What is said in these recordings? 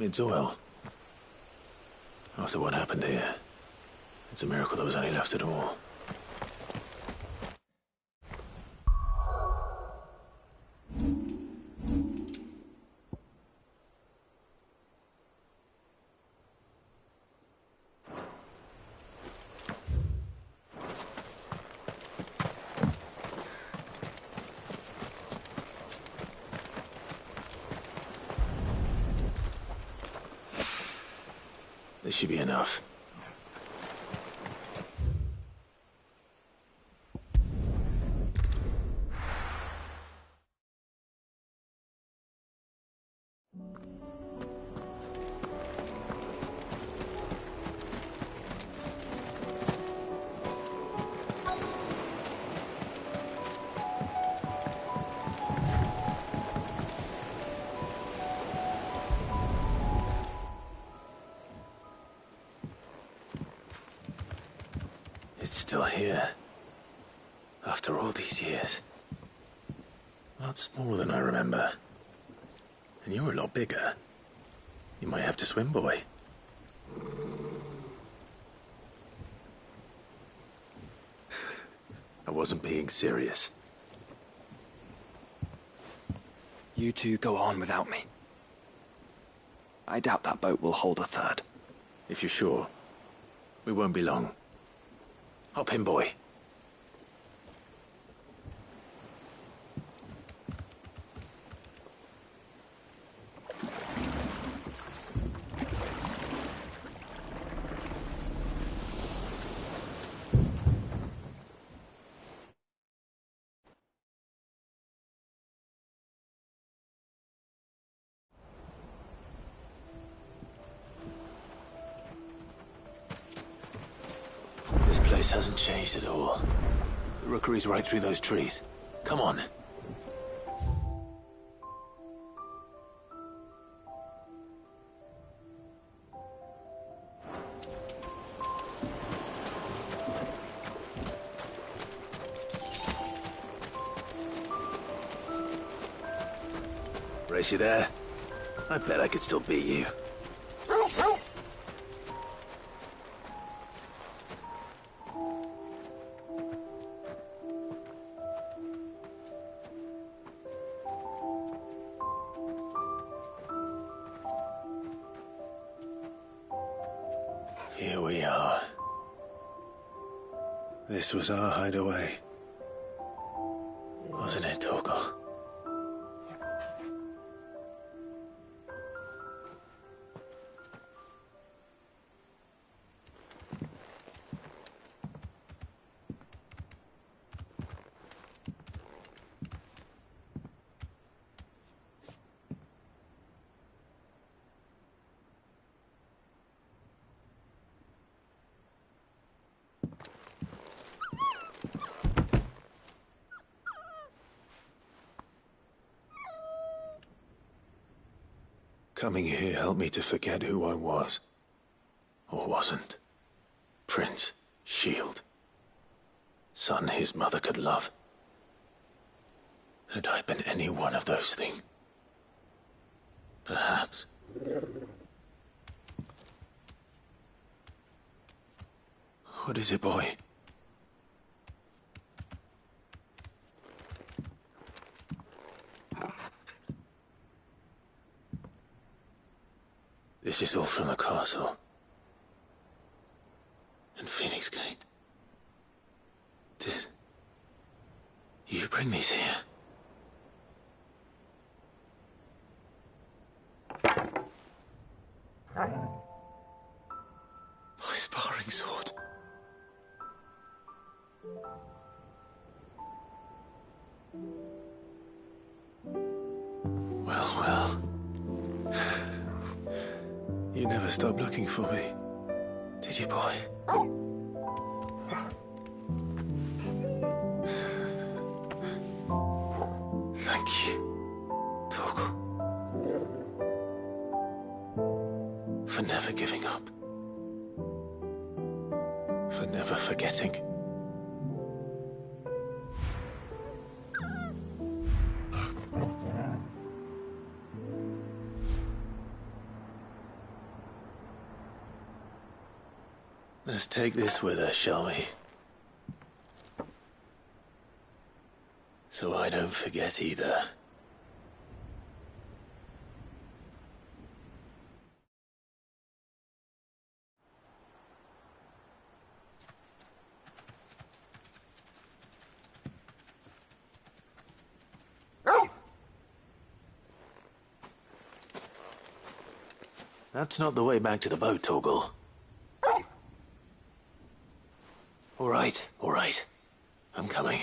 It's oil. After what happened here, it's a miracle there was any left at all. This should be enough. It's still here. After all these years. A lot smaller than I remember. And you were a lot bigger. You might have to swim, boy. I wasn't being serious. You two go on without me. I doubt that boat will hold a third. If you're sure, we won't be long. Hop in, boy. This place hasn't changed at all. The rookery's right through those trees. Come on. Race you there? I bet I could still beat you. Here we are. This was our hideaway. Wasn't it, Torgal? Coming here helped me to forget who I was. Or wasn't. Prince, shield. Son his mother could love. Had I been any one of those things? Perhaps. What is it, boy? This is all from the castle. And Phoenix Gate. Did you bring these here? My sparring sword. Well. You never stopped looking for me, did you, boy? Thank you, Torgal. For never giving up. For never forgetting. Let's take this with us, shall we? So I don't forget either. That's not the way back to the boat, Torgal. All right. I'm coming.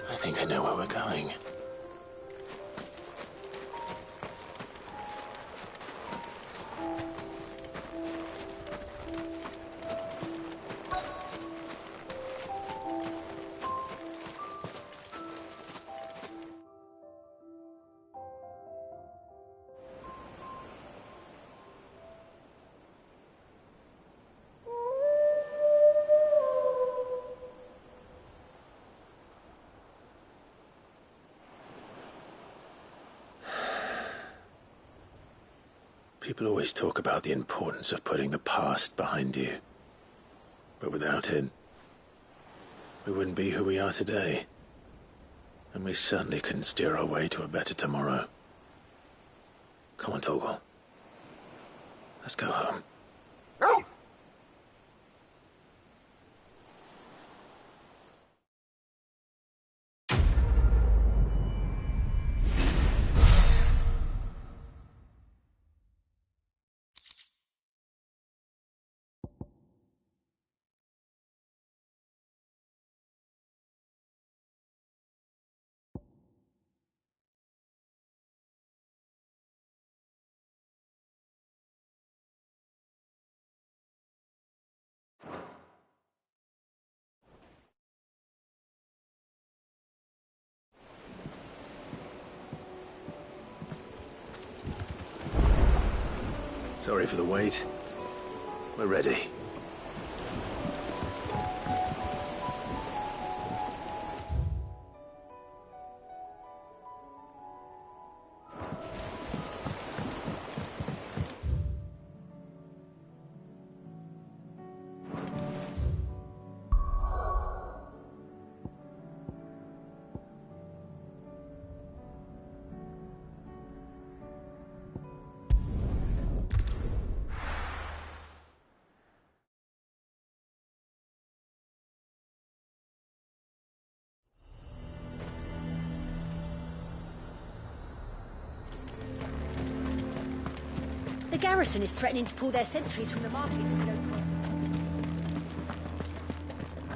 I think I know where we're going. People always talk about the importance of putting the past behind you. But without it, we wouldn't be who we are today. And we certainly couldn't steer our way to a better tomorrow. Come on, Torgal. Let's go home. Sorry for the wait. We're ready. The garrison is threatening to pull their sentries from the markets if we don't...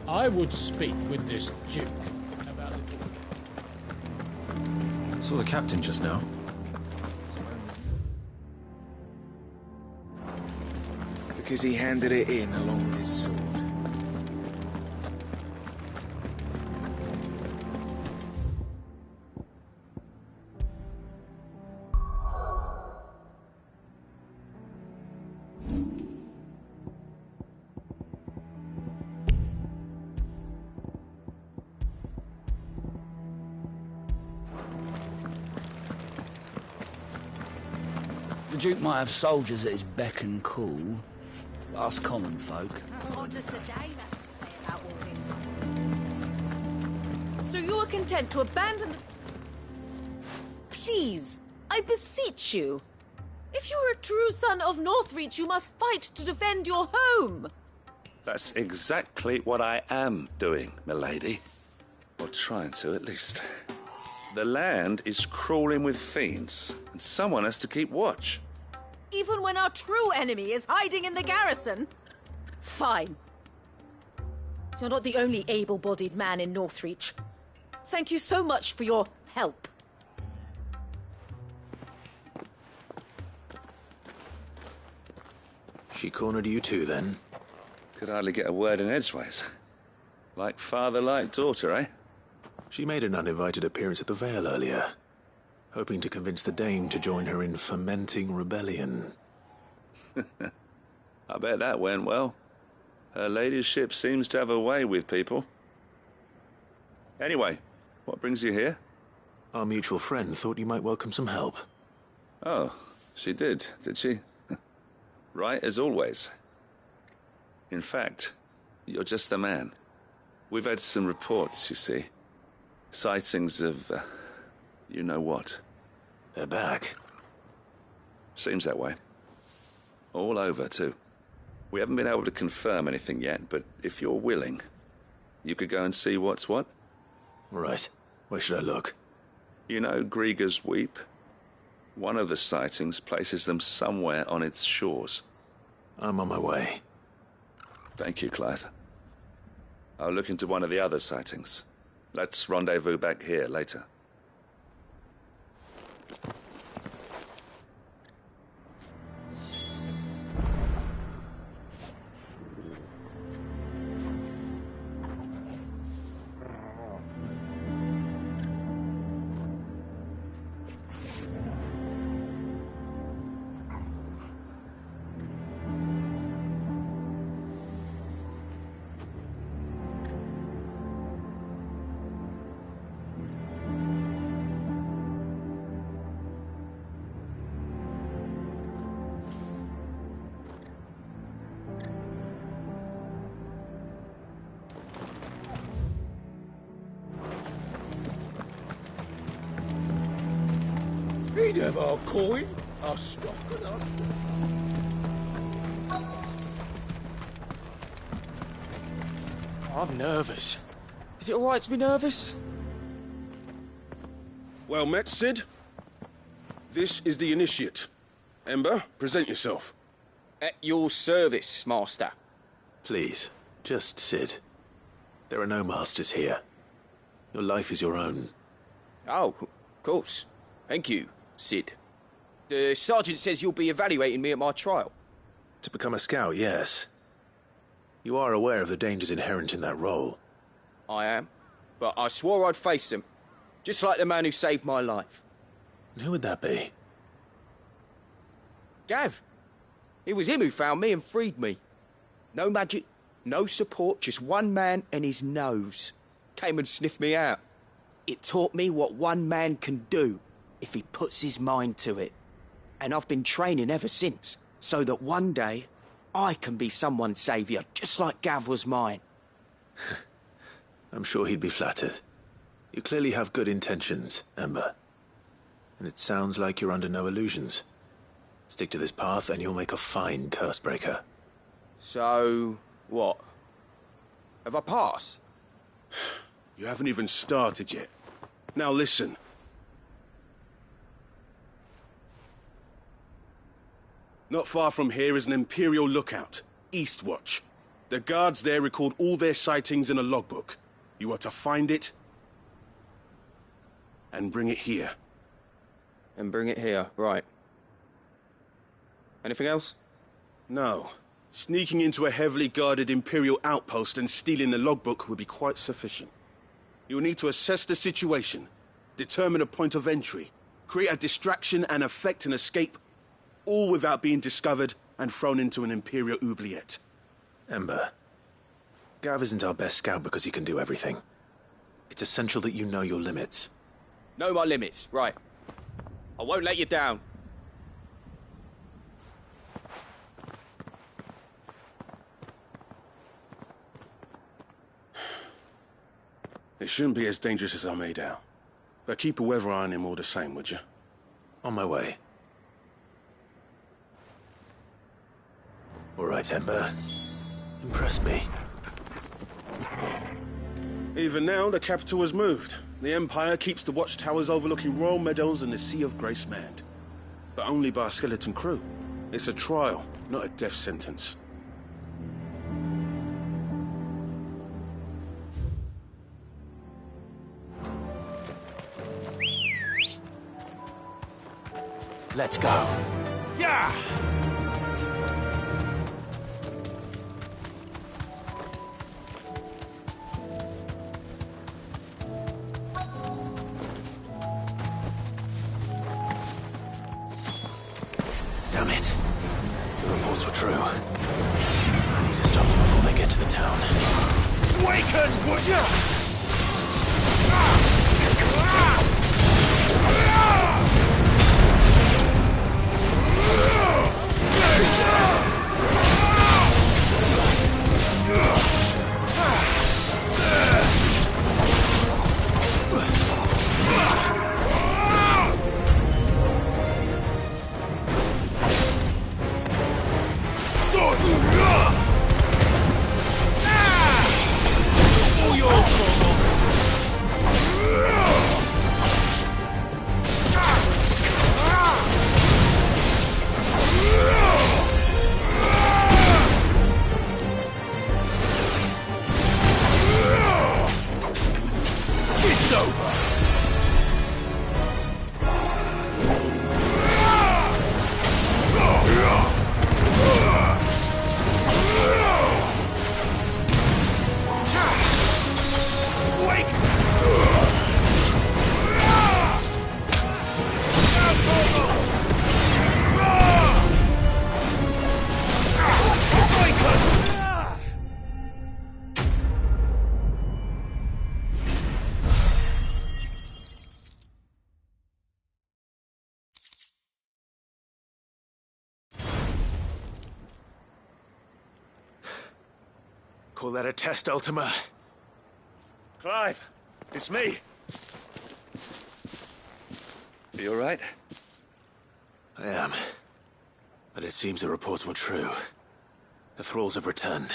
I would speak with this Duke about it. Saw the captain just now. Because he handed it in along with his sword. The Duke might have soldiers at his beck and call. Us common folk. What does the dame have to say about all this? So you are content to abandon the... Please, I beseech you. If you are a true son of Northreach, you must fight to defend your home. That's exactly what I am doing, milady. Or trying to, at least. The land is crawling with fiends, and someone has to keep watch. Even when our true enemy is hiding in the garrison? Fine. You're not the only able-bodied man in Northreach. Thank you so much for your help. She cornered you too, then? Could hardly get a word in edgeways. Like father, like daughter, eh? She made an uninvited appearance at the Vale earlier, hoping to convince the Dame to join her in fomenting rebellion. I bet that went well. Her ladyship seems to have a way with people. Anyway, what brings you here? Our mutual friend thought you might welcome some help. Oh, she did she? Right as always. In fact, you're just the man. We've had some reports, you see. Sightings of, you know what. They're back. Seems that way. All over, too. We haven't been able to confirm anything yet, but if you're willing, you could go and see what's what. Right. Where should I look? You know Grieger's Weep? One of the sightings places them somewhere on its shores. I'm on my way. Thank you, Clive. I'll look into one of the other sightings. Let's rendezvous back here later. He'd have our coin, our stock and our stuff. I'm nervous. Is it all right to be nervous? Well met, Sid. This is the initiate. Ember, present yourself. At your service, Master. Please, just Sid. There are no masters here. Your life is your own. Oh, of course. Thank you, Sid. The sergeant says you'll be evaluating me at my trial. To become a scout, yes. You are aware of the dangers inherent in that role. I am. But I swore I'd face them. Just like the man who saved my life. And who would that be? Gav. It was him who found me and freed me. No magic, no support, just one man and his nose. Came and sniffed me out. It taught me what one man can do if he puts his mind to it. And I've been training ever since, so that one day I can be someone's saviour, just like Gav was mine. I'm sure he'd be flattered. You clearly have good intentions, Ember. And it sounds like you're under no illusions. Stick to this path and you'll make a fine cursebreaker. So, what? Have I passed? You haven't even started yet. Now listen. Not far from here is an Imperial lookout, Eastwatch. The guards there record all their sightings in a logbook. You are to find it and bring it here. And bring it here, right. Anything else? No. Sneaking into a heavily guarded Imperial outpost and stealing the logbook would be quite sufficient. You'll need to assess the situation, determine a point of entry, create a distraction and effect an escape, all without being discovered and thrown into an Imperial oubliette. Ember, Gav isn't our best scout because he can do everything. It's essential that you know your limits. Know my limits, right. I won't let you down. It shouldn't be as dangerous as I made out. But keep a weather eye on him all the same, would you? On my way. All right, Ember. Impress me. Even now, the capital has moved. The Empire keeps the watchtowers overlooking royal meadows and the Sea of Grace manned. But only by a skeleton crew. It's a trial, not a death sentence. Let's go. Yeah! Damn it. The reports were true. I need to stop them before they get to the town. Awaken, would ya? Call that a test, Ultima? Clive, it's me. You all right? I am. But it seems the reports were true. The thralls have returned.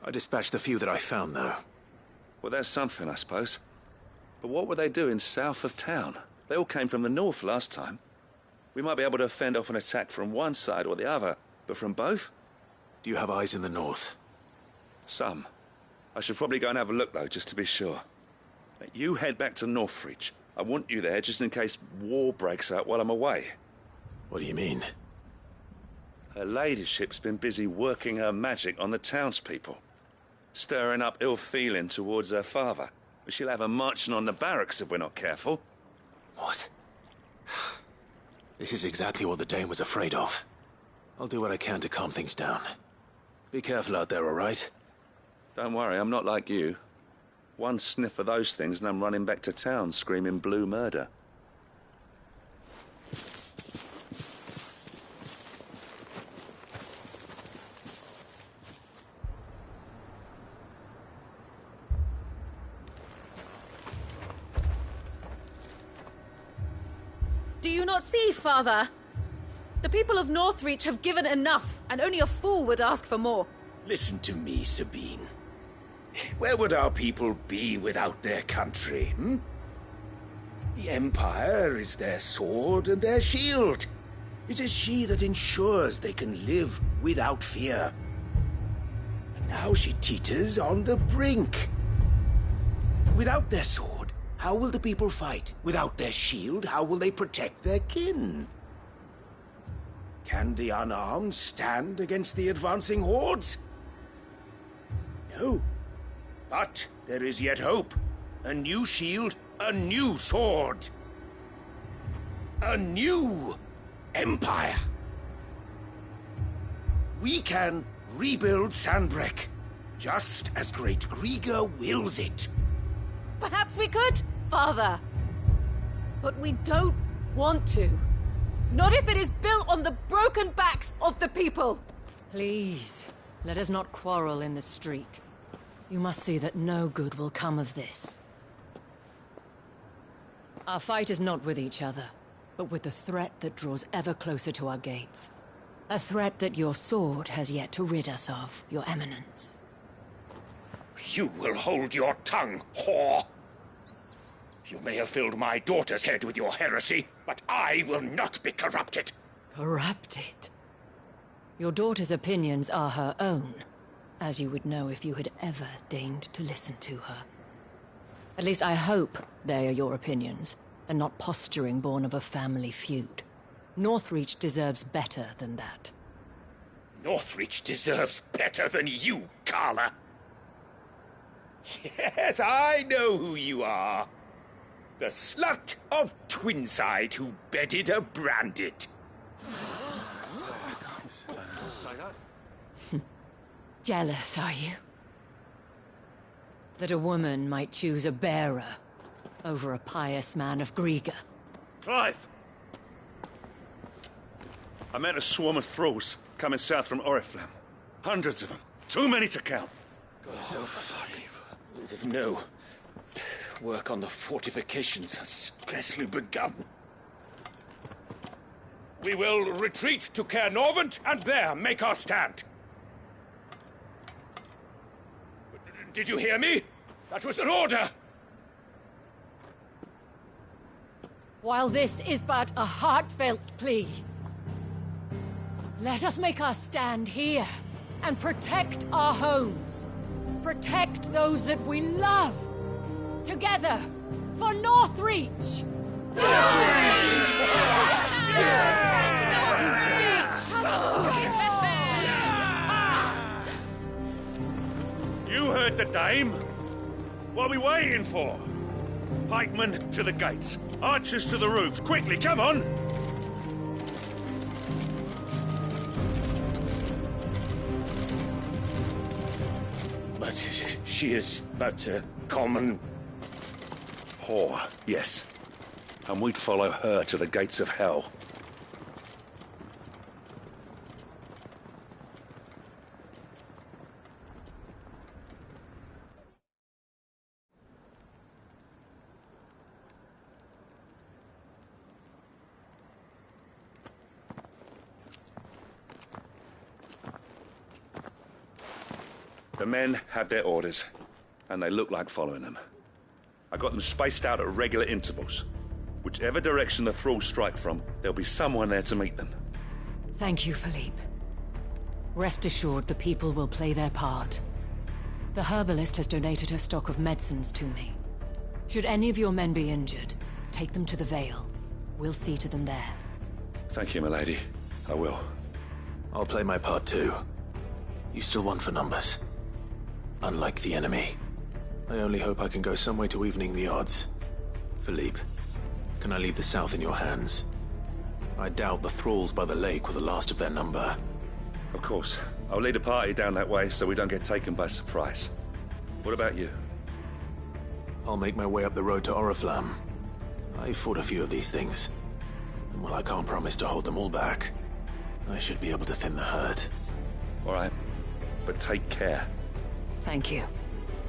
I dispatched the few that I found, though. Well, that's something, I suppose. But what were they doing south of town? They all came from the north last time. We might be able to fend off an attack from one side or the other, but from both? Do you have eyes in the north? Some. I should probably go and have a look, though, just to be sure. You head back to Northreach. I want you there just in case war breaks out while I'm away. What do you mean? Her ladyship's been busy working her magic on the townspeople, stirring up ill feeling towards her father. She'll have her marching on the barracks if we're not careful. What? This is exactly what the Dane was afraid of. I'll do what I can to calm things down. Be careful out there, all right? Don't worry, I'm not like you. One sniff of those things and I'm running back to town screaming blue murder. Do you not see, Father? The people of Northreach have given enough, and only a fool would ask for more. Listen to me, Sabine. Where would our people be without their country, hmm? The Empire is their sword and their shield. It is she that ensures they can live without fear. And Now she teeters on the brink. Without their sword, how will the people fight? Without their shield, how will they protect their kin? Can the unarmed stand against the advancing hordes? No. But there is yet hope. A new shield, a new sword. A new empire. We can rebuild Sandbreck, just as Great Grieger wills it. Perhaps we could, Father. But we don't want to. Not if it is built on the broken backs of the people. Please, let us not quarrel in the street. You must see that no good will come of this. Our fight is not with each other, but with the threat that draws ever closer to our gates. A threat that your sword has yet to rid us of, Your Eminence. You will hold your tongue, whore! You may have filled my daughter's head with your heresy, but I will not be corrupted. Corrupted? Your daughter's opinions are her own, as you would know if you had ever deigned to listen to her. At least I hope they are your opinions, and not posturing born of a family feud. Northreach deserves better than that. Northreach deserves better than you, Carla. Yes, I know who you are. The slut of Twinside who bedded a Branded. Jealous, are you? That a woman might choose a bearer over a pious man of Grieger. Clive! I met a swarm of thralls coming south from Oriflamme. Hundreds of them. Too many to count. No. Work on the fortifications has scarcely begun. We will retreat to Caernarvon and there make our stand. Did you hear me? That was an order! While this is but a heartfelt plea, let us make our stand here and protect our homes. Protect those that we love. Together, for Northreach! You heard the dame. What are we waiting for? Pikemen to the gates. Archers to the roofs. Quickly, come on! But she is but a common... whore, yes. And we'd follow her to the gates of hell. The men have their orders, and they look like following them. I got them spaced out at regular intervals. Whichever direction the thralls strike from, there'll be someone there to meet them. Thank you, Philippe. Rest assured the people will play their part. The herbalist has donated her stock of medicines to me. Should any of your men be injured, take them to the Vale. We'll see to them there. Thank you, milady. I will. I'll play my part too. You still won for numbers. Unlike the enemy. I only hope I can go some way to evening the odds. Philippe, can I leave the south in your hands? I doubt the thralls by the lake were the last of their number. Of course. I'll lead a party down that way so we don't get taken by surprise. What about you? I'll make my way up the road to Oriflamme. I've fought a few of these things. And while I can't promise to hold them all back, I should be able to thin the herd. All right. But take care. Thank you.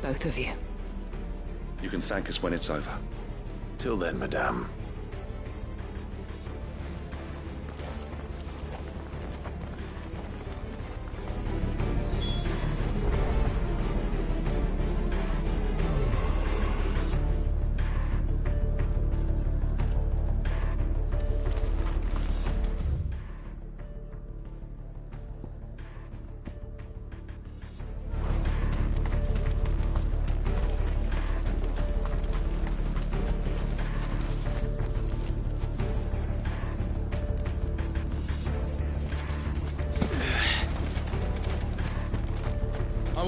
Both of you. You can thank us when it's over. Till then, madame.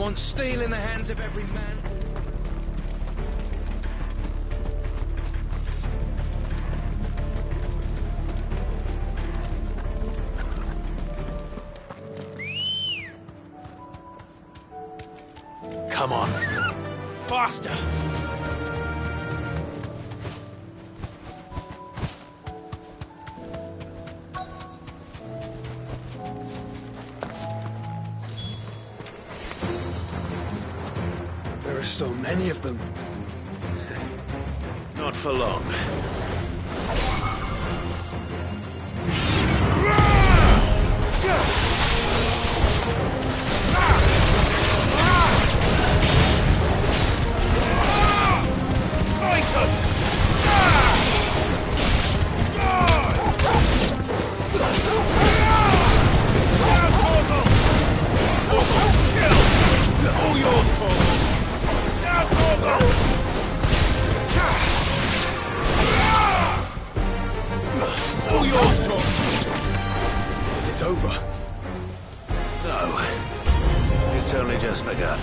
want steel in the hands of every man. Come on. Faster! There are so many of them. Not for long. It's only just begun.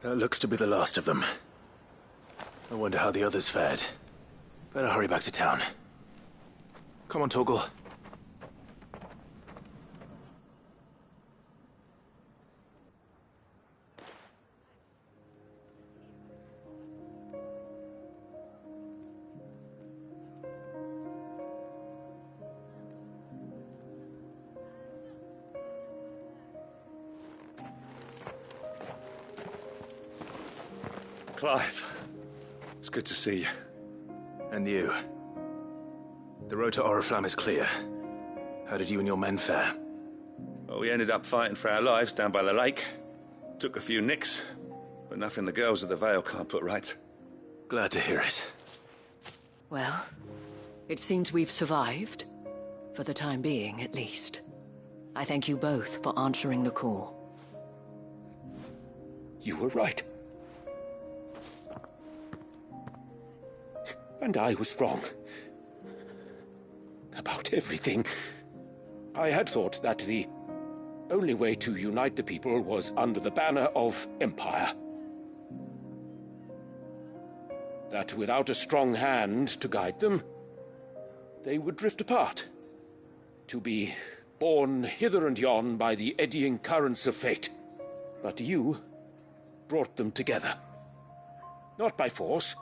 That looks to be the last of them. I wonder how the others fared. Better hurry back to town. Come on, Torgal. Clive, it's good to see you. And you. The road to Oriflamme is clear. How did you and your men fare? Well, we ended up fighting for our lives down by the lake. Took a few nicks, but nothing the girls of the Vale can't put right. Glad to hear it. Well, it seems we've survived. For the time being, at least. I thank you both for answering the call. You were right. And I was wrong. About everything. I had thought that the only way to unite the people was under the banner of Empire. That without a strong hand to guide them, they would drift apart. To be borne hither and yon by the eddying currents of fate. But you brought them together. Not by force,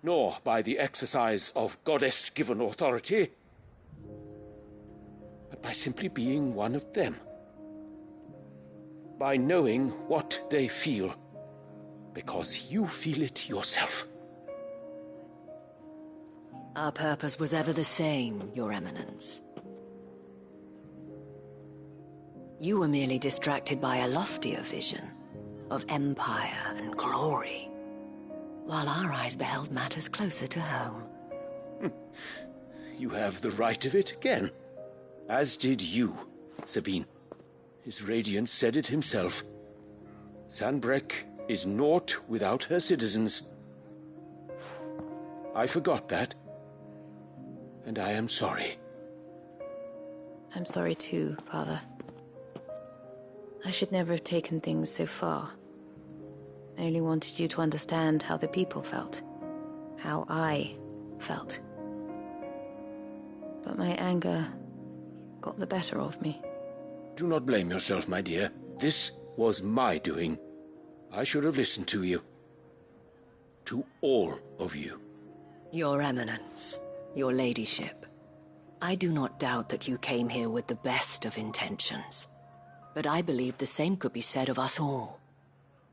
nor by the exercise of goddess-given authority, but by simply being one of them. By knowing what they feel, because you feel it yourself. Our purpose was ever the same, Your Eminence. You were merely distracted by a loftier vision of empire and glory, while our eyes beheld matters closer to home. You have the right of it again. As did you, Sabine. His Radiance said it himself. Sanbreque is naught without her citizens. I forgot that. And I am sorry. I'm sorry too, Father. I should never have taken things so far. I only wanted you to understand how the people felt. How I felt. But my anger got the better of me. Do not blame yourself, my dear. This was my doing. I should have listened to you. To all of you. Your Eminence, your Ladyship, I do not doubt that you came here with the best of intentions. But I believe the same could be said of us all.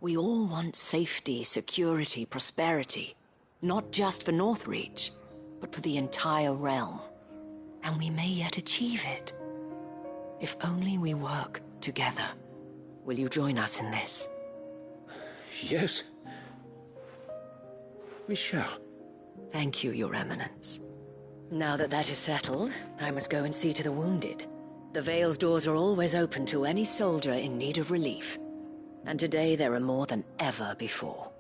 We all want safety, security, prosperity. Not just for Northreach, but for the entire realm. And we may yet achieve it. If only we work together. Will you join us in this? Yes. We shall. Thank you, Your Eminence. Now that that is settled, I must go and see to the wounded. The Vale's doors are always open to any soldier in need of relief. And today there are more than ever before.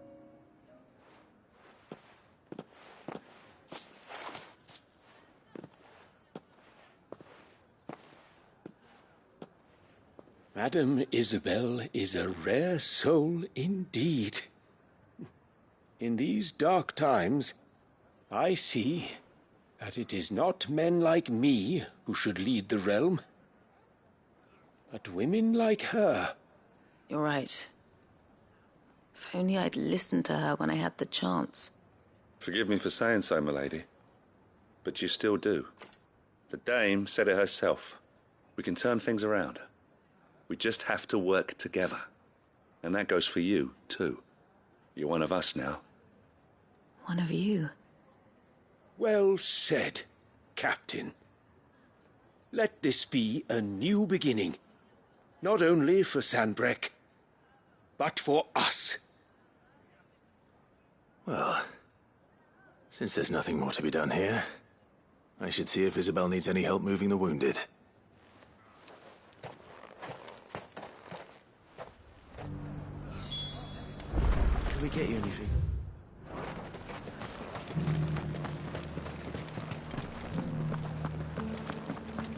Madame Isabel is a rare soul indeed. In these dark times, I see that it is not men like me who should lead the realm, but women like her. You're right. If only I'd listened to her when I had the chance. Forgive me for saying so, milady, but you still do. The Dame said it herself. We can turn things around. We just have to work together. And that goes for you, too. You're one of us now. One of you? Well said, Captain. Let this be a new beginning. Not only for Sanbreque, but for us. Well, since there's nothing more to be done here, I should see if Isabel needs any help moving the wounded. Can we get you anything?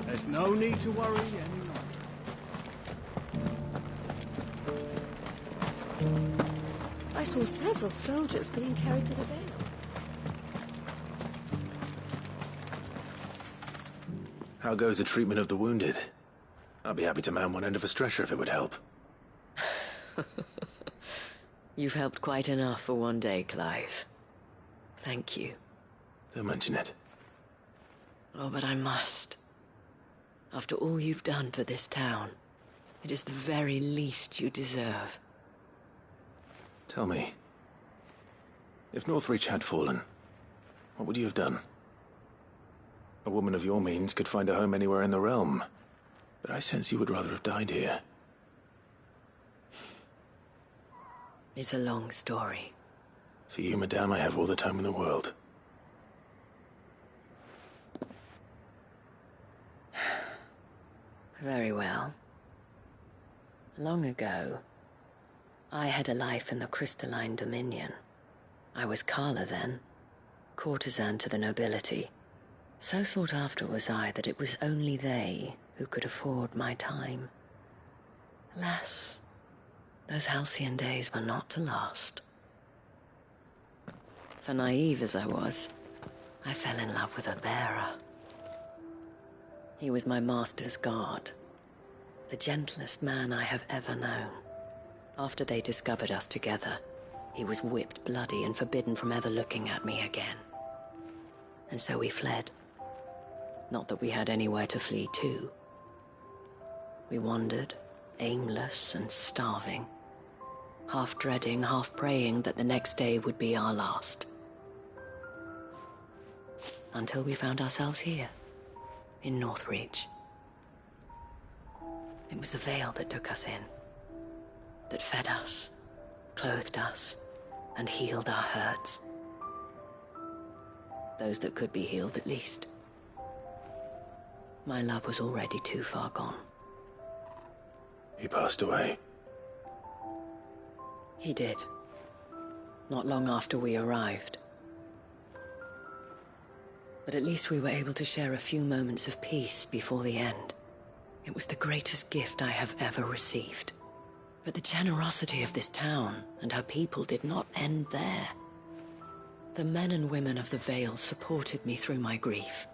There's no need to worry any longer. I saw several soldiers being carried to the Vale. How goes the treatment of the wounded? I'll be happy to man one end of a stretcher if it would help. You've helped quite enough for one day, Clive. Thank you. Don't mention it. Oh, but I must. After all you've done for this town, it is the very least you deserve. Tell me, if Northreach had fallen, what would you have done? A woman of your means could find a home anywhere in the realm, but I sense you would rather have died here. It's a long story. For you, madame, I have all the time in the world. Very well. Long ago, I had a life in the Crystalline Dominion. I was Carla then, courtesan to the nobility. So sought after was I that it was only they who could afford my time. Alas, those halcyon days were not to last. For naive as I was, I fell in love with a bearer. He was my master's guard, the gentlest man I have ever known. After they discovered us together, he was whipped bloody and forbidden from ever looking at me again. And so we fled. Not that we had anywhere to flee to. We wandered, aimless and starving, half dreading, half praying that the next day would be our last. until we found ourselves here, in Northreach. It was the Vale that took us in, that fed us, clothed us, and healed our hurts. Those that could be healed, at least. My love was already too far gone. He passed away. He did. Not long after we arrived. But at least we were able to share a few moments of peace before the end. It was the greatest gift I have ever received. But the generosity of this town and her people did not end there. The men and women of the Vale supported me through my grief.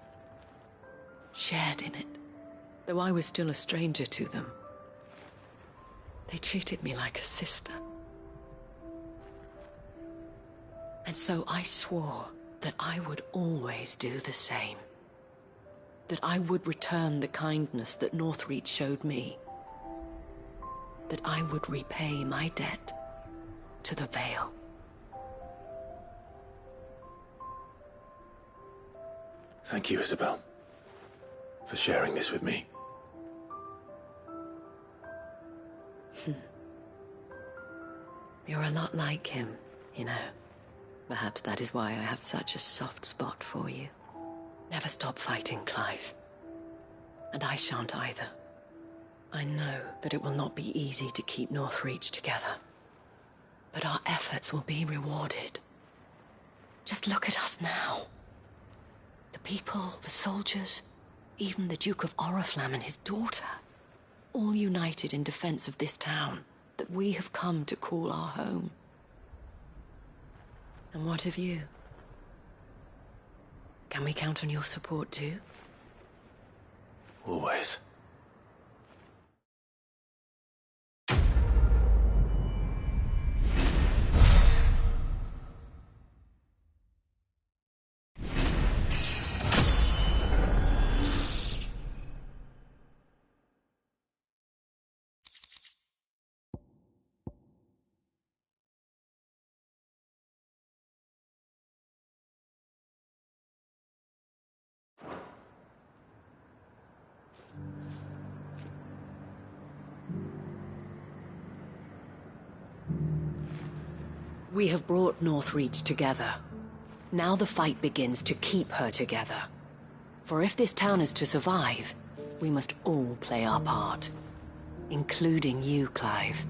Shared in it, though I was still a stranger to them. They treated me like a sister. And so I swore that I would always do the same. That I would return the kindness that Northreach showed me. That I would repay my debt to the Vale. Thank you, Isabel, for sharing this with me. You're a lot like him, you know. Perhaps that is why I have such a soft spot for you. Never stop fighting, Clive. And I shan't either. I know that it will not be easy to keep Northreach together. But our efforts will be rewarded. Just look at us now. The people, the soldiers, even the Duke of Oriflamme and his daughter, all united in defense of this town that we have come to call our home. And what of you? Can we count on your support too? Always. We have brought Northreach together. Now the fight begins to keep her together. For if this town is to survive, we must all play our part. Including you, Clive.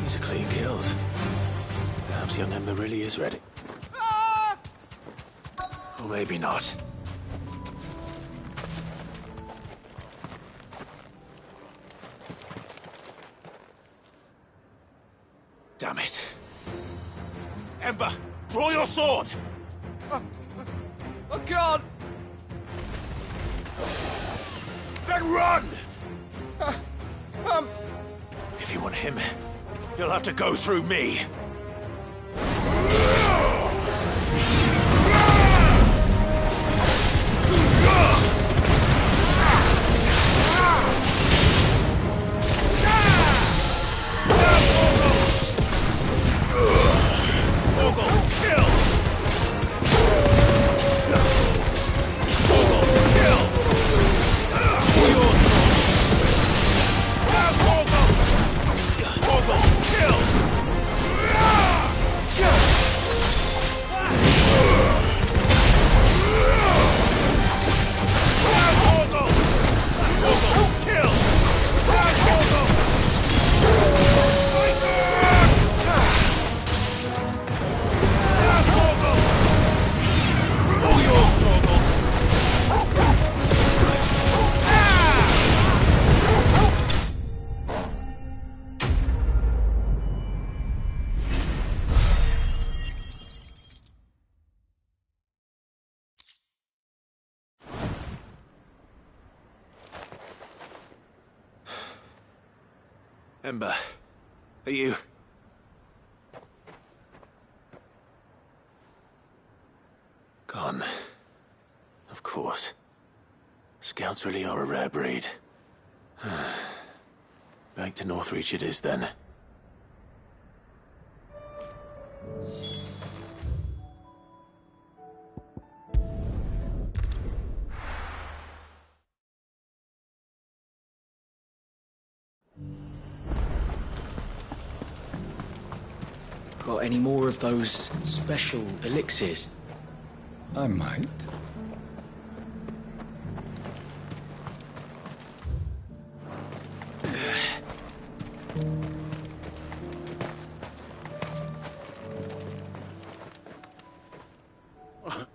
These are clean kills. Perhaps young Ember really is ready. Or maybe not. Damn it. Ember, draw your sword! I can't! Then run! If you want him, you'll have to go through me. Ember, are you... Gone. Of course. Scouts really are a rare breed. Back to Northreach it is, then. Got any more of those special elixirs? I might.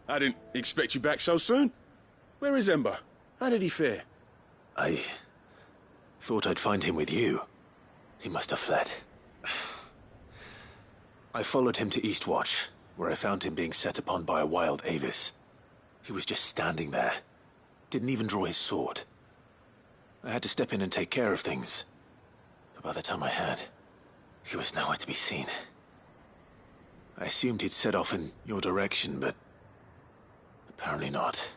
I didn't expect you back so soon. Where is Ember? How did he fare? I thought I'd find him with you. He must have fled. I followed him to Eastwatch, where I found him being set upon by a wild Avis. He was just standing there. Didn't even draw his sword. I had to step in and take care of things. But by the time I had, he was nowhere to be seen. I assumed he'd set off in your direction, but apparently not.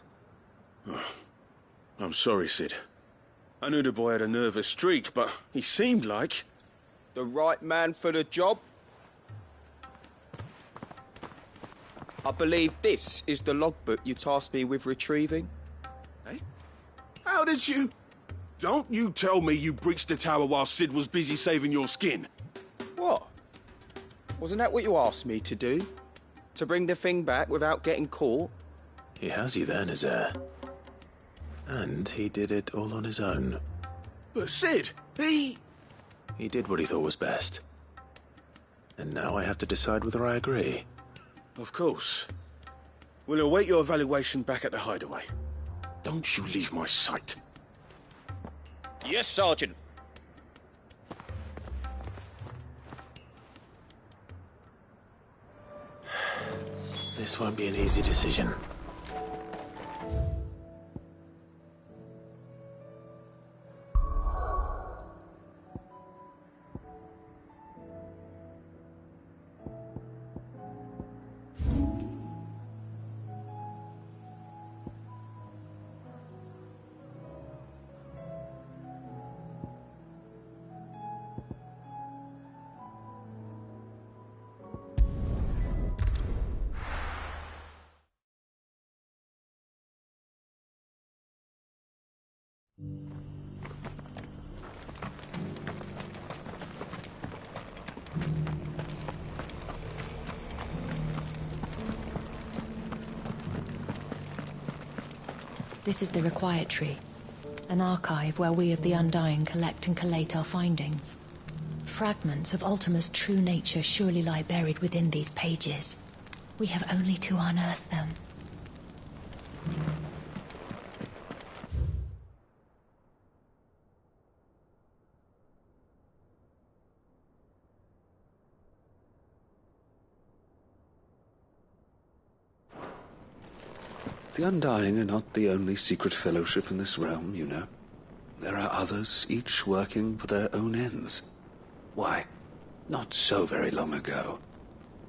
I'm sorry, Sid. I knew the boy had a nervous streak, but he seemed like... The right man for the job? I believe this is the logbook you tasked me with retrieving. Eh? How did you... Don't you tell me you breached the tower while Sid was busy saving your skin. What? Wasn't that what you asked me to do? To bring the thing back without getting caught? He has you then, his heir. And he did it all on his own. But Sid, he did what he thought was best. And now I have to decide whether I agree. Of course. We'll await your evaluation back at the hideaway. Don't you leave my sight. Yes, Sergeant. This won't be an easy decision. This is the Requiet Tree, an archive where we of the Undying collect and collate our findings. Fragments of Ultima's true nature surely lie buried within these pages. We have only to unearth them. The Undying are not the only secret fellowship in this realm, you know. There are others, each working for their own ends. Why, not so very long ago,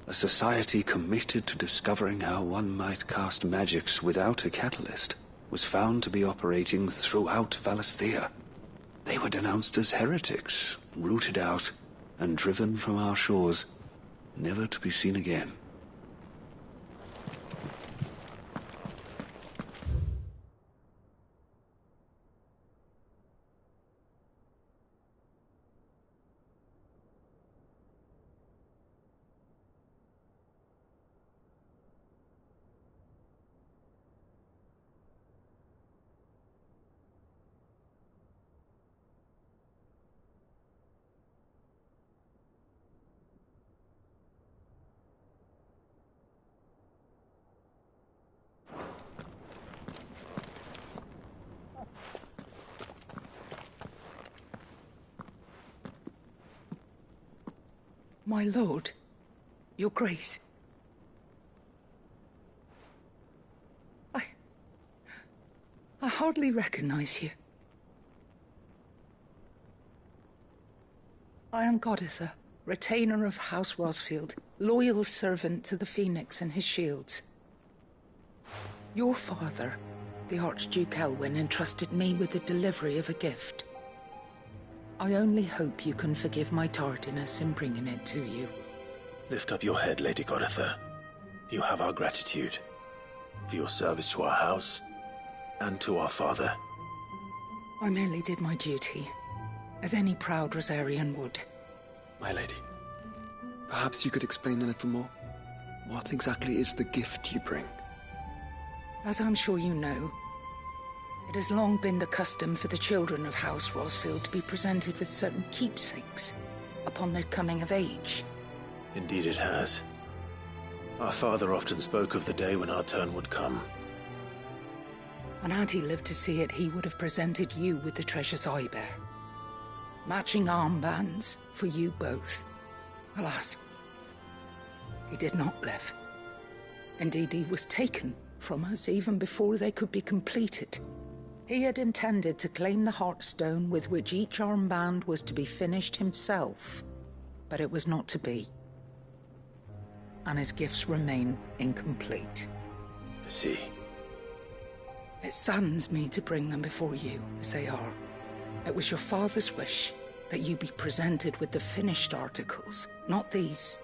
a society committed to discovering how one might cast magics without a catalyst was found to be operating throughout Valisthea. They were denounced as heretics, rooted out, and driven from our shores, never to be seen again. My lord, your grace. I hardly recognize you. I am Goditha, retainer of House Rosfield, loyal servant to the Phoenix and his shields. Your father, the Archduke Elwyn, entrusted me with the delivery of a gift. I only hope you can forgive my tardiness in bringing it to you. Lift up your head, Lady Goditha. You have our gratitude for your service to our house and to our father. I merely did my duty, as any proud Rosarian would. My lady, perhaps you could explain a little more? What exactly is the gift you bring? As I'm sure you know, it has long been the custom for the children of House Rosfield to be presented with certain keepsakes upon their coming of age. Indeed it has. Our father often spoke of the day when our turn would come. And had he lived to see it, he would have presented you with the treasures I bear. Matching armbands for you both. Alas, he did not live. Indeed, he was taken from us even before they could be completed. He had intended to claim the Heartstone with which each armband was to be finished himself, but it was not to be. And his gifts remain incomplete. I see. It saddens me to bring them before you, as they are. It was your father's wish that you be presented with the finished articles, not these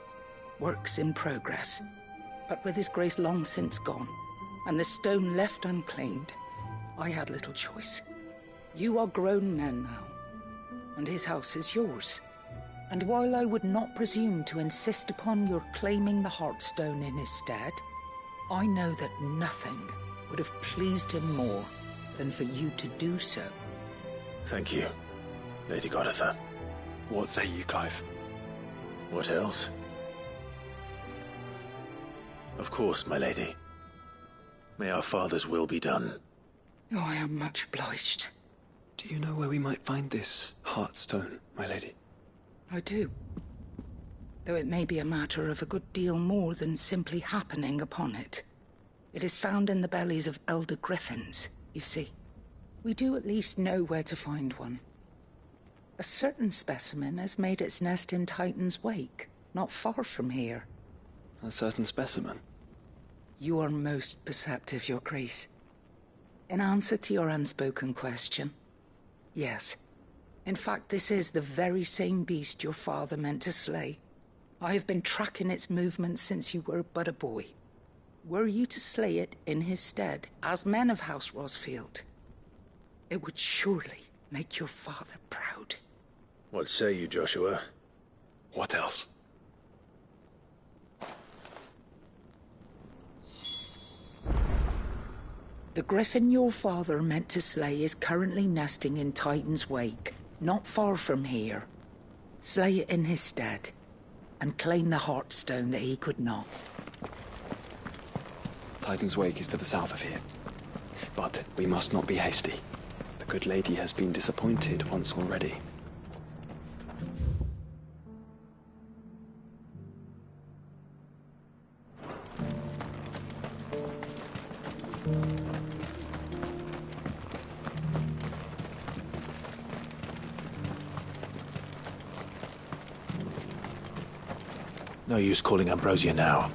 works in progress. But with his grace long since gone, and the stone left unclaimed, I had little choice. You are grown men now, and his house is yours. And while I would not presume to insist upon your claiming the Heartstone in his stead, I know that nothing would have pleased him more than for you to do so. Thank you, Lady Goditha. What say you, Clive? What else? Of course, my lady. May our father's will be done. Oh, I am much obliged. Do you know where we might find this Heartstone, my lady? I do. Though it may be a matter of a good deal more than simply happening upon it. It is found in the bellies of elder griffins, you see. We do at least know where to find one. A certain specimen has made its nest in Titan's Wake, not far from here. A certain specimen? You are most perceptive, Your Grace. In answer to your unspoken question, yes. In fact, this is the very same beast your father meant to slay. I have been tracking its movements since you were but a boy. Were you to slay it in his stead, as men of House Rosfield, It would surely make your father proud. What say you, Joshua? What else? The griffin your father meant to slay is currently nesting in Titan's Wake, not far from here. Slay it in his stead, and claim the Heartstone that he could not. Titan's Wake is to the south of here. But we must not be hasty. The good lady has been disappointed once already. No use calling Ambrosia now.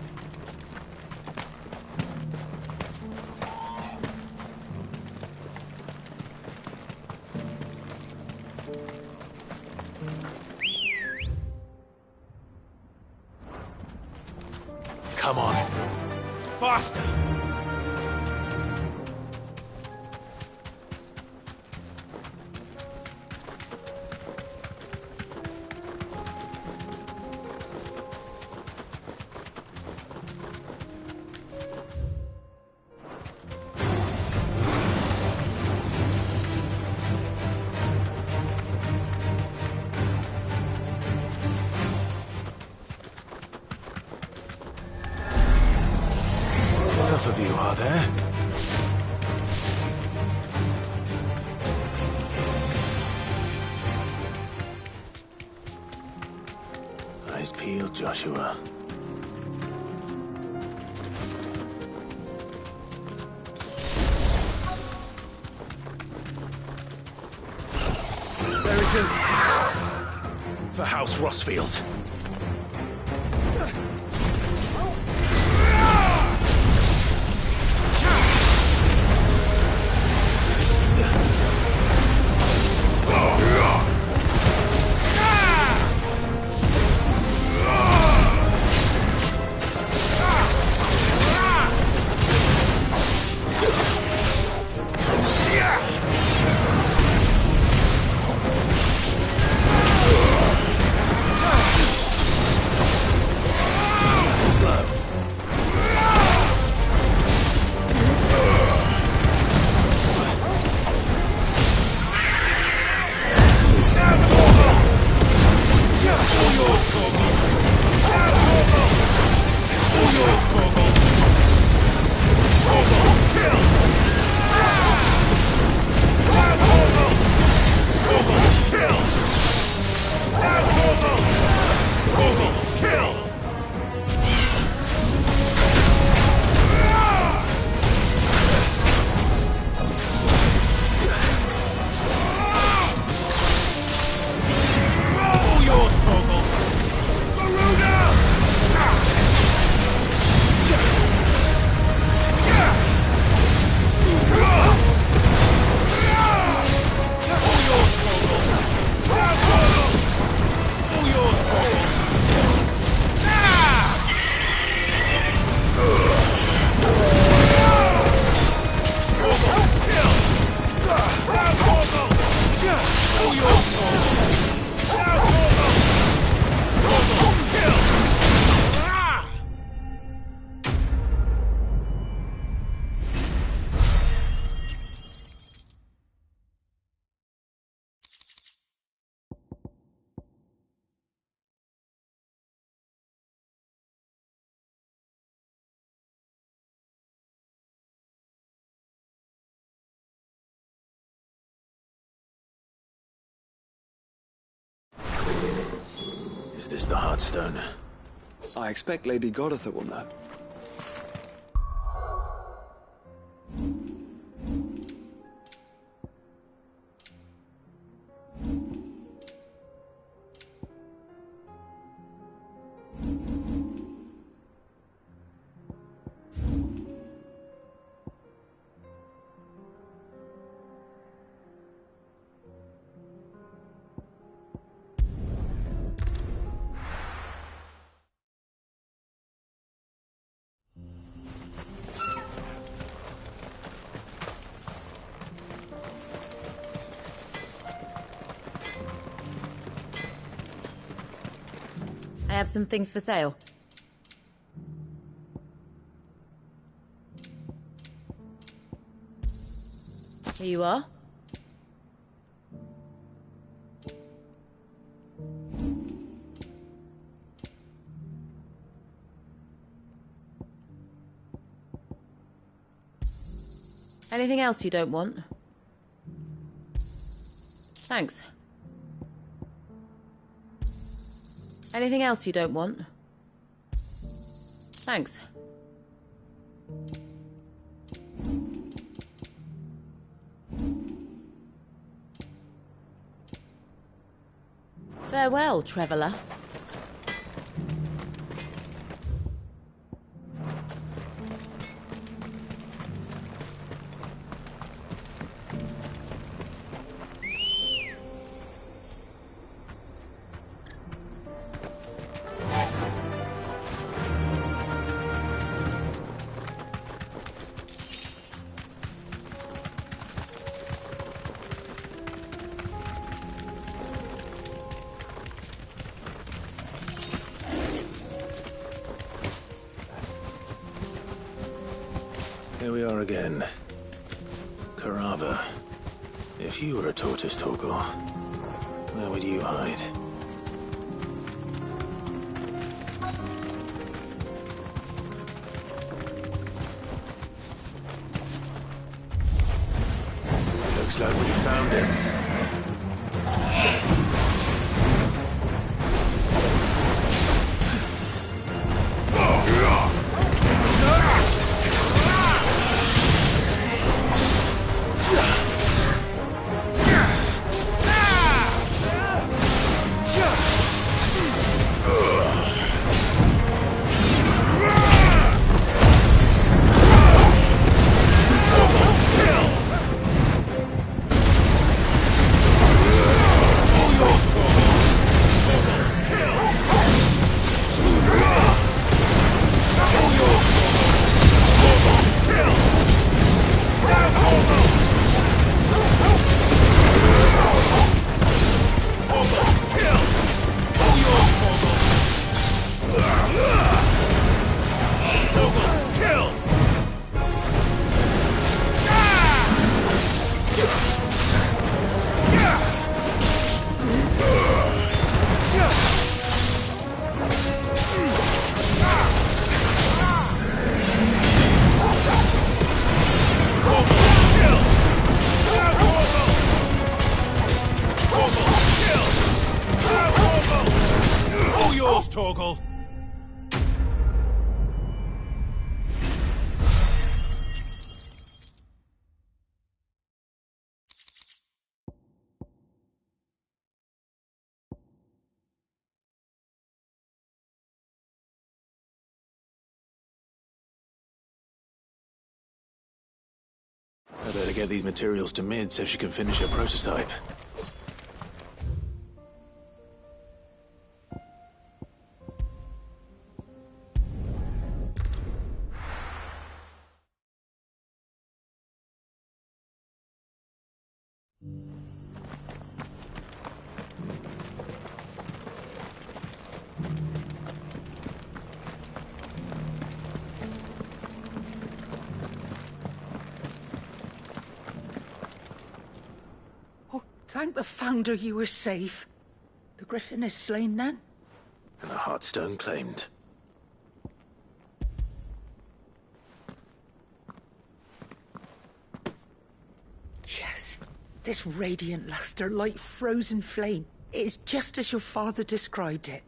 Come on. Faster! Enough of you, are there? Eyes peeled, Joshua. There it is. For House Rossfield. Is this the Heartstone? I expect Lady Goditha will know. have some things for sale. Here you are. Anything else you don't want? Thanks. Anything else you don't want? Thanks. Farewell, traveller. Here we are again. Carava. If you were a tortoise, Torgal, where would you hide? Looks like we found him. Torgal! I better get these materials to Mid so she can finish her prototype. Thank the Founder you were safe. The Griffin is slain then? And the Heartstone claimed. Yes. This radiant luster, like frozen flame. It is just as your father described it.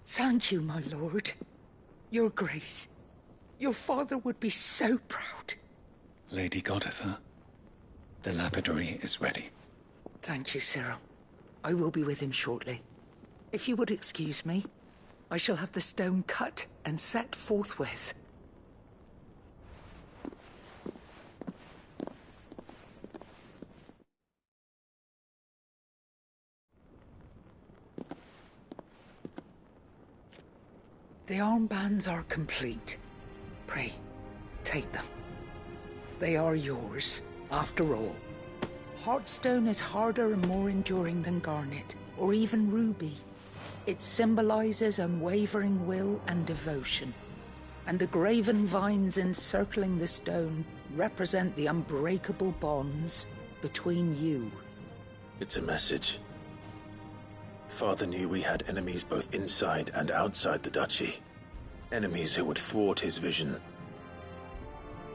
Thank you, my lord. Your grace. Your father would be so proud. Lady Goditha, the lapidary is ready. Thank you, Cyril. I will be with him shortly. If you would excuse me, I shall have the stone cut and set forthwith. The armbands are complete. Pray, take them. They are yours, after all. Heartstone is harder and more enduring than garnet, or even ruby. It symbolizes unwavering will and devotion. And the graven vines encircling the stone represent the unbreakable bonds between you. It's a message. Father knew we had enemies both inside and outside the duchy. Enemies who would thwart his vision.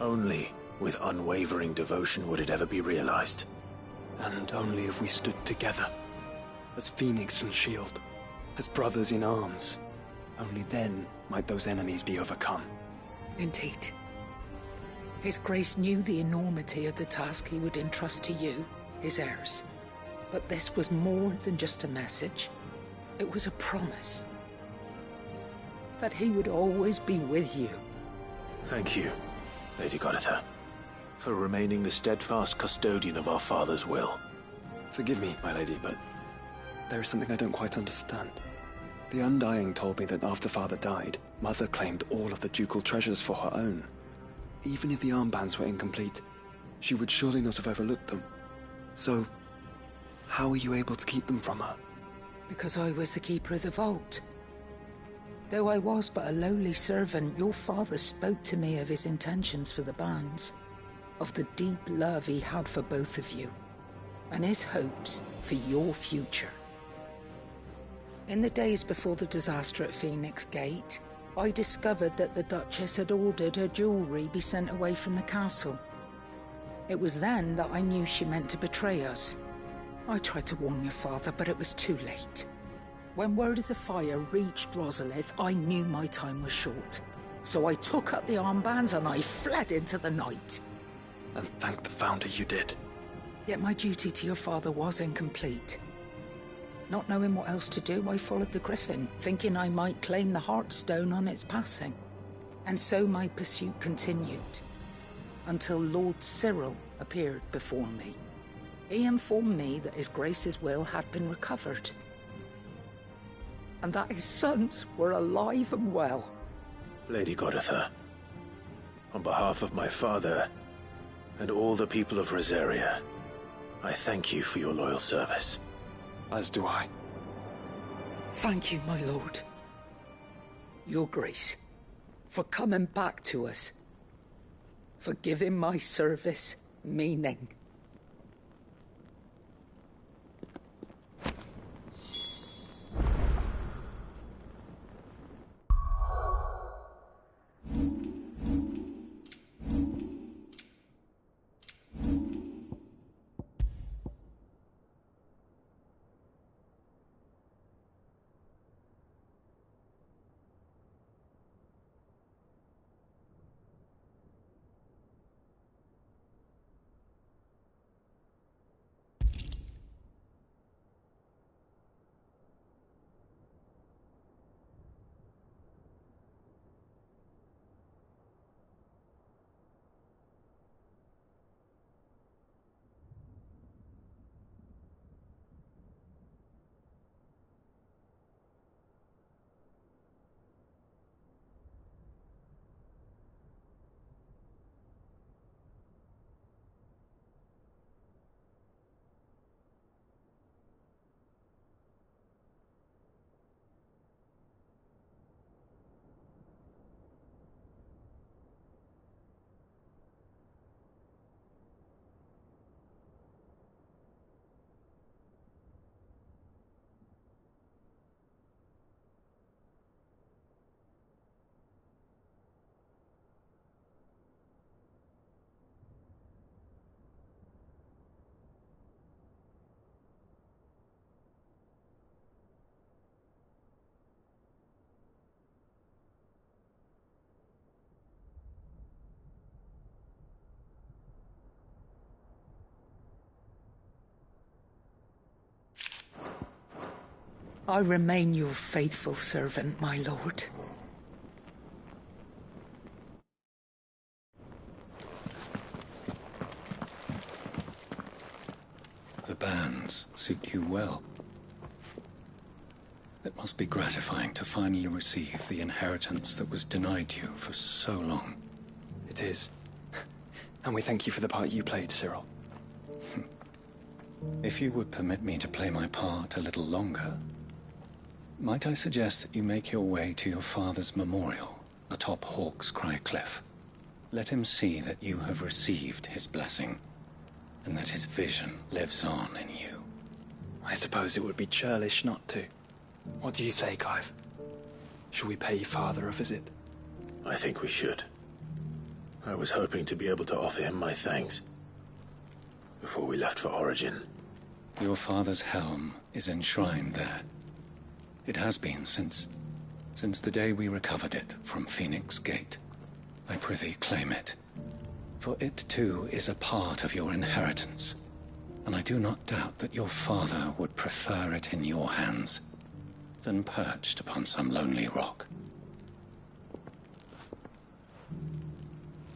Only with unwavering devotion would it ever be realized. And only if we stood together, as Phoenix and Shield, as brothers in arms. Only then might those enemies be overcome. Indeed. His Grace knew the enormity of the task he would entrust to you, his heirs. But this was more than just a message. It was a promise. That he would always be with you. Thank you, Lady Goditha, for remaining the steadfast custodian of our father's will. Forgive me, my lady, but there is something I don't quite understand. The Undying told me that after Father died, Mother claimed all of the ducal treasures for her own. Even if the armbands were incomplete, she would surely not have overlooked them. So, how were you able to keep them from her? Because I was the keeper of the vault. Though I was but a lowly servant, your father spoke to me of his intentions for the bands, of the deep love he had for both of you, and his hopes for your future. In the days before the disaster at Phoenix Gate, I discovered that the Duchess had ordered her jewelry be sent away from the castle. It was then that I knew she meant to betray us. I tried to warn your father, but it was too late. When word of the fire reached Rosalith, I knew my time was short. So I took up the armbands and I fled into the night. And thank the Founder you did. Yet my duty to your father was incomplete. Not knowing what else to do, I followed the Griffin, thinking I might claim the Heartstone on its passing. And so my pursuit continued, until Lord Cyril appeared before me. He informed me that His Grace's will had been recovered, and that his sons were alive and well. Lady Goditha, on behalf of my father and all the people of Rosaria, I thank you for your loyal service. As do I. Thank you, my lord. Your Grace, for coming back to us, for giving my service meaning. I remain your faithful servant, my lord. The bands suit you well. It must be gratifying to finally receive the inheritance that was denied you for so long. It is. And we thank you for the part you played, Cyril. If you would permit me to play my part a little longer, Might I suggest that you make your way to your father's memorial atop Hawk's Cry Cliff? Let him see that you have received his blessing, and that his vision lives on in you. I suppose it would be churlish not to. What do you say, Clive? Shall we pay Father a visit? I think we should. I was hoping to be able to offer him my thanks before we left for Origin. Your father's helm is enshrined there. It has been since the day we recovered it from Phoenix Gate. I prithee claim it, for it too is a part of your inheritance, and I do not doubt that your father would prefer it in your hands than perched upon some lonely rock.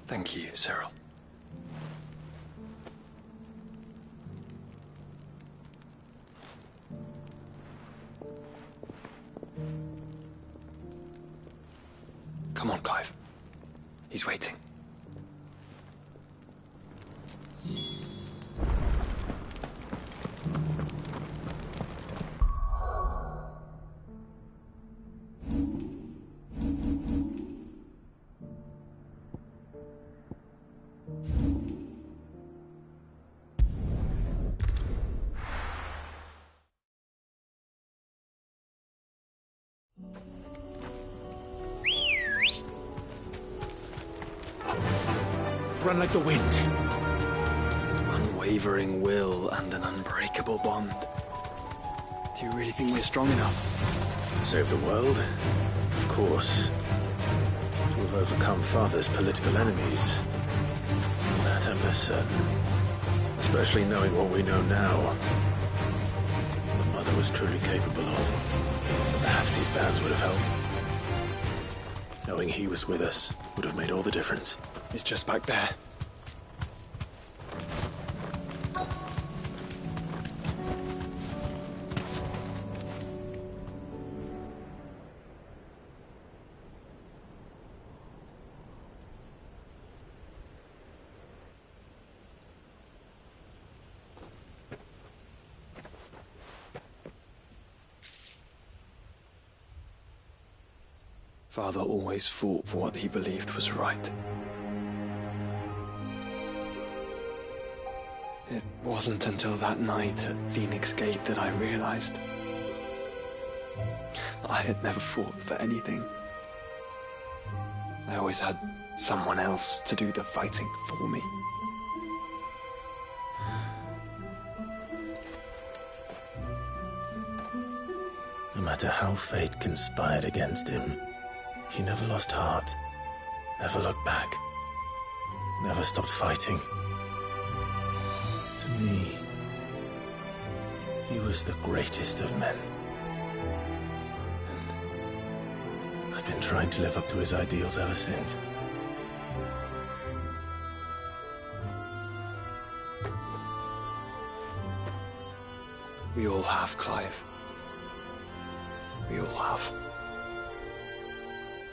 Thank you, Cyril. Come on, Clive. He's waiting. Run like the wind. Unwavering will and an unbreakable bond. Do you really think we're strong enough? Save the world? Of course. To have overcome Father's political enemies. That I'm less certain. Especially knowing what we know now. What Mother was truly capable of. Perhaps these bands would have helped. Knowing he was with us would have made all the difference. He's just back there. Father always fought for what he believed was right. It wasn't until that night at Phoenix Gate that I realized I had never fought for anything. I always had someone else to do the fighting for me. No matter how fate conspired against him, he never lost heart, never looked back, never stopped fighting. To me, he was the greatest of men. And I've been trying to live up to his ideals ever since. We all have, Clive. We all have.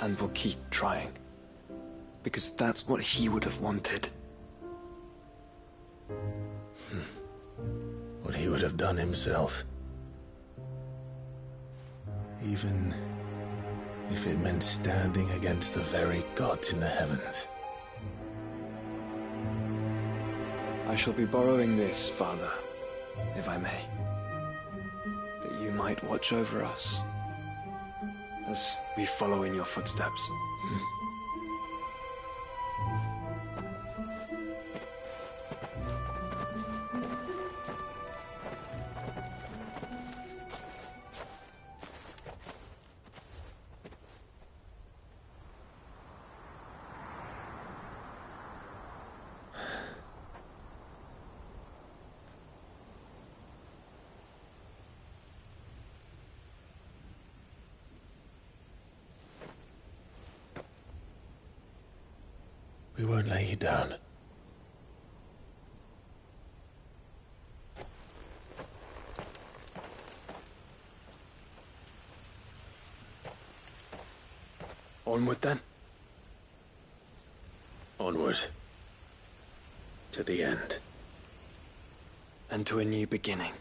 And we'll keep trying. Because that's what he would have wanted. What he would have done himself. Even if it meant standing against the very gods in the heavens. I shall be borrowing this, Father, if I may. That you might watch over us as we follow in your footsteps. We won't lay you down. Onward then? Onward. To the end. And to a new beginning.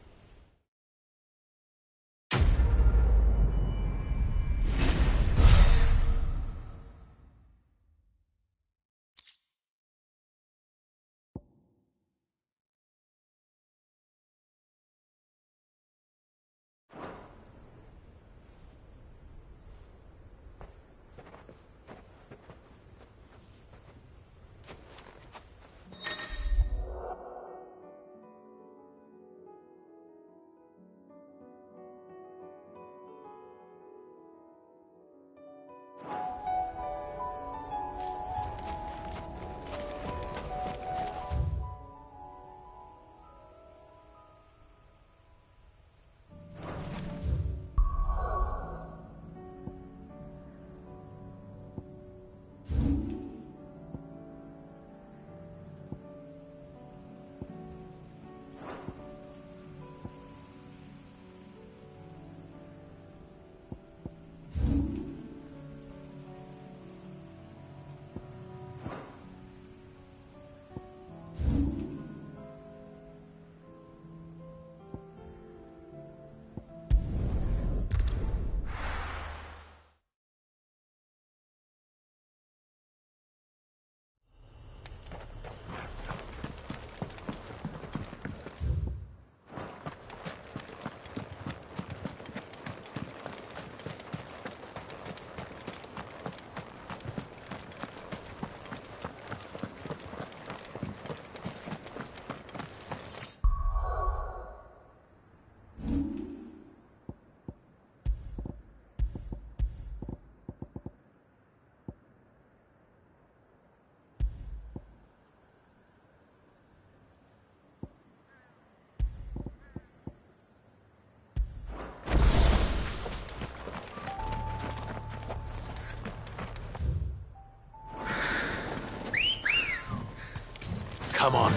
Come on.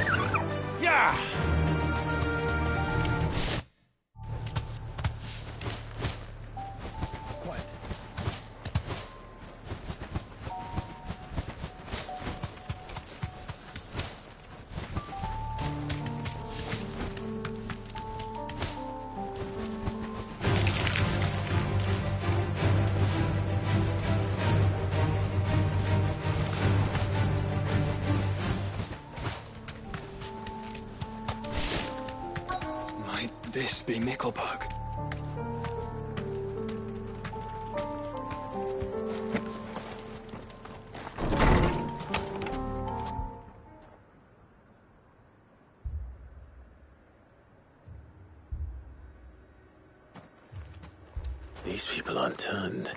Yeah! This be Mickelberg. These people aren't turned.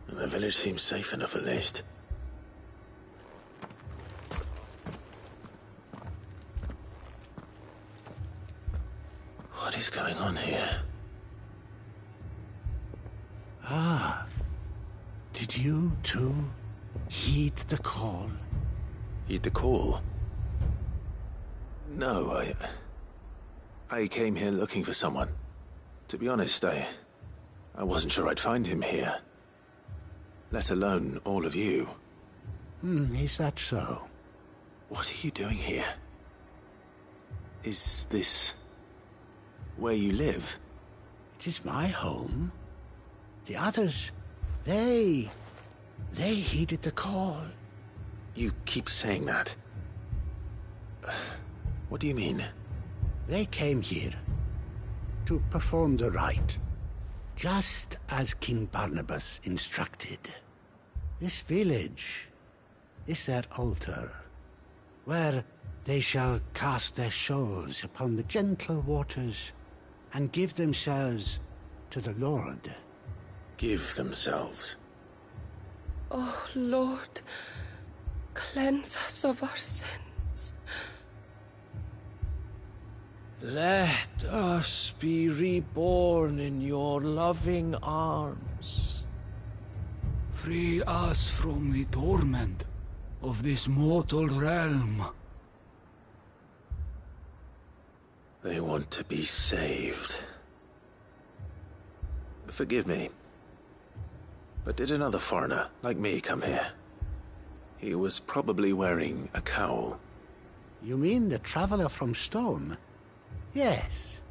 And the village seems safe enough at least. What is going on here? Ah. Did you, too, heed the call? Heed the call? No, I came here looking for someone. To be honest, I wasn't sure I'd find him here. Let alone all of you. Is that so? What are you doing here? Is this where you live? It is my home. The others, they heeded the call. You keep saying that. What do you mean? They came here to perform the rite, just as King Barnabas instructed. This village is their altar, where they shall cast their souls upon the gentle waters and give themselves to the Lord. Give themselves? Oh, Lord, cleanse us of our sins. Let us be reborn in your loving arms. Free us from the torment of this mortal realm. They want to be saved. Forgive me, but did another foreigner like me come here? He was probably wearing a cowl. You mean the traveler from Storm? Yes.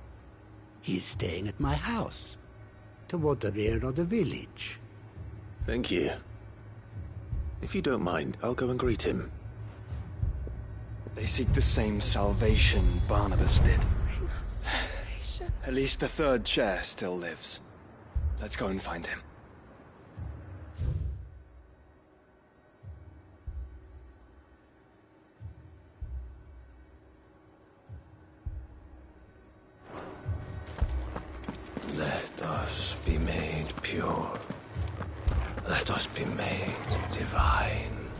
He's staying at my house, toward the rear of the village. Thank you. If you don't mind, I'll go and greet him. They seek the same salvation Barnabas did. Bring us salvation. At least the third chair still lives. Let's go and find him. Let us be made pure. Let us be made divine.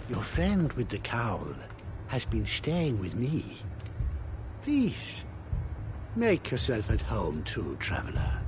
Your friend with the cowl has been staying with me. Please, make yourself at home too, traveler.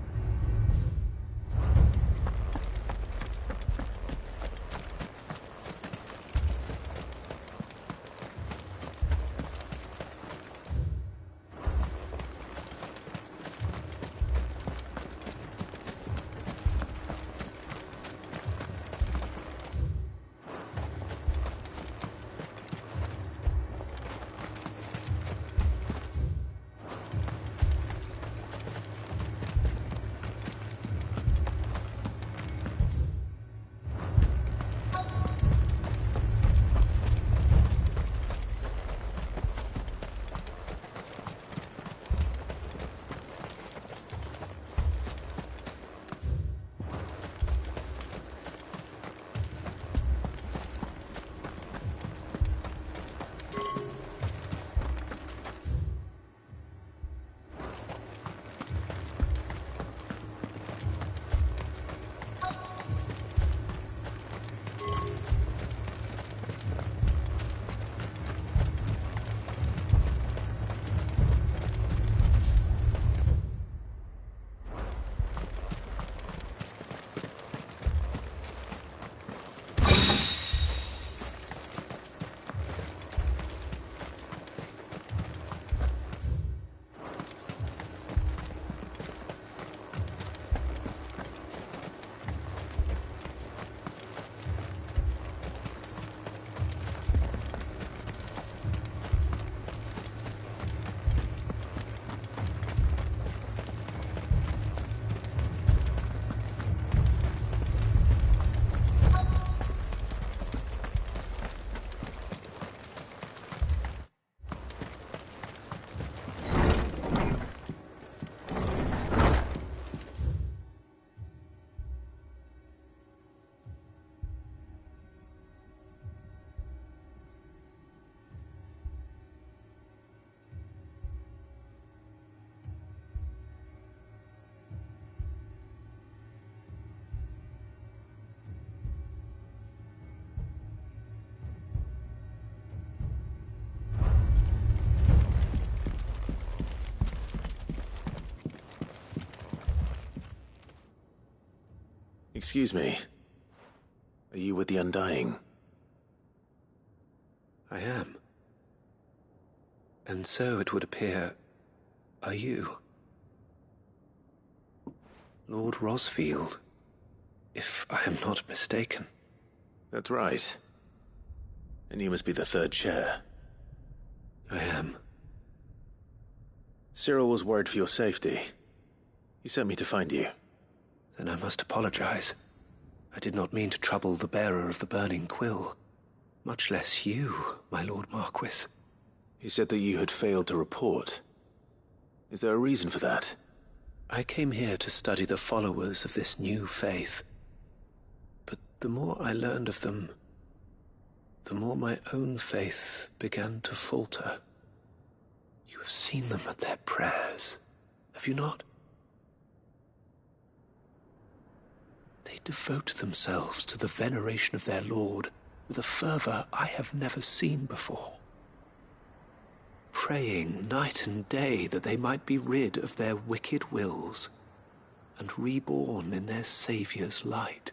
Excuse me. Are you with the Undying? I am. And so it would appear, are you. Lord Rosfield, if I am not mistaken. That's right. And you must be the third chair. I am. Cyril was worried for your safety. He sent me to find you. Then I must apologize. I did not mean to trouble the bearer of the burning quill. Much less you, my Lord Marquis. He said that you had failed to report. Is there a reason for that? I came here to study the followers of this new faith. But the more I learned of them, the more my own faith began to falter. You have seen them at their prayers, have you not? They devote themselves to the veneration of their Lord with a fervor I have never seen before. Praying night and day that they might be rid of their wicked wills and reborn in their Saviour's light.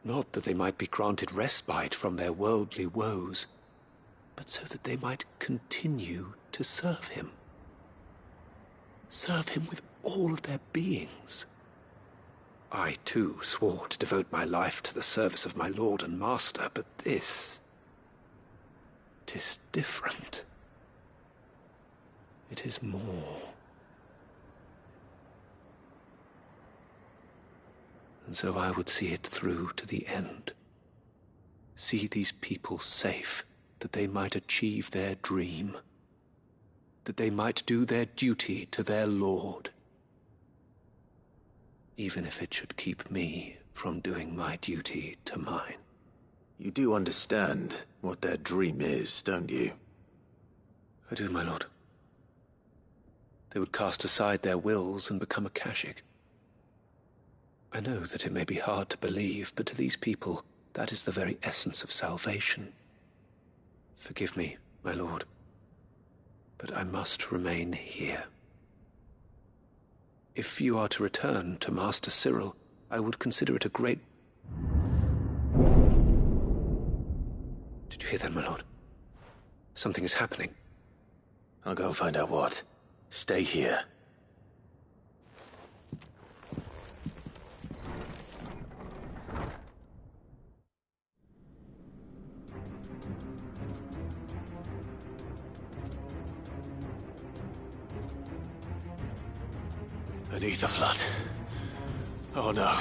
Not that they might be granted respite from their worldly woes, but so that they might continue to serve him. Serve him with all of their beings. I, too, swore to devote my life to the service of my Lord and Master, but this... 'tis different. It is more. And so I would see it through to the end. See these people safe, that they might achieve their dream. That they might do their duty to their Lord. Even if it should keep me from doing my duty to mine. You do understand what their dream is, don't you? I do, my lord. They would cast aside their wills and become a Kashik. I know that it may be hard to believe, but to these people, that is the very essence of salvation. Forgive me, my lord, but I must remain here. If you are to return to Master Cyril, I would consider it a great... Did you hear that, my lord? Something is happening. I'll go and find out what. Stay here. Beneath the flood. Oh no.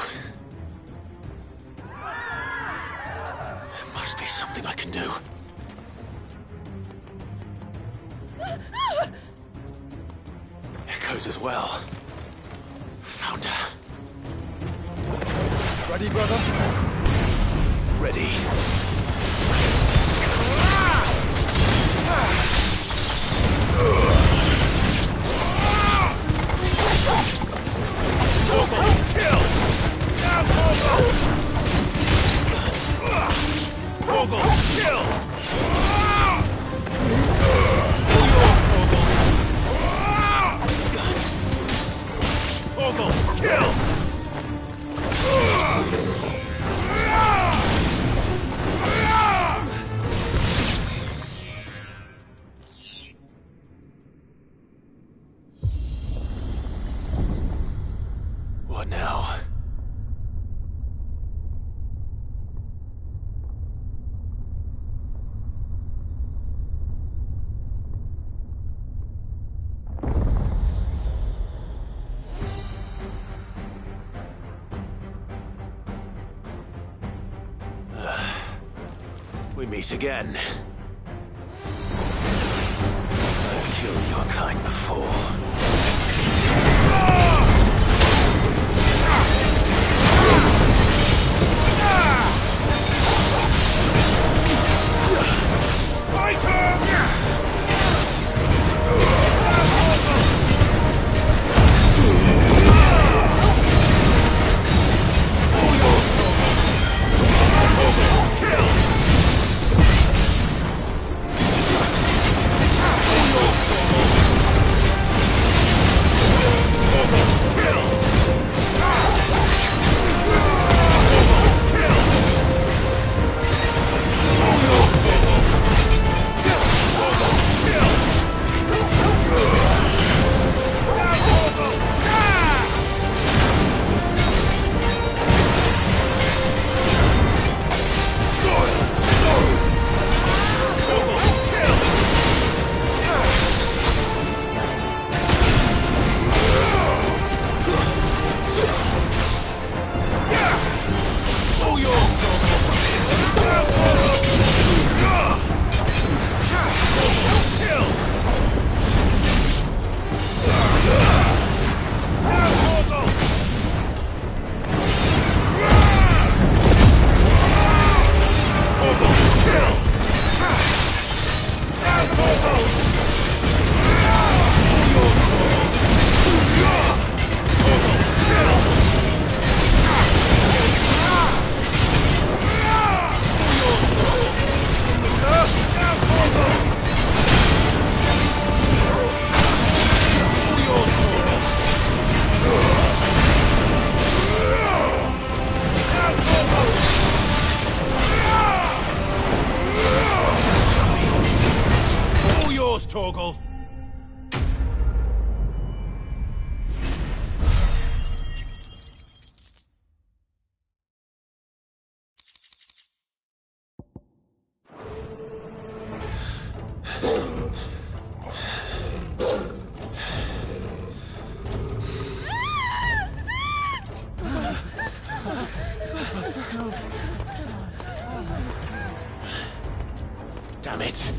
There must be something I can do. Echoes as well. Found her. Ready, brother? Ready. Kill! Now, Vogel, kill! Vogel, kill! What now? We meet again. I've killed your kind before. yours, Torgal. Damn it.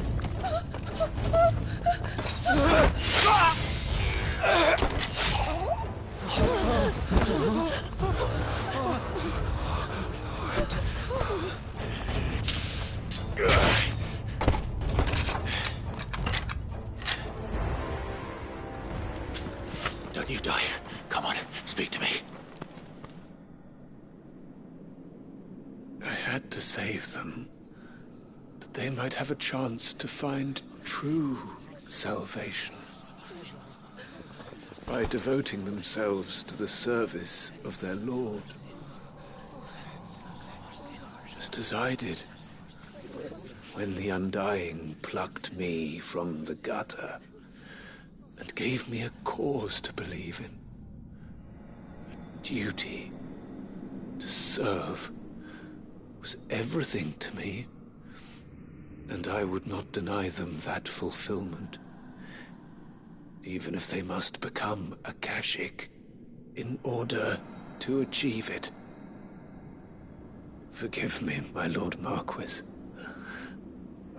Don't you die. Come on, speak to me. I had to save them, that they might have a chance to find true salvation by devoting themselves to the service of their Lord, just as I did when the Undying plucked me from the gutter and gave me a cause to believe in, a duty to serve was everything to me, and I would not deny them that fulfillment, even if they must become a Kashik in order to achieve it. Forgive me, my Lord Marquis.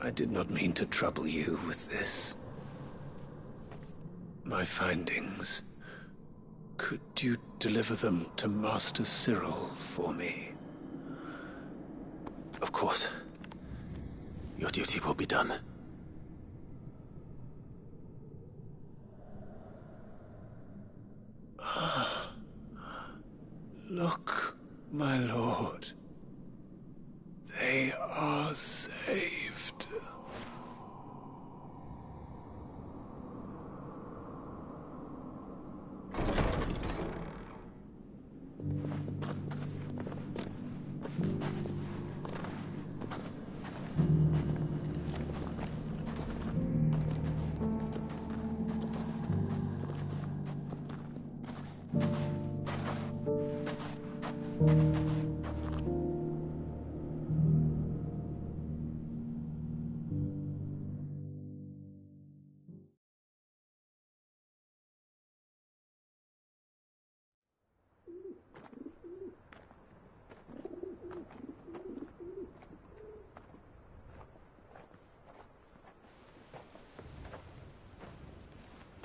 I did not mean to trouble you with this. My findings. Could you deliver them to Master Cyril for me? Of course. Your duty will be done. Look, my lord. They are saved.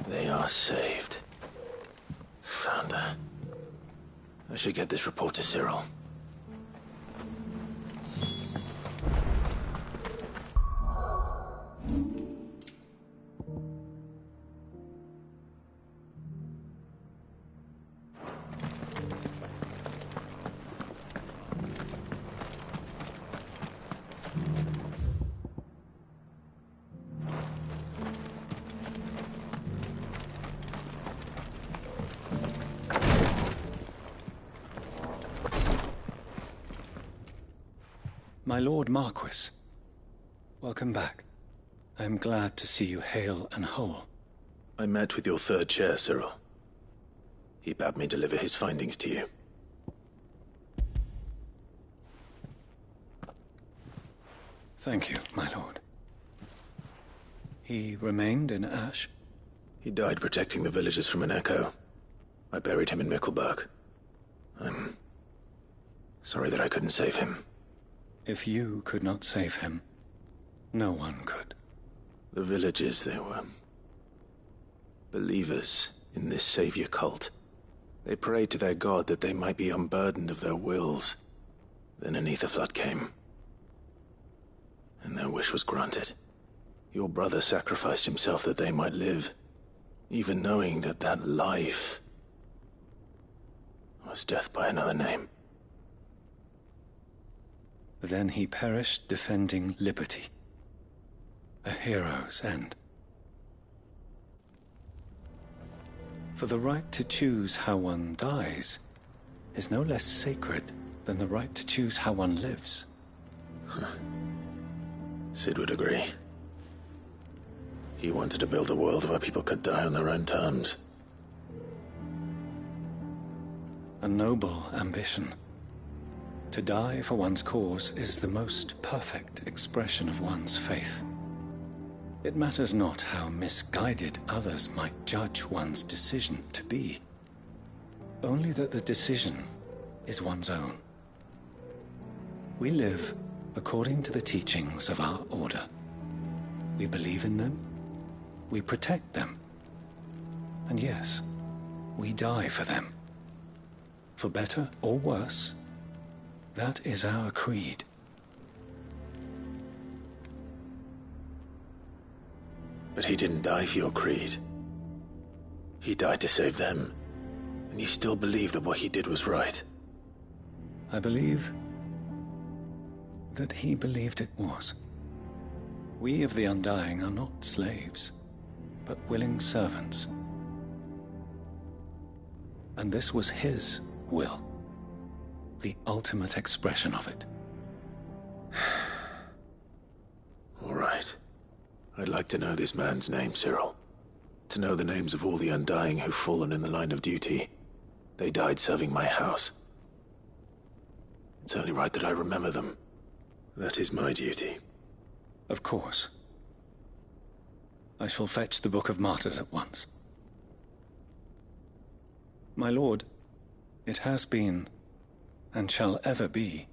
They are saved. Founder. I should get this report to Cyril. My Lord Marquis, welcome back. I am glad to see you hale and whole. I met with your third chair, Cyril. He bade me deliver his findings to you. Thank you, my lord. He remained in Ash? He died protecting the villagers from an echo. I buried him in Mickelberg. I'm sorry that I couldn't save him. If you could not save him, no one could. The villagers, they were believers in this savior cult. They prayed to their god that they might be unburdened of their wills. Then an ether flood came, and their wish was granted. Your brother sacrificed himself that they might live, even knowing that that life was death by another name. Then he perished defending liberty. A hero's end. For the right to choose how one dies is no less sacred than the right to choose how one lives. Sid would agree. He wanted to build a world where people could die on their own terms. A noble ambition. To die for one's cause is the most perfect expression of one's faith. It matters not how misguided others might judge one's decision to be. Only that the decision is one's own. We live according to the teachings of our order. We believe in them, we protect them, and yes, we die for them. For better or worse, that is our creed. But he didn't die for your creed. He died to save them. And you still believe that what he did was right? I believe that he believed it was. We of the Undying are not slaves, but willing servants. And this was his will, the ultimate expression of it. All right. I'd like to know this man's name, Cyril. To know the names of all the Undying who've fallen in the line of duty. They died serving my house. It's only right that I remember them. That is my duty. Of course. I shall fetch the Book of Martyrs at once. My lord, it has been, and shall ever be,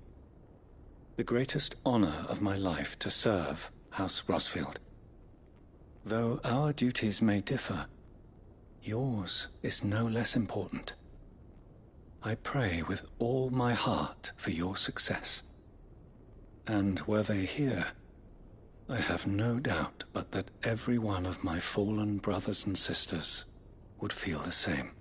the greatest honor of my life to serve House Rosfield. Though our duties may differ, yours is no less important. I pray with all my heart for your success. And were they here, I have no doubt but that every one of my fallen brothers and sisters would feel the same.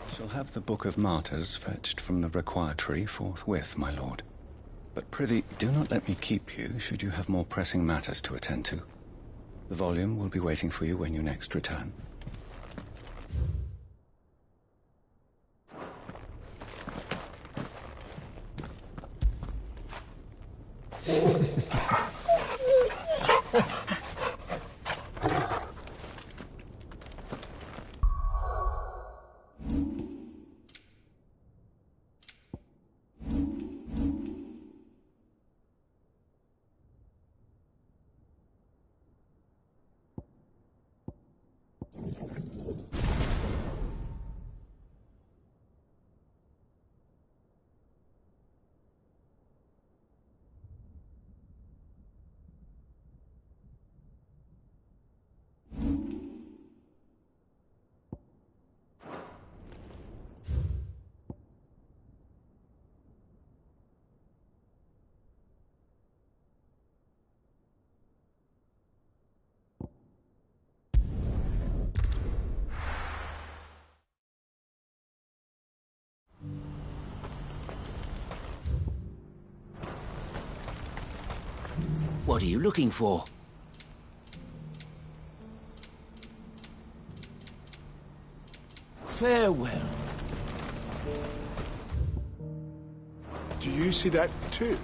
I shall have the Book of Martyrs fetched from the requiretory forthwith, my lord. But prithee, do not let me keep you, should you have more pressing matters to attend to. The volume will be waiting for you when you next return. What are you looking for? Farewell. Do you see that too?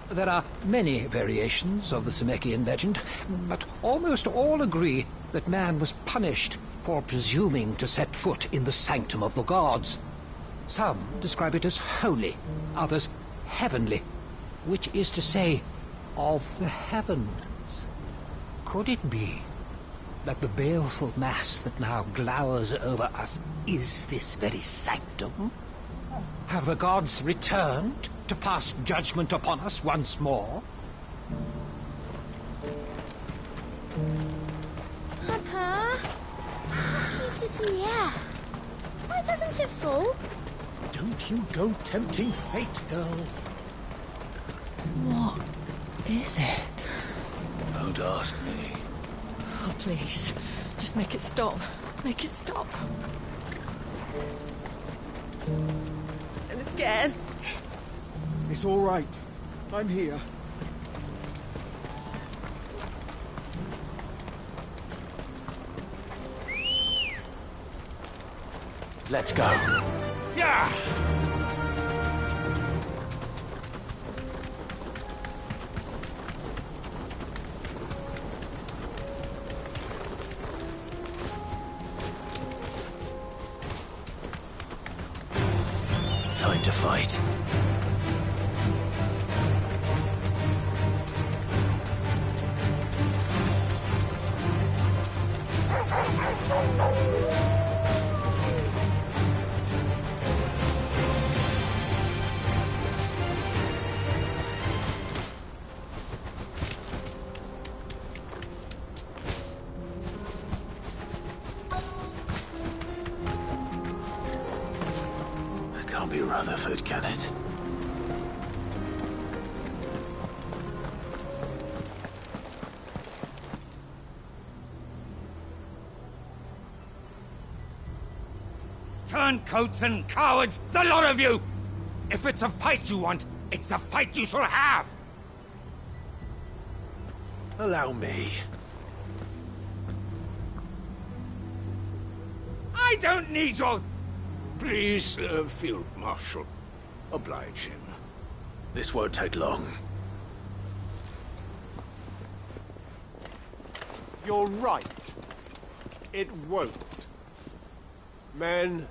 There are many variations of the Semekian legend, but almost all agree that man was punished for presuming to set foot in the sanctum of the gods. Some describe it as holy, others heavenly, which is to say, of the heavens. Could it be that the baleful mass that now glowers over us is this very sanctum? Have the gods returned to pass judgment upon us once more? Papa, what keeps it in the air? Why doesn't it fall? Don't you go tempting fate, girl. What is it? Don't ask me. Oh, please. Just make it stop. Make it stop. I'm scared. It's all right. I'm here. Let's go. Yeah! Time to fight. Can't be Rutherford, can it? Turncoats and cowards, the lot of you! If it's a fight you want, it's a fight you shall have! Allow me. I don't need your... Please, Field Marshal, oblige him. This won't take long. You're right. It won't. Men,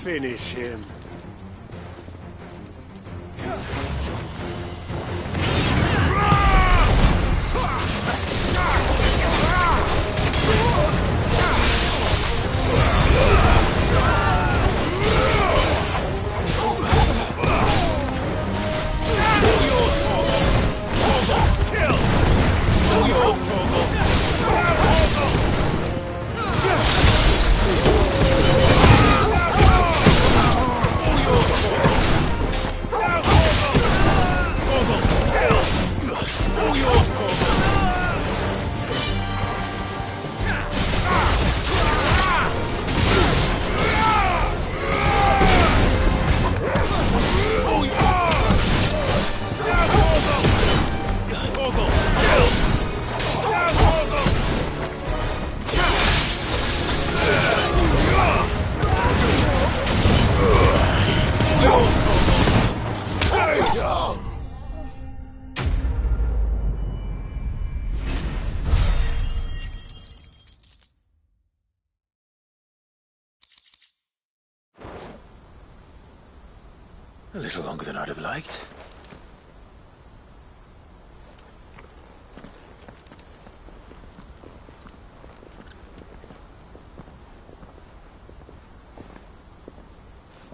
finish him. A little longer than I'd have liked.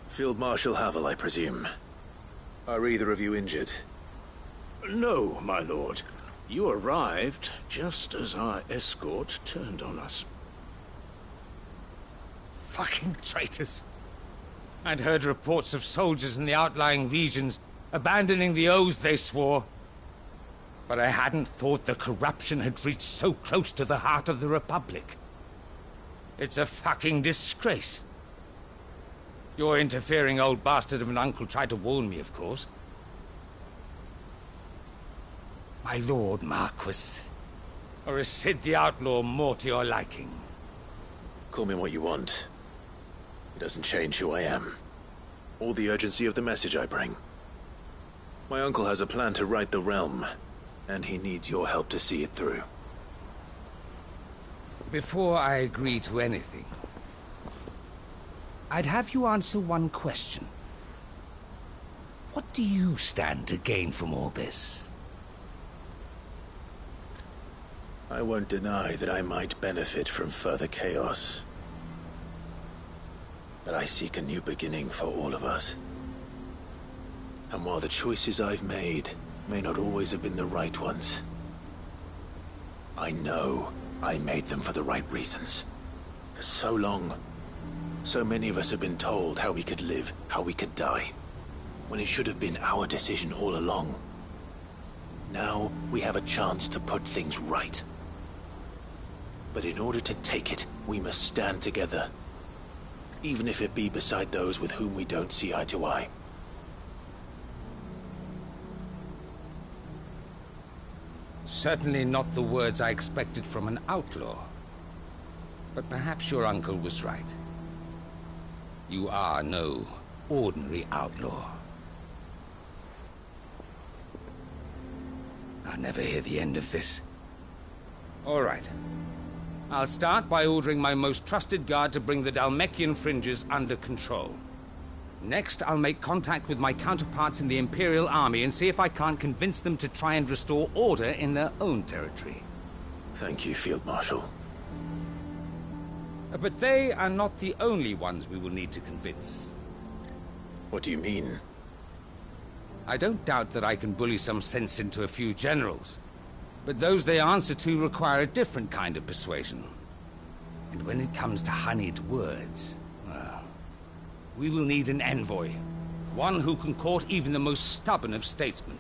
Field Marshal Havel, I presume. Are either of you injured? No, my lord. You arrived just as our escort turned on us. Fucking traitors. I'd heard reports of soldiers in the outlying regions abandoning the oaths they swore. But I hadn't thought the corruption had reached so close to the heart of the Republic. It's a fucking disgrace. Your interfering old bastard of an uncle tried to warn me, of course. My lord Marquis. Or is Sid the Outlaw more to your liking? Call me what you want. It doesn't change who I am, or the urgency of the message I bring. My uncle has a plan to right the realm, and he needs your help to see it through. Before I agree to anything, I'd have you answer one question. What do you stand to gain from all this? I won't deny that I might benefit from further chaos. But I seek a new beginning for all of us. And while the choices I've made may not always have been the right ones, I know I made them for the right reasons. For so long, so many of us have been told how we could live, how we could die, when it should have been our decision all along. Now we have a chance to put things right. But in order to take it, we must stand together. Even if it be beside those with whom we don't see eye to eye. Certainly not the words I expected from an outlaw. But perhaps your uncle was right. You are no ordinary outlaw. I'll never hear the end of this. All right. I'll start by ordering my most trusted guard to bring the Dhalmekian fringes under control. Next, I'll make contact with my counterparts in the Imperial Army and see if I can't convince them to try and restore order in their own territory. Thank you, Field Marshal. But they are not the only ones we will need to convince. What do you mean? I don't doubt that I can bully some sense into a few generals. But those they answer to require a different kind of persuasion. And when it comes to honeyed words, well, we will need an envoy. One who can court even the most stubborn of statesmen.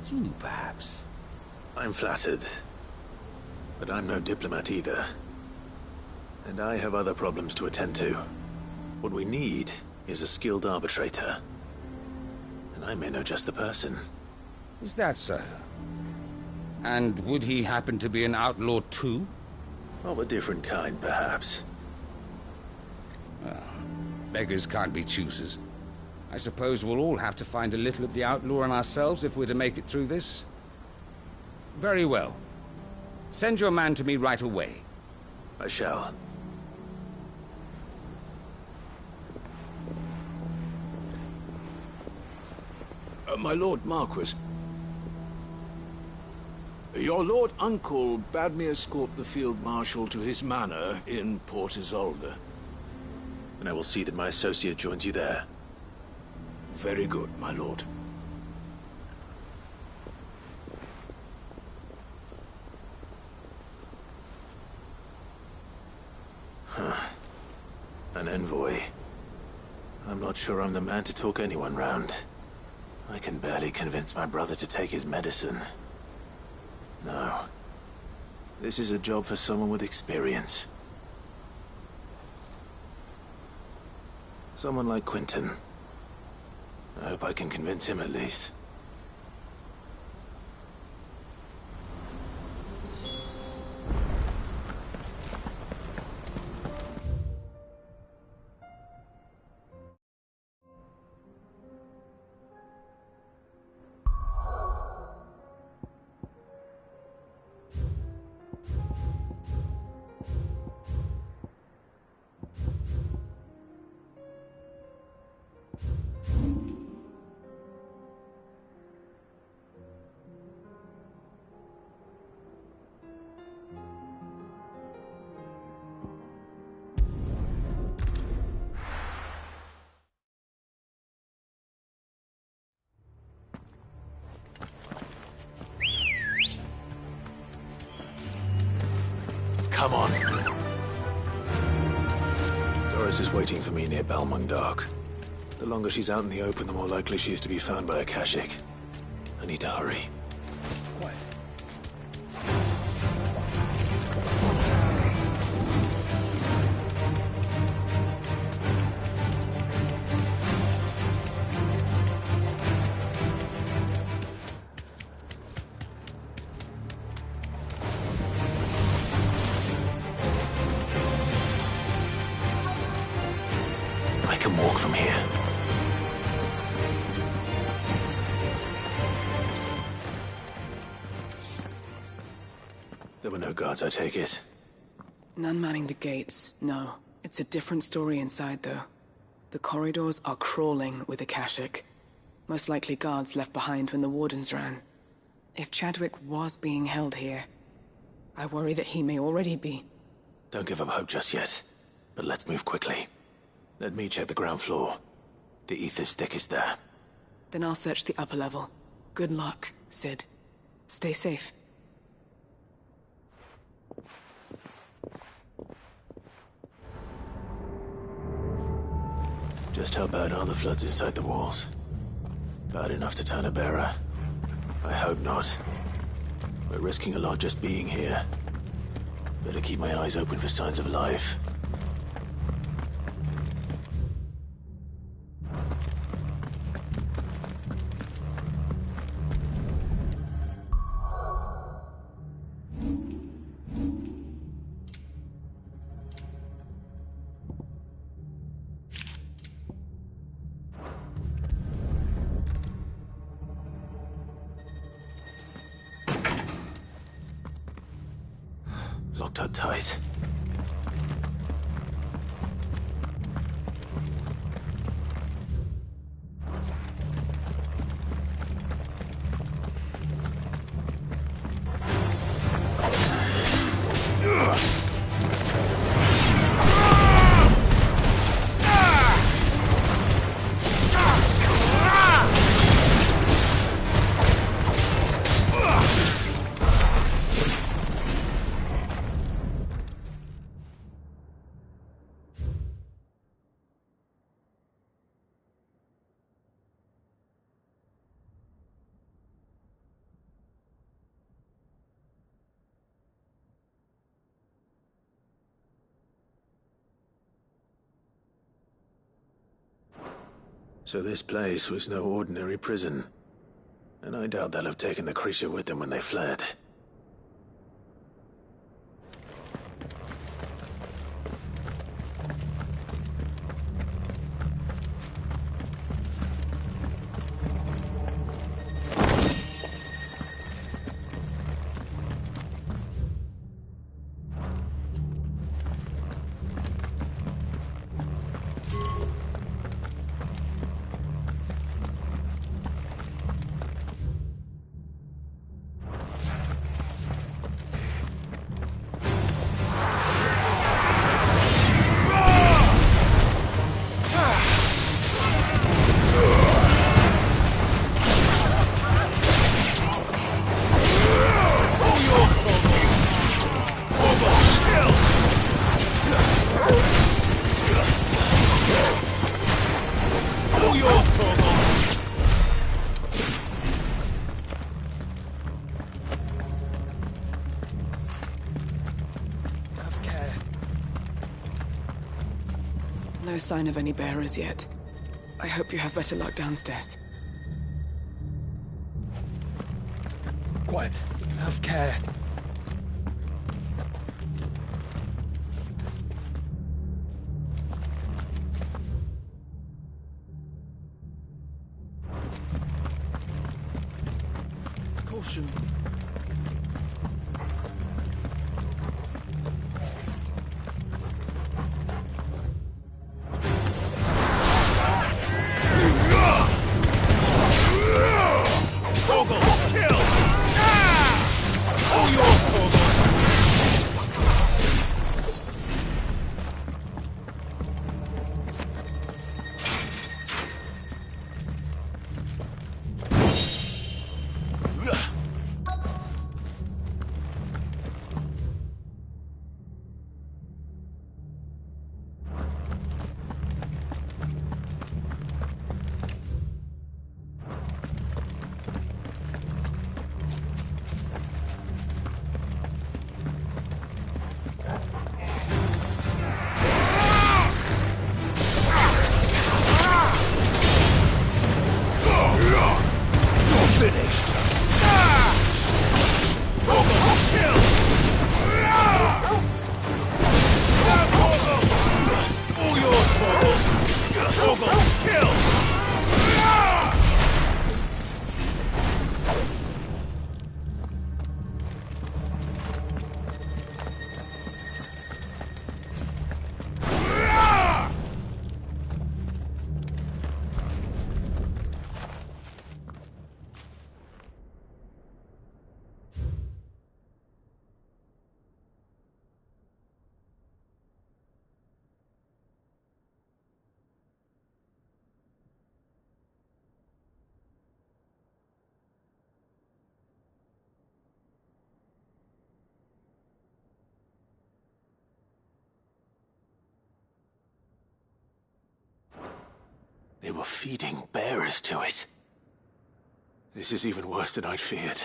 You, perhaps. I'm flattered. But I'm no diplomat either. And I have other problems to attend to. What we need is a skilled arbitrator. And I may know just the person. Is that so? And would he happen to be an outlaw too? Of a different kind, perhaps. Well, beggars can't be choosers. I suppose we'll all have to find a little of the outlaw in ourselves if we're to make it through this. Very well. Send your man to me right away. I shall. My Lord Marquis, your Lord Uncle bade me escort the Field Marshal to his manor in Port Isolde. And I will see that my associate joins you there. Very good, my lord. Huh. An envoy. I'm not sure I'm the man to talk anyone round. I can barely convince my brother to take his medicine. No. This is a job for someone with experience. Someone like Quentin. I hope I can convince him at least. Come on. Doris is waiting for me near Balmung Dock. The longer she's out in the open, the more likely she is to be found by a Kashik. I need to hurry. Quiet. I can walk from here. There were no guards, I take it. None manning the gates, no. It's a different story inside, though. The corridors are crawling with Akashic. Most likely guards left behind when the Wardens ran. If Chadwick was being held here, I worry that he may already be. Don't give up hope just yet, but let's move quickly. Let me check the ground floor. The ether's thickest there. Then I'll search the upper level. Good luck, Sid. Stay safe. Just how bad are the floods inside the walls? Bad enough to turn a bearer? I hope not. We're risking a lot just being here. Better keep my eyes open for signs of life. Locked up tight. So this place was no ordinary prison. And I doubt they'll have taken the creature with them when they fled. No sign of any bearers yet. I hope you have better luck downstairs. Quiet. Have care. Caution. They were feeding bearers to it. This is even worse than I'd feared.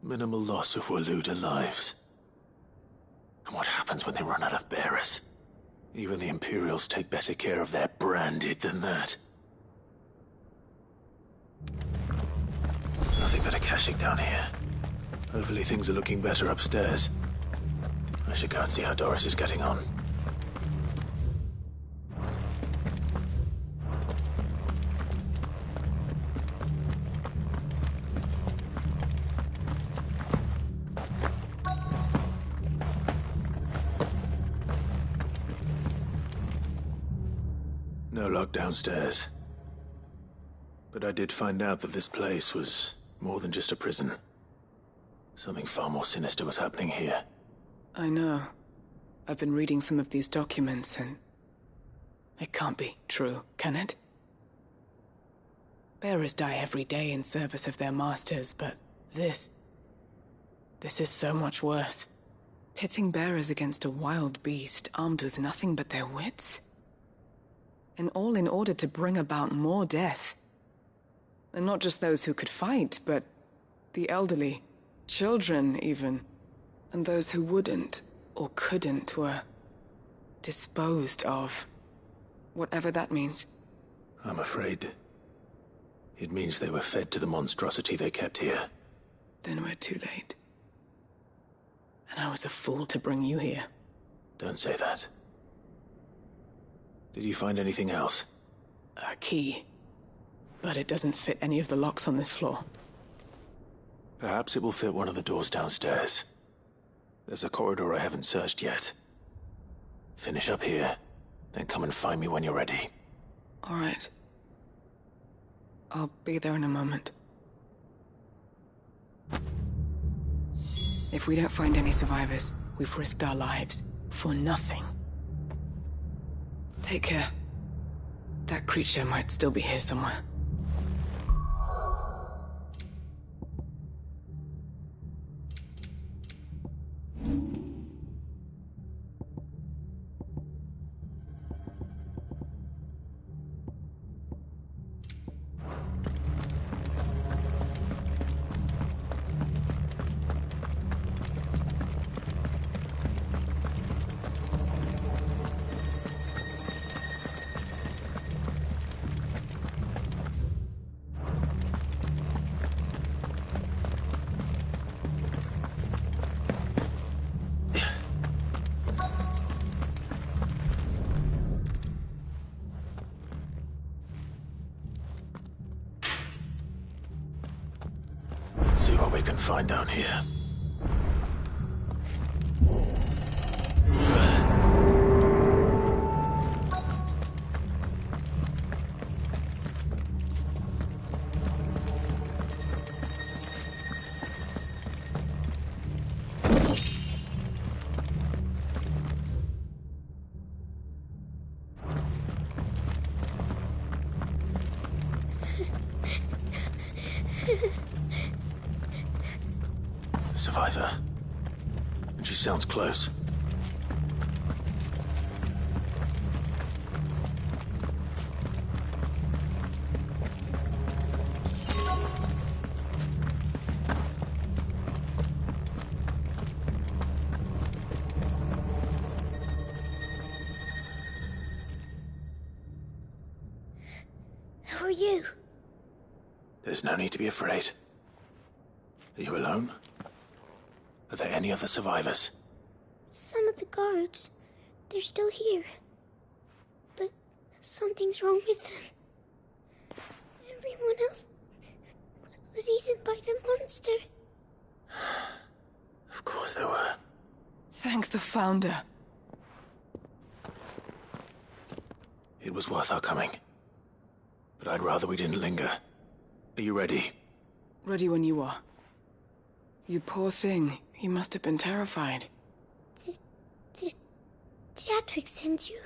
Minimal loss of Waluda lives. And what happens when they run out of bearers? Even the Imperials take better care of their branded than that. Nothing but a caching down here. Hopefully things are looking better upstairs. I should go and see how Doris is getting on. No luck downstairs. But I did find out that this place was more than just a prison. Something far more sinister was happening here. I know. I've been reading some of these documents and... it can't be true, can it? Bearers die every day in service of their masters, but this is so much worse. Pitting bearers against a wild beast armed with nothing but their wits? And all in order to bring about more death. And not just those who could fight, but the elderly, children even. And those who wouldn't or couldn't were disposed of. Whatever that means. I'm afraid it means they were fed to the monstrosity they kept here. Then we're too late. And I was a fool to bring you here. Don't say that. Did you find anything else? A key. But it doesn't fit any of the locks on this floor. Perhaps it will fit one of the doors downstairs. There's a corridor I haven't searched yet. Finish up here, then come and find me when you're ready. All right. I'll be there in a moment. If we don't find any survivors, we've risked our lives for nothing. Take care. That creature might still be here somewhere. See what we can find down here. Survivor. And she sounds close. Who are you? There's no need to be afraid. Are you alone? Are there any other survivors? Some of the guards. They're still here. But something's wrong with them. Everyone else was eaten by the monster. Of course there were. Thank the Founder. It was worth our coming. But I'd rather we didn't linger. Are you ready? Ready when you are. You poor thing. He must have been terrified. Did Chadwick send you?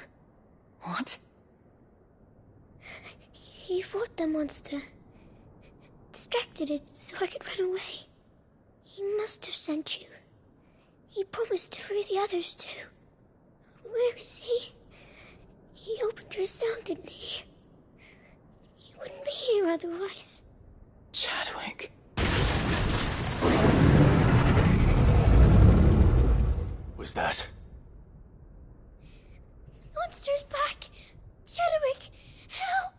What? He fought the monster. Distracted it so I could run away. He must have sent you. He promised to free the others too. Where is he? He opened your cell, didn't he? He wouldn't be here otherwise. Chadwick. Was that? Monster's back! Chadwick, help!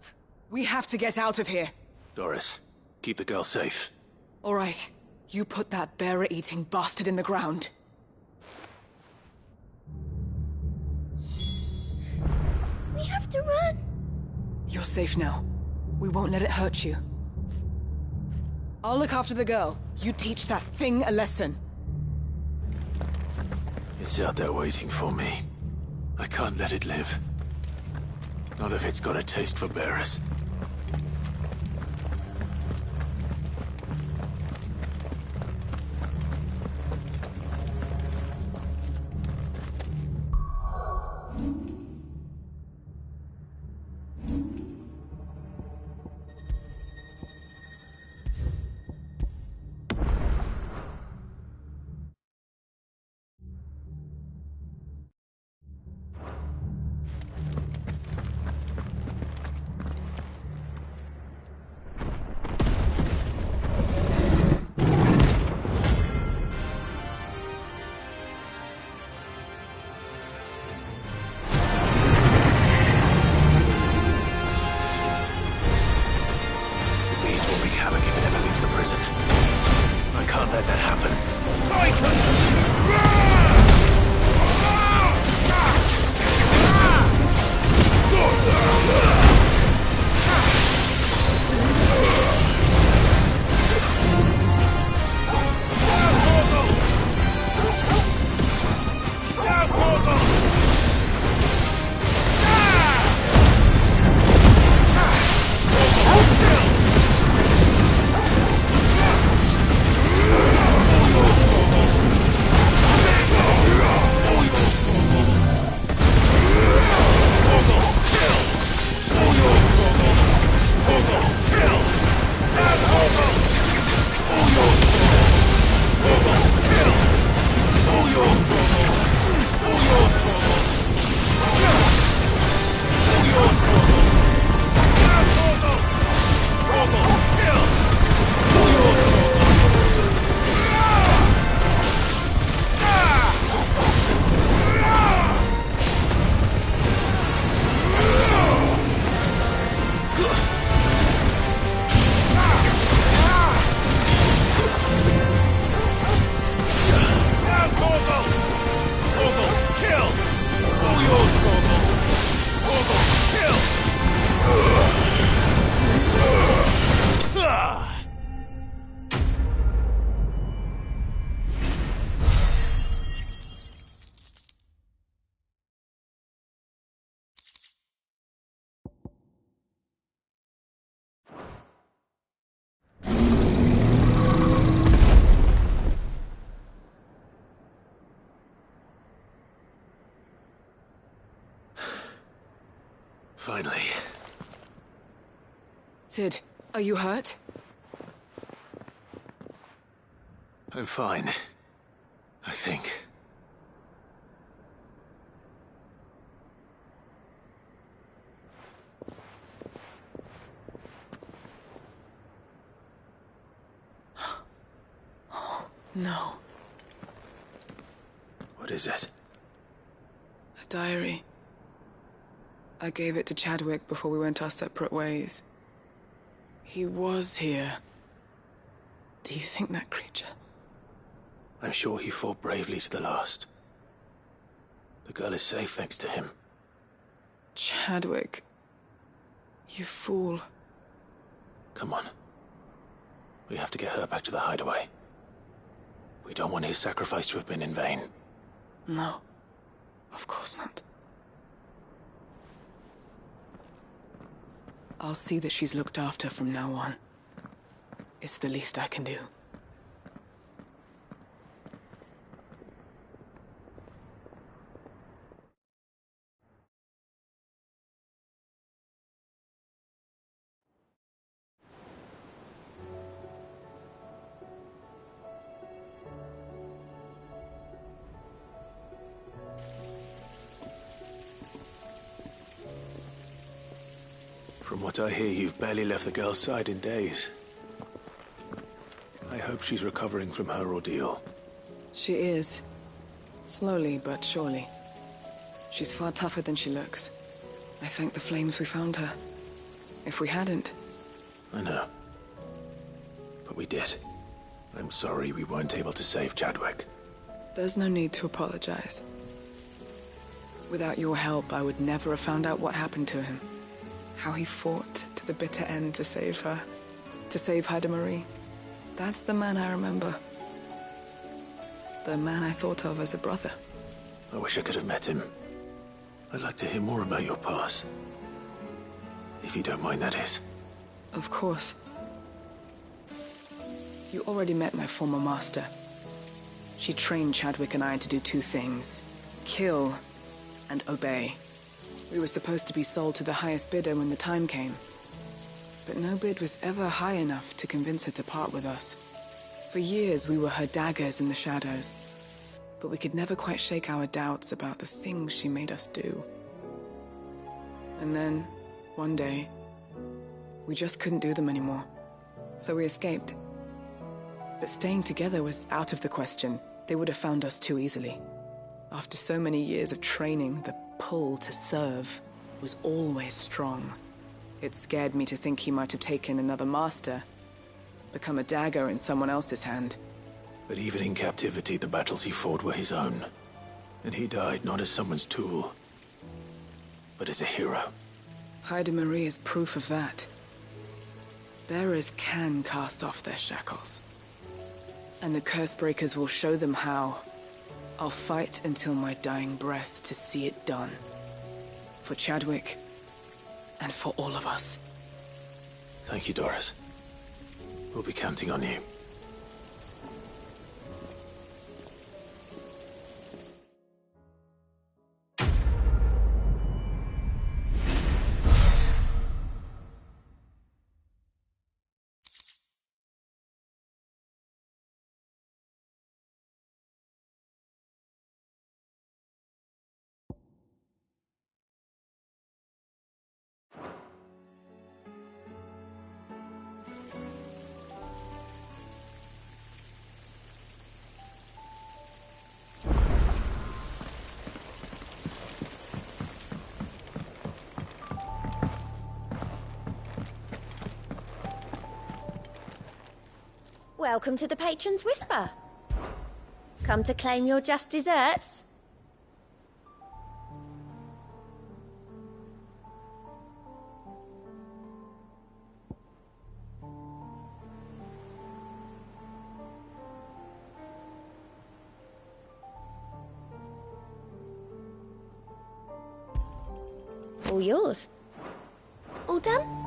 We have to get out of here. Doris, keep the girl safe. All right. You put that bearer-eating bastard in the ground. We have to run. You're safe now. We won't let it hurt you. I'll look after the girl. You teach that thing a lesson. It's out there waiting for me. I can't let it live. Not if it's got a taste for bearers. Finally. Sid, are you hurt? I'm fine. I think. No. What is it? A diary. I gave it to Chadwick before we went our separate ways. He was here. Do you think that creature? I'm sure he fought bravely to the last. The girl is safe thanks to him. Chadwick. You fool. Come on. We have to get her back to the hideaway. We don't want his sacrifice to have been in vain. No, of course not. I'll see that she's looked after from now on. It's the least I can do. From what I hear, you've barely left the girl's side in days. I hope she's recovering from her ordeal. She is. Slowly but surely. She's far tougher than she looks. I thank the flames we found her. If we hadn't... I know. But we did. I'm sorry we weren't able to save Chadwick. There's no need to apologize. Without your help, I would never have found out what happened to him. How he fought to the bitter end to save her. To save Haida Marie. That's the man I remember. The man I thought of as a brother. I wish I could have met him. I'd like to hear more about your past. If you don't mind, that is. Of course. You already met my former master. She trained Chadwick and I to do two things. Kill and obey. We were supposed to be sold to the highest bidder when the time came. But no bid was ever high enough to convince her to part with us. For years, we were her daggers in the shadows. But we could never quite shake our doubts about the things she made us do. And then, one day, we just couldn't do them anymore. So we escaped. But staying together was out of the question. They would have found us too easily. After so many years of training, the pull to serve was always strong. It scared me to think he might have taken another master, become a dagger in someone else's hand. But even in captivity, the battles he fought were his own. And he died not as someone's tool, but as a hero. Haida Marie is proof of that. Bearers can cast off their shackles. And the Cursebreakers will show them how. I'll fight until my dying breath to see it done. For Chadwick, and for all of us. Thank you, Doris. We'll be counting on you. Welcome to the Patron's Whisper. Come to claim your just desserts? All yours. All done?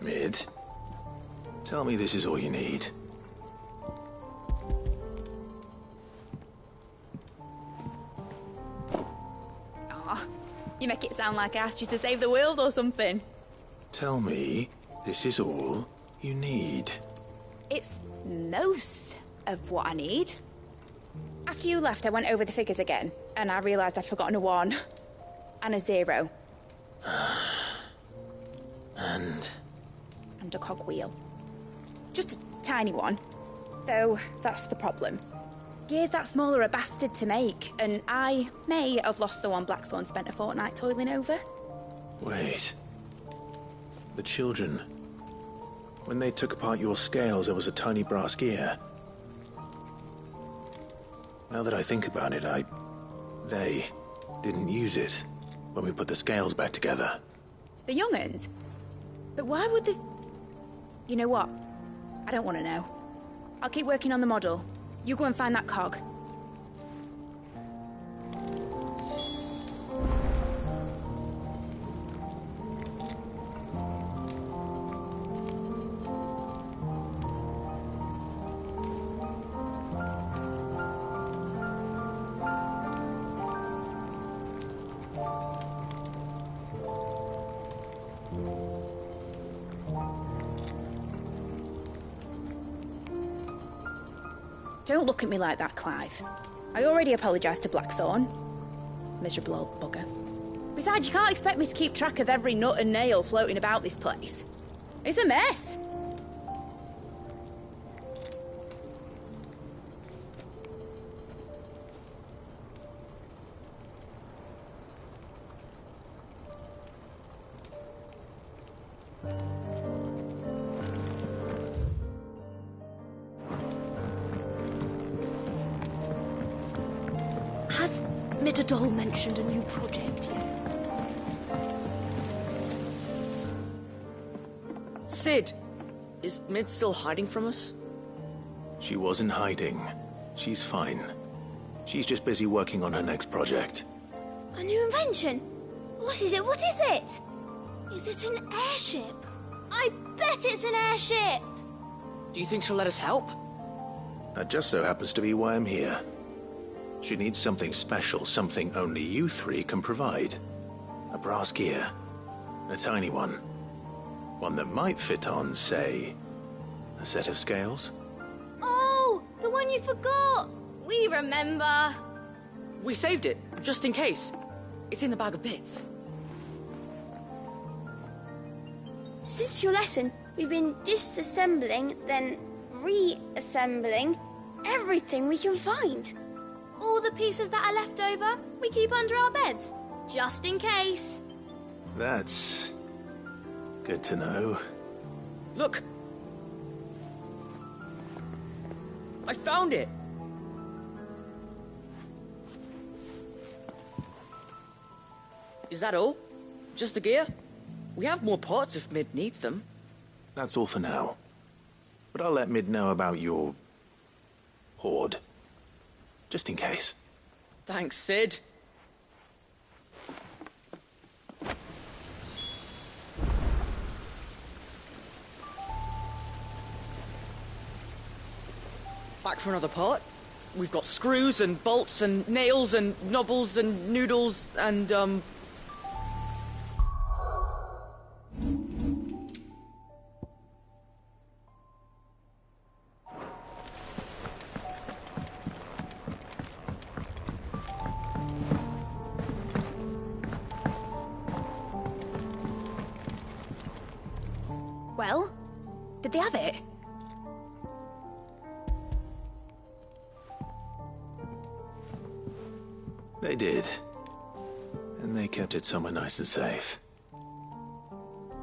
Mid, tell me this is all you need. Aw, you make it sound like I asked you to save the world or something. Tell me this is all you need. It's most of what I need. After you left, I went over the figures again, and I realised I'd forgotten a 1 and a 0. And a cogwheel. Just a tiny one. Though, that's the problem. Gears that small are a bastard to make, and I may have lost the one Blackthorn spent a fortnight toiling over. Wait. The children. When they took apart your scales, there was a tiny brass gear. Now that I think about it, they didn't use it when we put the scales back together. The young'uns? But why would they... You know what? I don't want to know. I'll keep working on the model. You go and find that cog. Don't look at me like that, Clive. I already apologised to Blackthorn. Miserable old bugger. Besides, you can't expect me to keep track of every nut and nail floating about this place. It's a mess. Has Midadol mentioned a new project yet? Sid! Is Mid still hiding from us? She wasn't hiding. She's fine. She's just busy working on her next project. A new invention? What is it? What is it? Is it an airship? I bet it's an airship! Do you think she'll let us help? That just so happens to be why I'm here. She needs something special, something only you three can provide. A brass gear. A tiny one. One that might fit on, say, a set of scales. Oh, the one you forgot! We remember. We saved it, just in case. It's in the bag of bits. Since your lesson, we've been disassembling, then reassembling everything we can find. All the pieces that are left over, we keep under our beds, just in case. That's good to know. Look! I found it! Is that all? Just the gear? We have more parts if Mid needs them. That's all for now. But I'll let Mid know about your hoard. Just in case. Thanks, Sid. Back for another part? We've got screws and bolts and nails and knobbles and noodles and, Well, did they have it? They did. And they kept it somewhere nice and safe.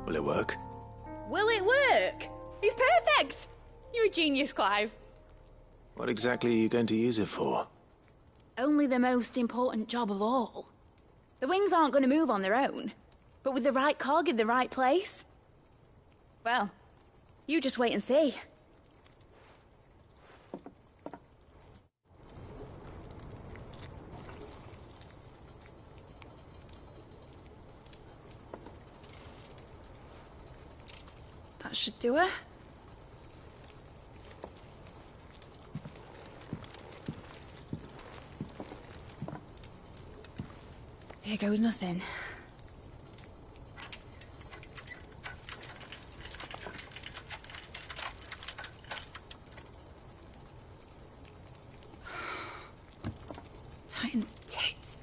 Will it work? Will it work? It's perfect! You're a genius, Clive. What exactly are you going to use it for? only the most important job of all. The wings aren't going to move on their own, but with the right cog in the right place, well, you just wait and see. That should do it. Here goes nothing. Titan's tits.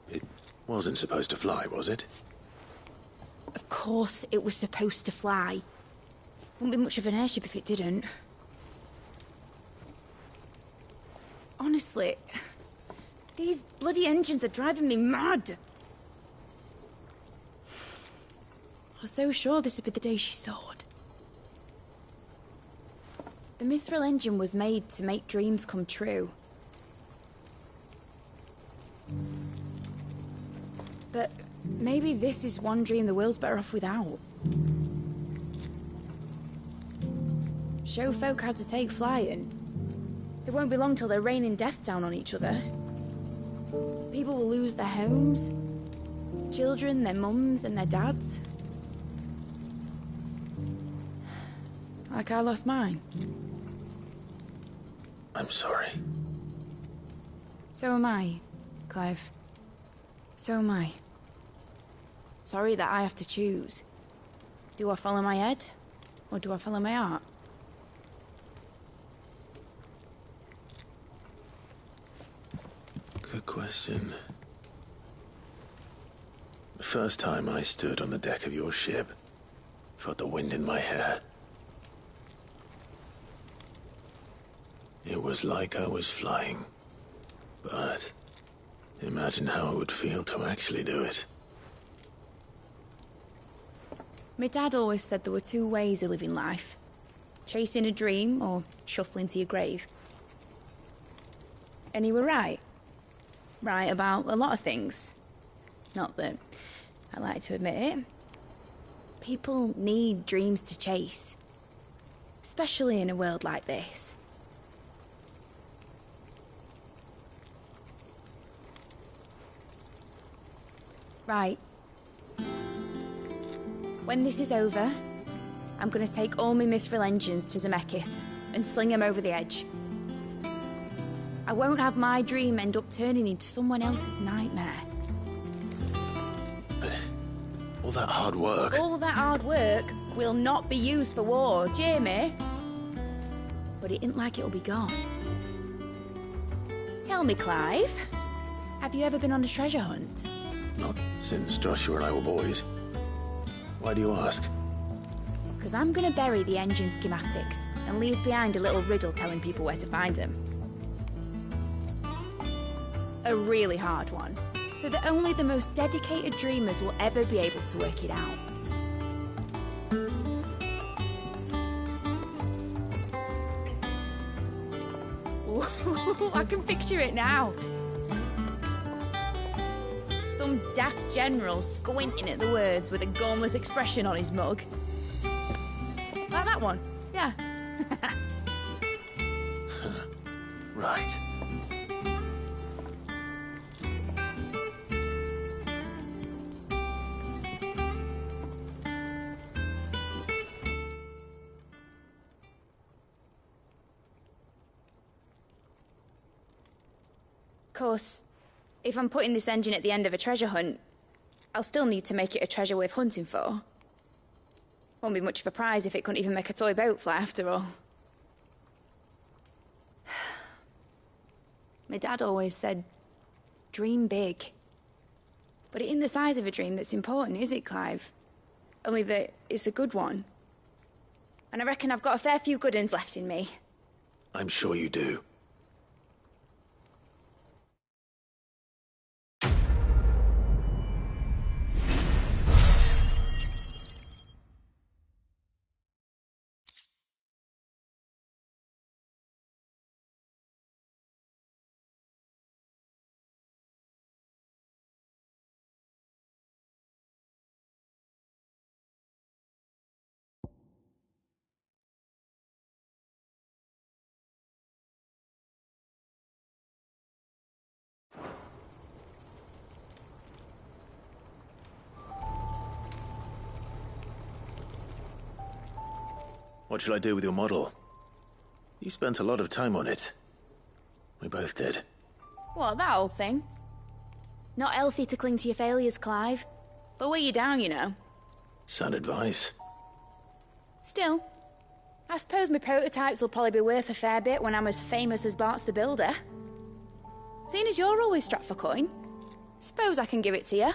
It wasn't supposed to fly, was it? Of course it was supposed to fly. Wouldn't be much of an airship if it didn't. Honestly, these bloody engines are driving me mad. I was so sure this would be the day she soared. The Mithril engine was made to make dreams come true. But maybe this is one dream the world's better off without. Show folk how to take flying. It won't be long till they're raining death down on each other. People will lose their homes, children, their mums and their dads. Like I lost mine. I'm sorry. So am I, Clive. So am I. Sorry that I have to choose. Do I follow my head, or do I follow my heart? Good question. The first time I stood on the deck of your ship, felt the wind in my hair. It was like I was flying. But imagine how it would feel to actually do it. My dad always said there were two ways of living life. Chasing a dream or shuffling to your grave. And he were right. Right about a lot of things. Not that I like to admit it. People need dreams to chase. Especially in a world like this. Right. When this is over, I'm gonna take all my Mithril engines to Zemeckis and sling them over the edge. I won't have my dream end up turning into someone else's nightmare. But all that hard work... All that hard work will not be used for war, Jamie. But it isn't like it'll be gone. Tell me, Clive, have you ever been on a treasure hunt? Not since Joshua and I were boys. Why do you ask? Because I'm gonna bury the engine schematics and leave behind a little riddle telling people where to find them. A really hard one, so that only the most dedicated dreamers will ever be able to work it out. Ooh, I can picture it now. Some daft general squinting at the words with a gormless expression on his mug. Like that one, yeah. Right. Of course, if I'm putting this engine at the end of a treasure hunt, I'll still need to make it a treasure worth hunting for. Won't be much of a prize if it couldn't even make a toy boat fly after all. My dad always said, dream big. But it ain't the size of a dream that's important, is it, Clive? Only that it's a good one. And I reckon I've got a fair few good uns left in me. I'm sure you do. What shall I do with your model? You spent a lot of time on it. We both did. What, that old thing? Not healthy to cling to your failures, Clive. They'll weigh you down, you know. Sound advice. Still, I suppose my prototypes will probably be worth a fair bit when I'm as famous as Bart's the Builder. Seeing as you're always strapped for coin, suppose I can give it to you.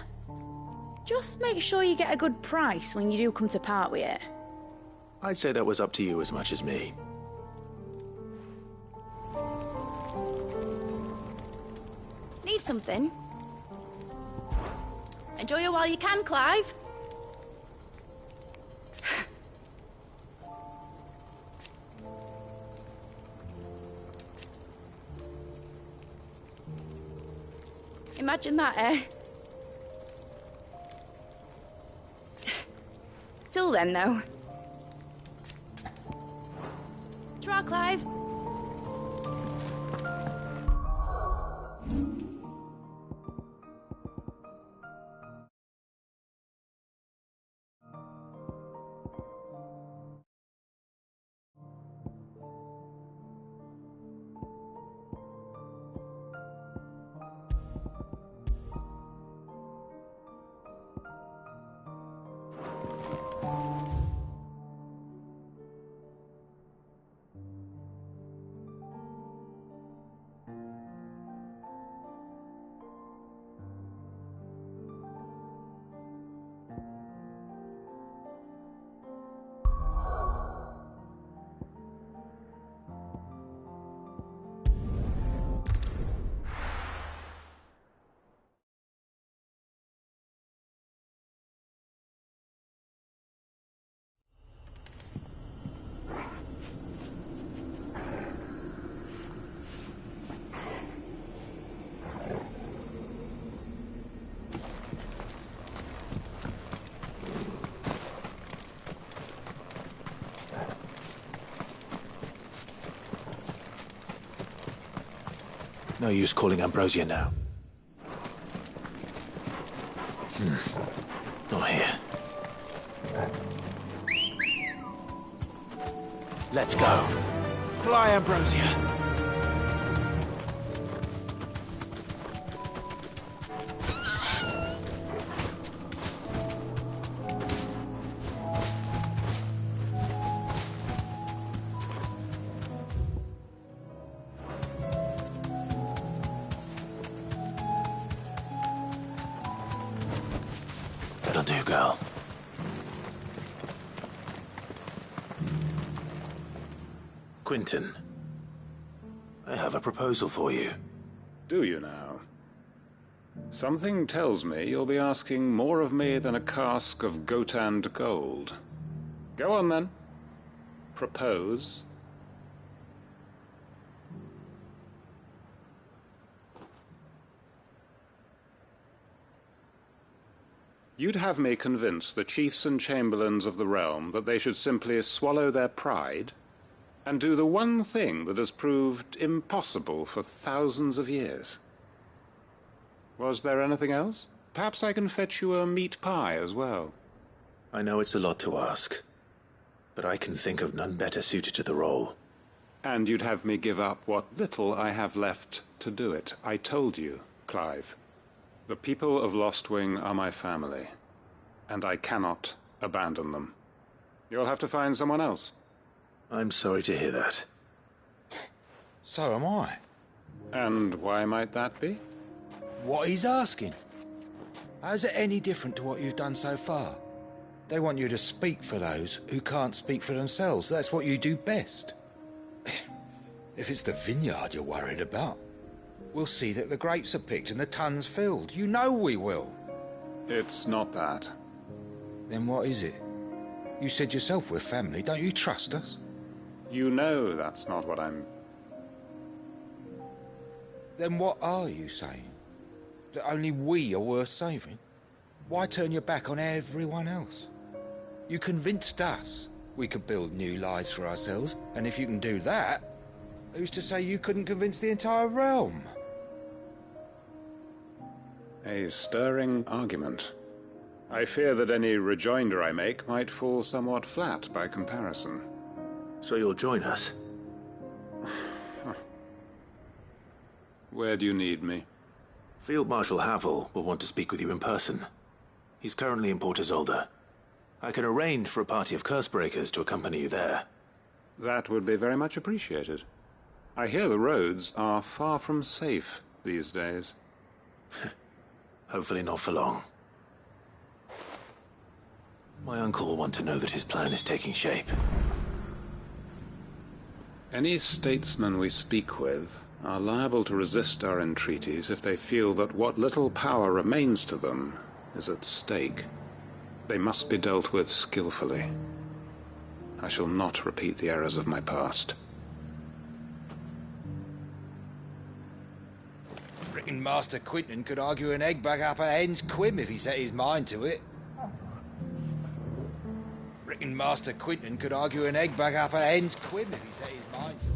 Just make sure you get a good price when you do come to part with it. I'd say that was up to you as much as me. Need something? Enjoy it while you can, Clive. Imagine that, eh? Till then, though. Draw, Clive. No use calling Ambrosia now. Not here. Let's go. Fly, Ambrosia. That'll do, girl. Quentin, I have a proposal for you. Do you now? Something tells me you'll be asking more of me than a cask of Gotand gold. Go on, then. Propose. You'd have me convince the chiefs and chamberlains of the realm that they should simply swallow their pride and do the one thing that has proved impossible for thousands of years. Was there anything else? Perhaps I can fetch you a meat pie as well. I know it's a lot to ask, but I can think of none better suited to the role. And you'd have me give up what little I have left to do it. I told you, Clive. The people of Lostwing are my family, and I cannot abandon them. You'll have to find someone else. I'm sorry to hear that. So am I. And why might that be? What he's asking. How's it any different to what you've done so far? They want you to speak for those who can't speak for themselves. That's what you do best. If it's the vineyard you're worried about, we'll see that the grapes are picked and the tons filled. You know we will. It's not that. Then what is it? You said yourself we're family. Don't you trust us? You know that's not what I'm... Then what are you saying? That only we are worth saving? Why turn your back on everyone else? You convinced us we could build new lives for ourselves, and if you can do that, who's to say you couldn't convince the entire realm? A stirring argument. I fear that any rejoinder I make might fall somewhat flat by comparison. So you'll join us? Where do you need me? Field Marshal Havel will want to speak with you in person. He's currently in Port Isolde. I can arrange for a party of Cursebreakers to accompany you there. That would be very much appreciated. I hear the roads are far from safe these days. Hopefully not for long. My uncle will want to know that his plan is taking shape. Any statesmen we speak with are liable to resist our entreaties if they feel that what little power remains to them is at stake. They must be dealt with skillfully. I shall not repeat the errors of my past. Reckon Master Quinton could argue an egg back up a hen's quim if he set his mind to it. Reckon Master Quinton could argue an egg back up a hen's quim if he set his mind to it.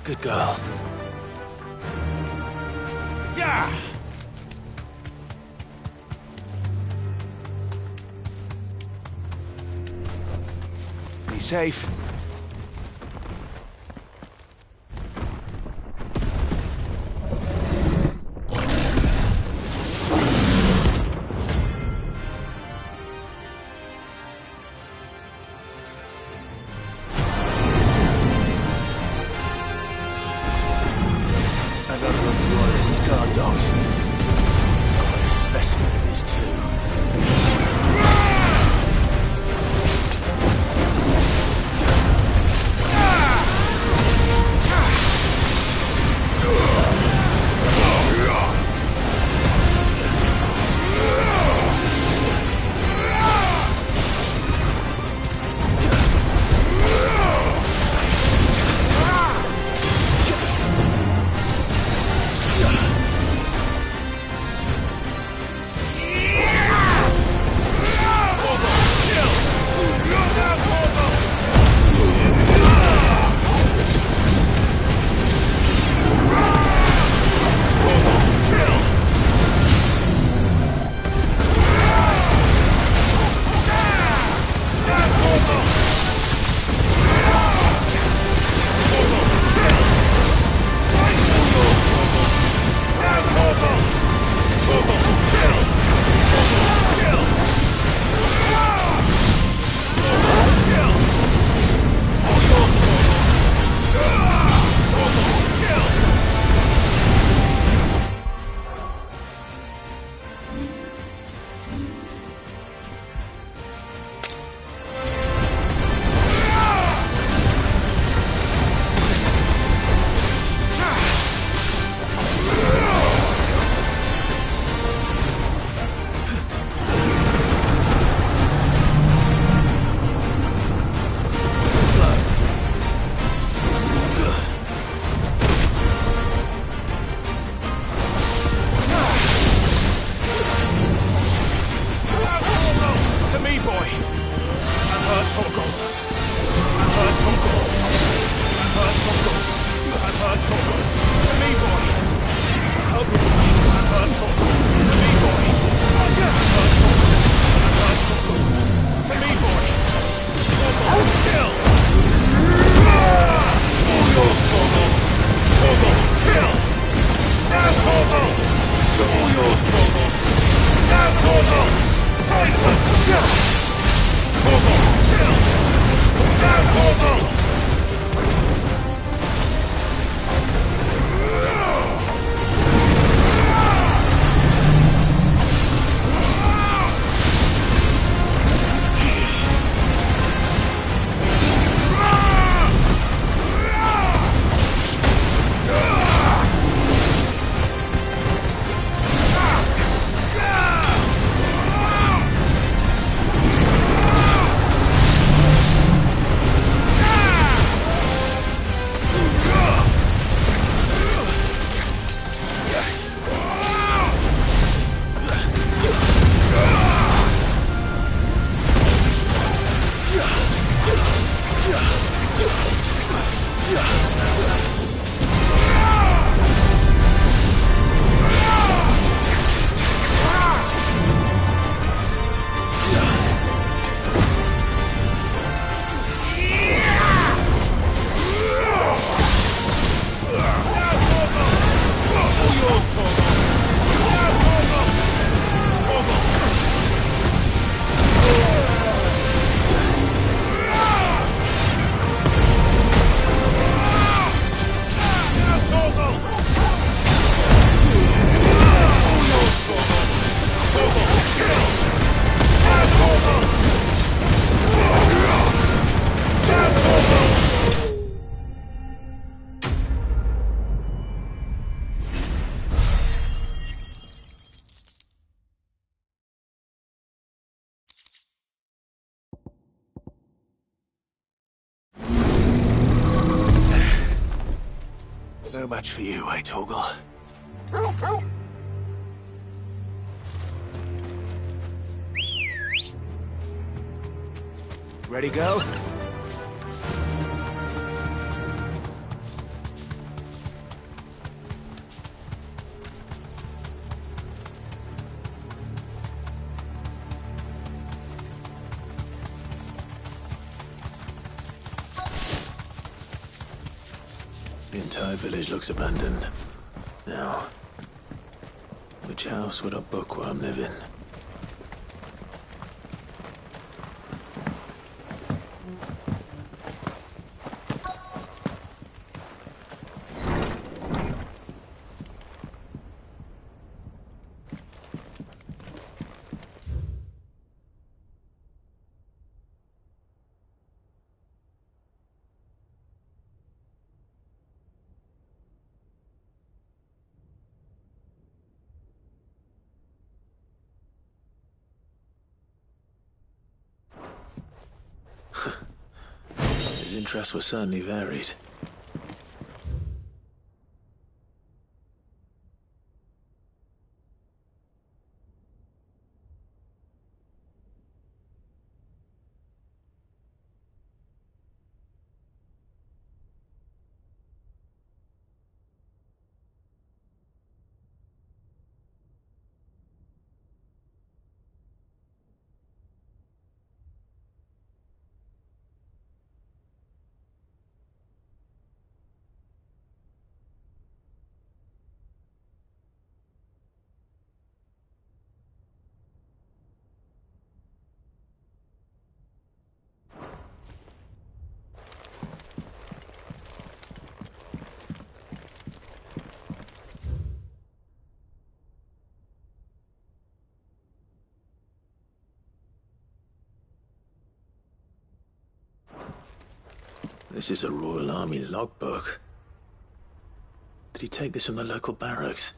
Good girl. Yeah! Be safe. Guard dogs. What a specimen it is, too. much for you, eh, Torgal? Ready, go? The entire village looks abandoned. Now, which house would a bookworm live in? His interests were certainly varied. This is a Royal Army logbook. Did he take this from the local barracks?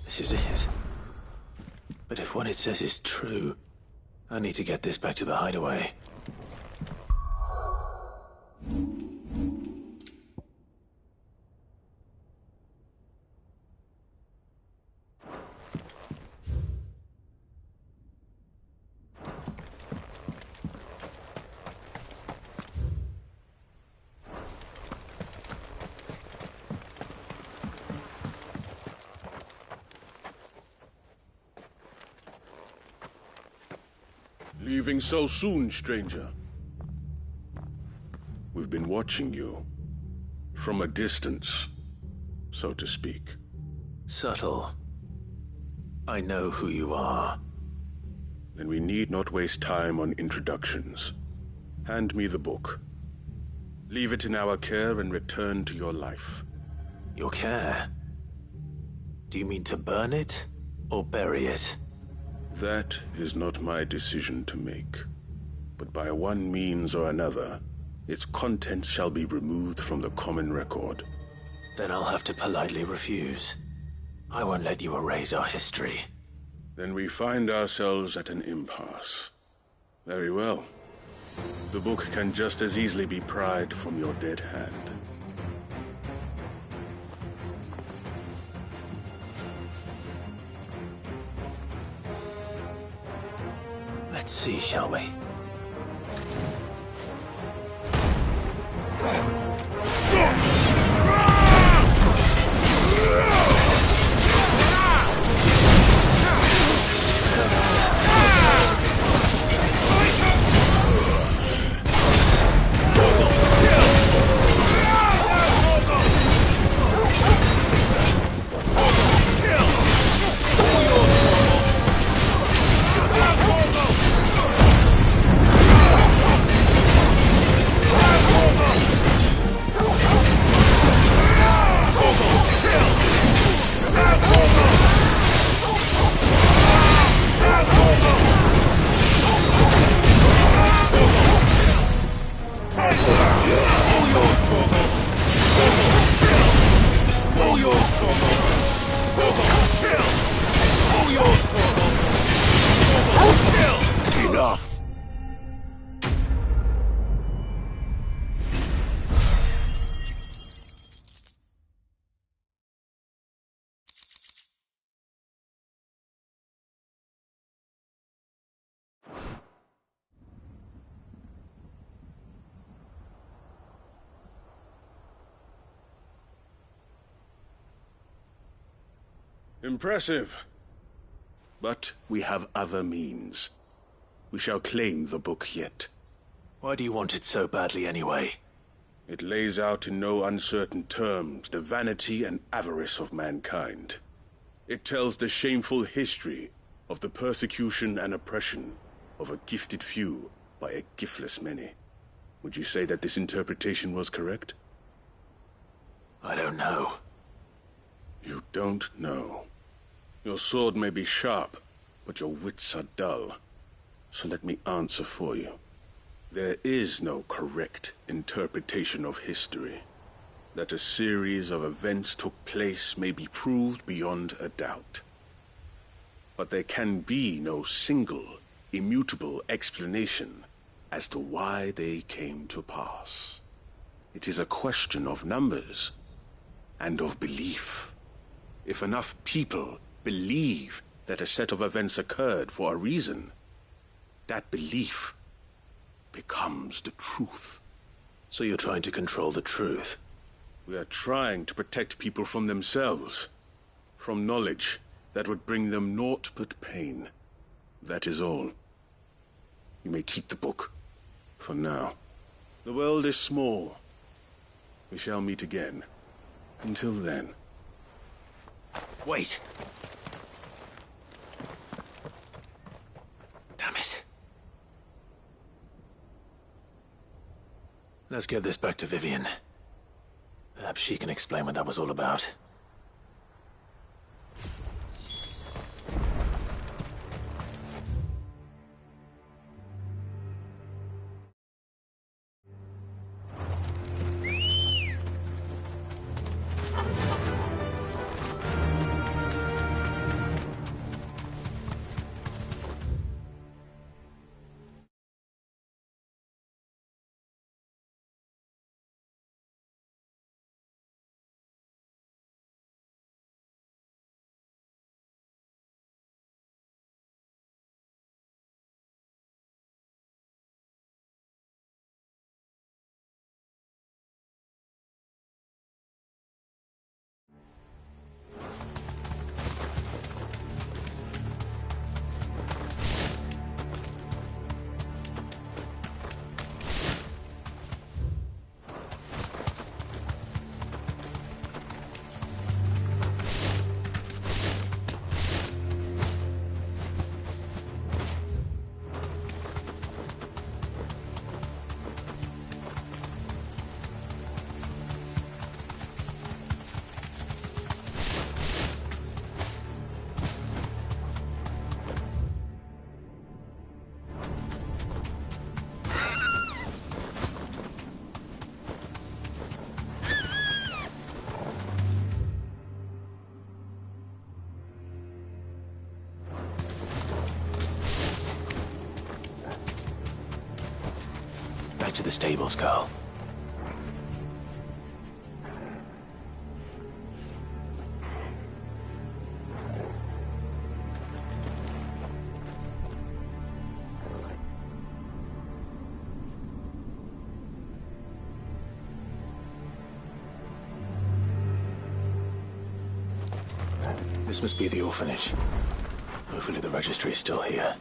This is it. But if what it says is true, I need to get this back to the hideaway. Leaving so soon, stranger? We've been watching you. From a distance, so to speak. Subtle. I know who you are. Then we need not waste time on introductions. Hand me the book. Leave it in our care and return to your life. Your care? Do you mean to burn it or bury it? That is not my decision to make. But by one means or another, its contents shall be removed from the common record. Then I'll have to politely refuse. I won't let you erase our history. Then we find ourselves at an impasse. Very well. The book can just as easily be pried from your dead hand. Let's see, shall we? Impressive. But we have other means. We shall claim the book yet. Why do you want it so badly anyway? It lays out in no uncertain terms the vanity and avarice of mankind. It tells the shameful history of the persecution and oppression of a gifted few by a giftless many. Would you say that this interpretation was correct? I don't know. You don't know. Your sword may be sharp, but your wits are dull. So let me answer for you. There is no correct interpretation of history. That a series of events took place may be proved beyond a doubt. But there can be no single, immutable explanation as to why they came to pass. It is a question of numbers and of belief. If enough people believe that a set of events occurred for a reason, that belief becomes the truth. So you're trying to control the truth? We are trying to protect people from themselves, from knowledge that would bring them naught but pain. That is all. You may keep the book, for now. The world is small. We shall meet again. Until then. Wait! Damn it. Let's get this back to Vivian. Perhaps she can explain what that was all about. Back to the stables, girl. This must be the orphanage. Hopefully the registry is still here.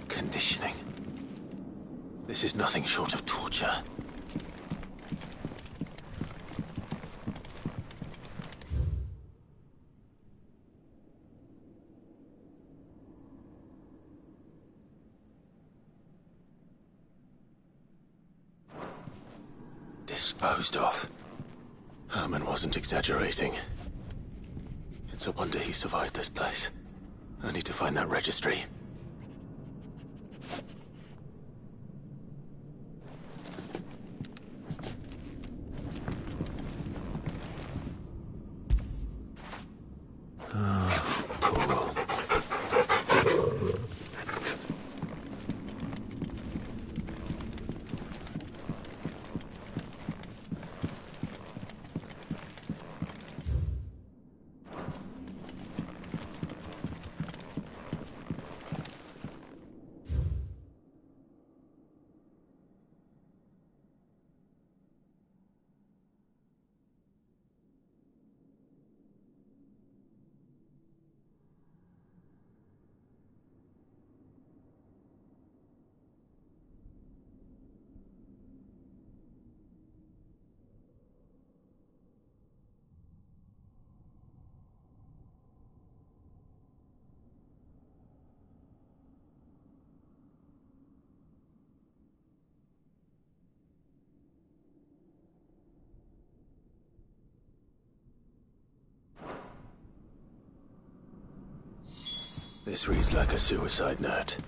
Conditioning. This is nothing short of torture. Disposed of. Herman wasn't exaggerating. It's a wonder he survived this place. I need to find that registry. This reads like a suicide note.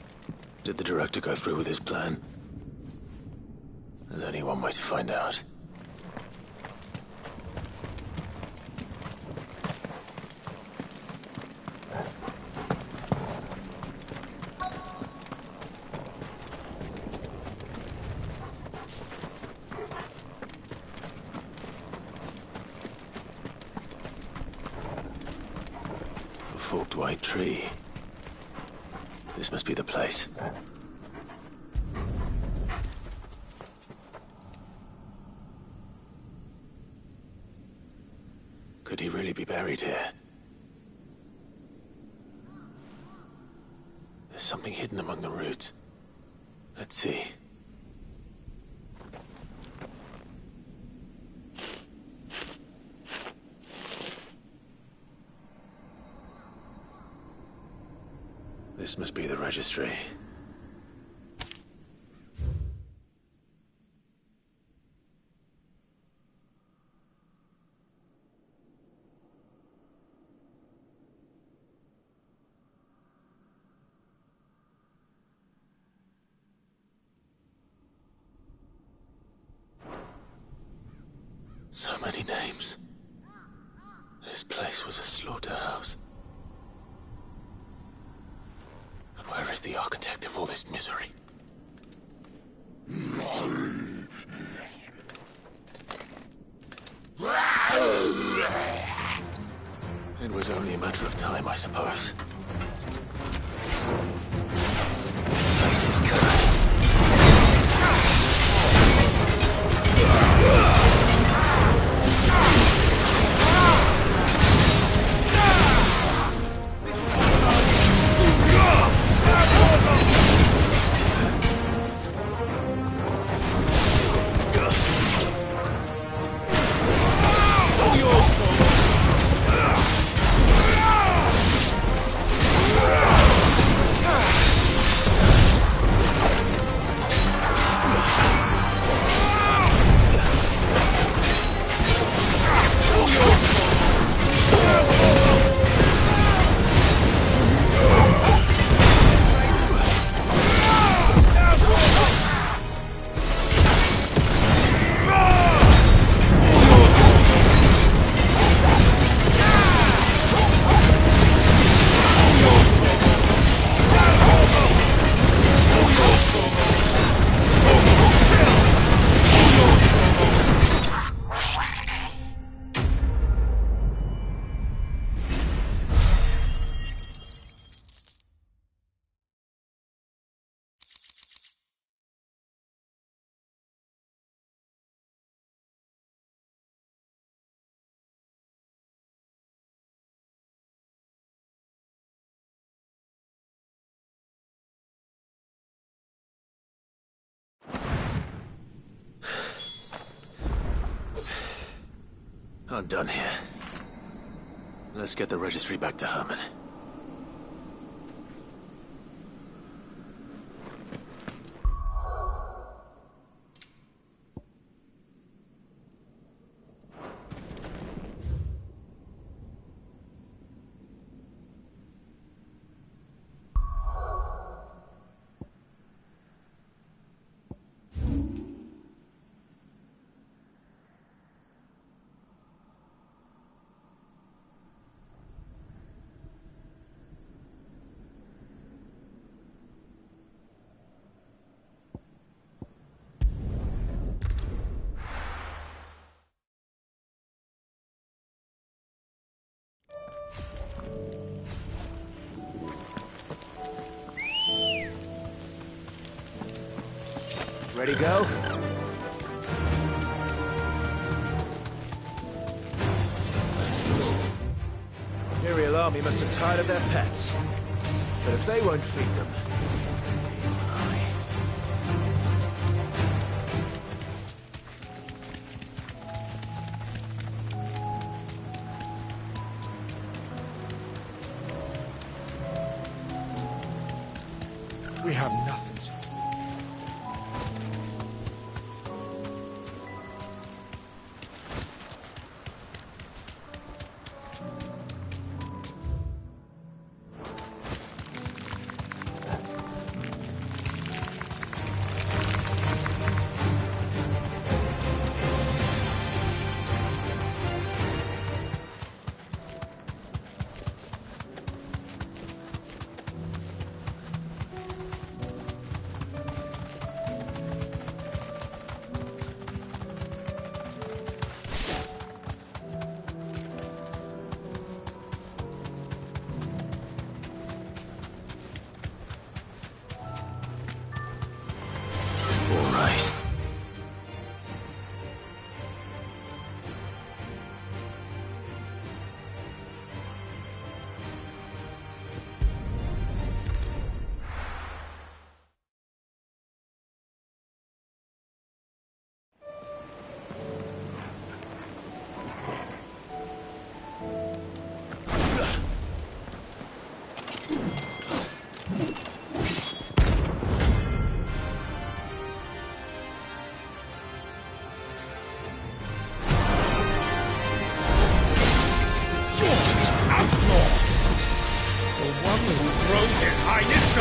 Did the director go through with his plan? There's only one way to find out. A forked white tree. This must be the place. Could he really be buried here? There's something hidden among the roots. Let's see. This must be the registry. So many names. This place was a slaughterhouse. And where is the architect of all this misery? It was only a matter of time, I suppose. This place is cursed. I'm done here. Let's get the registry back to Herman. Ready, go? Imperial army must have tired of their pets. But if they won't feed them, we have nothing to fear.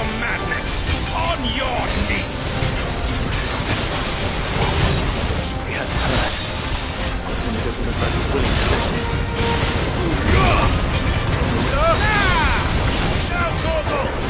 your madness! On your knees! He has heard. And it doesn't look like he's willing to listen. Now, Corporal!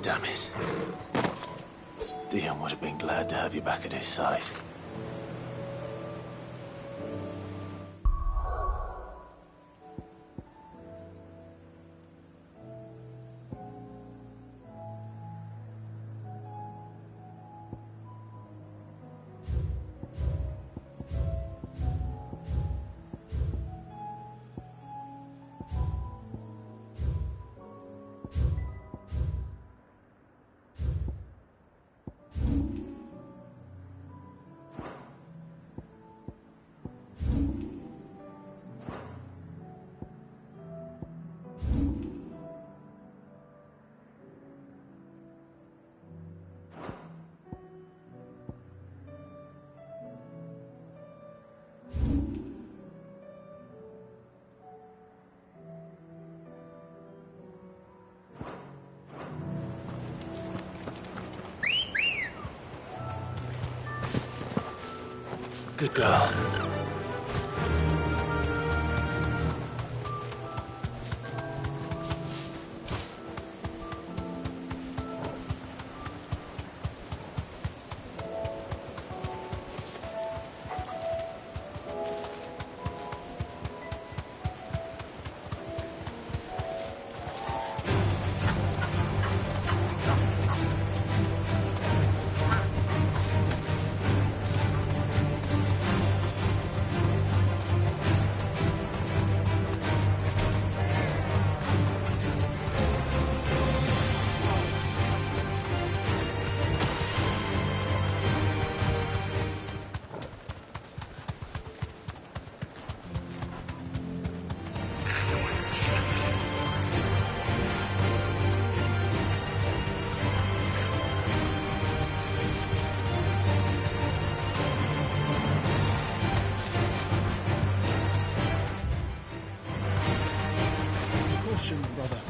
Damn it. Dion would have been glad to have you back at his side. Good girl. Brother.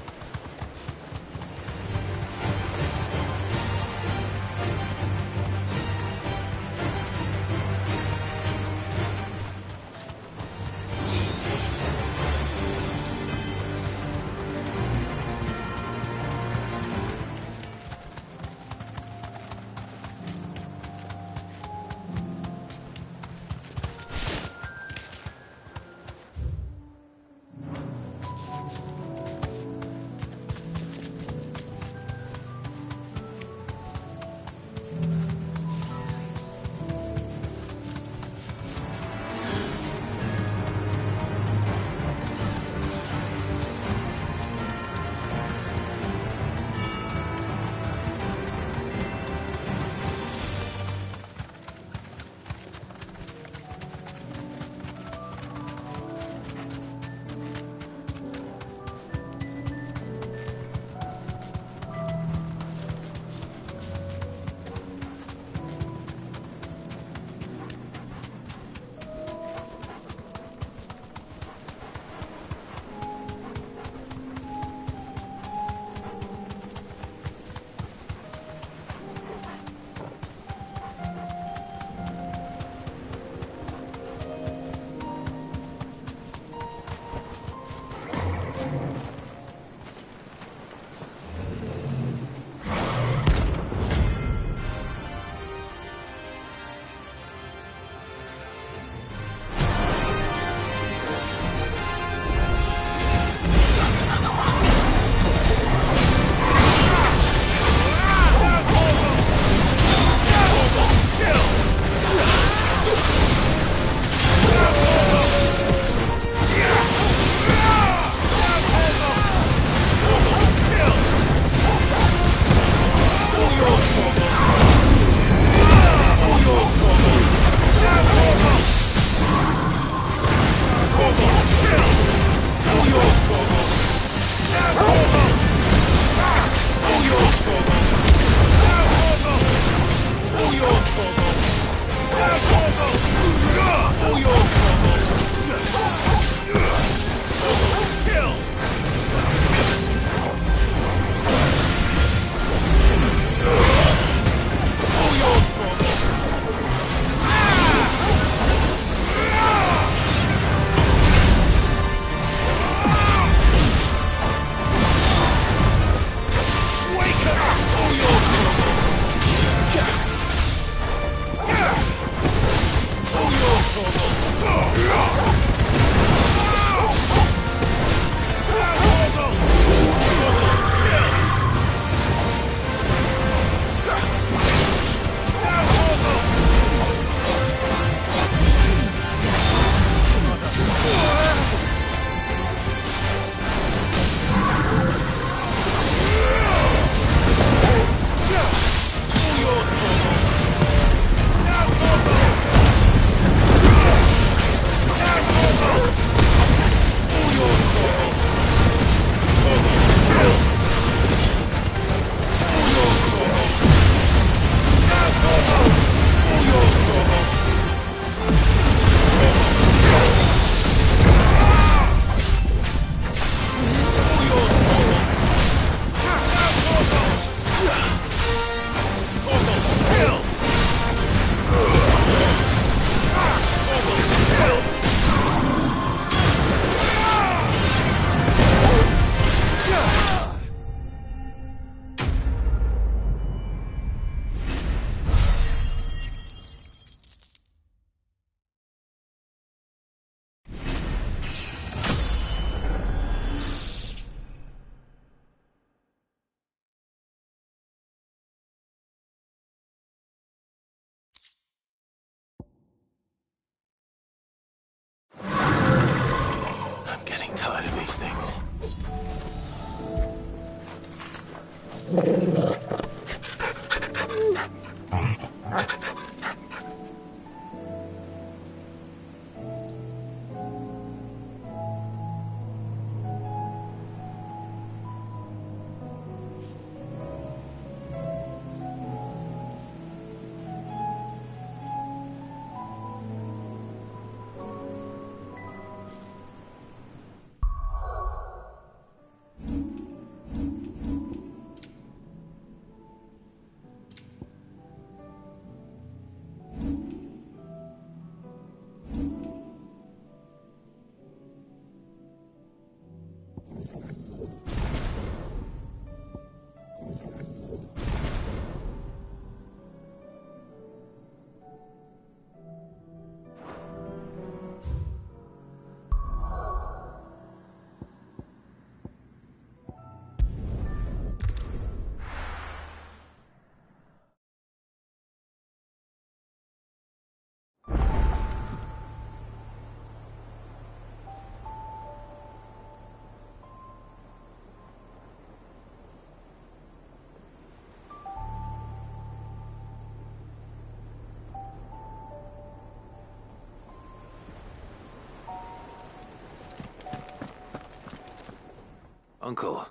Uncle,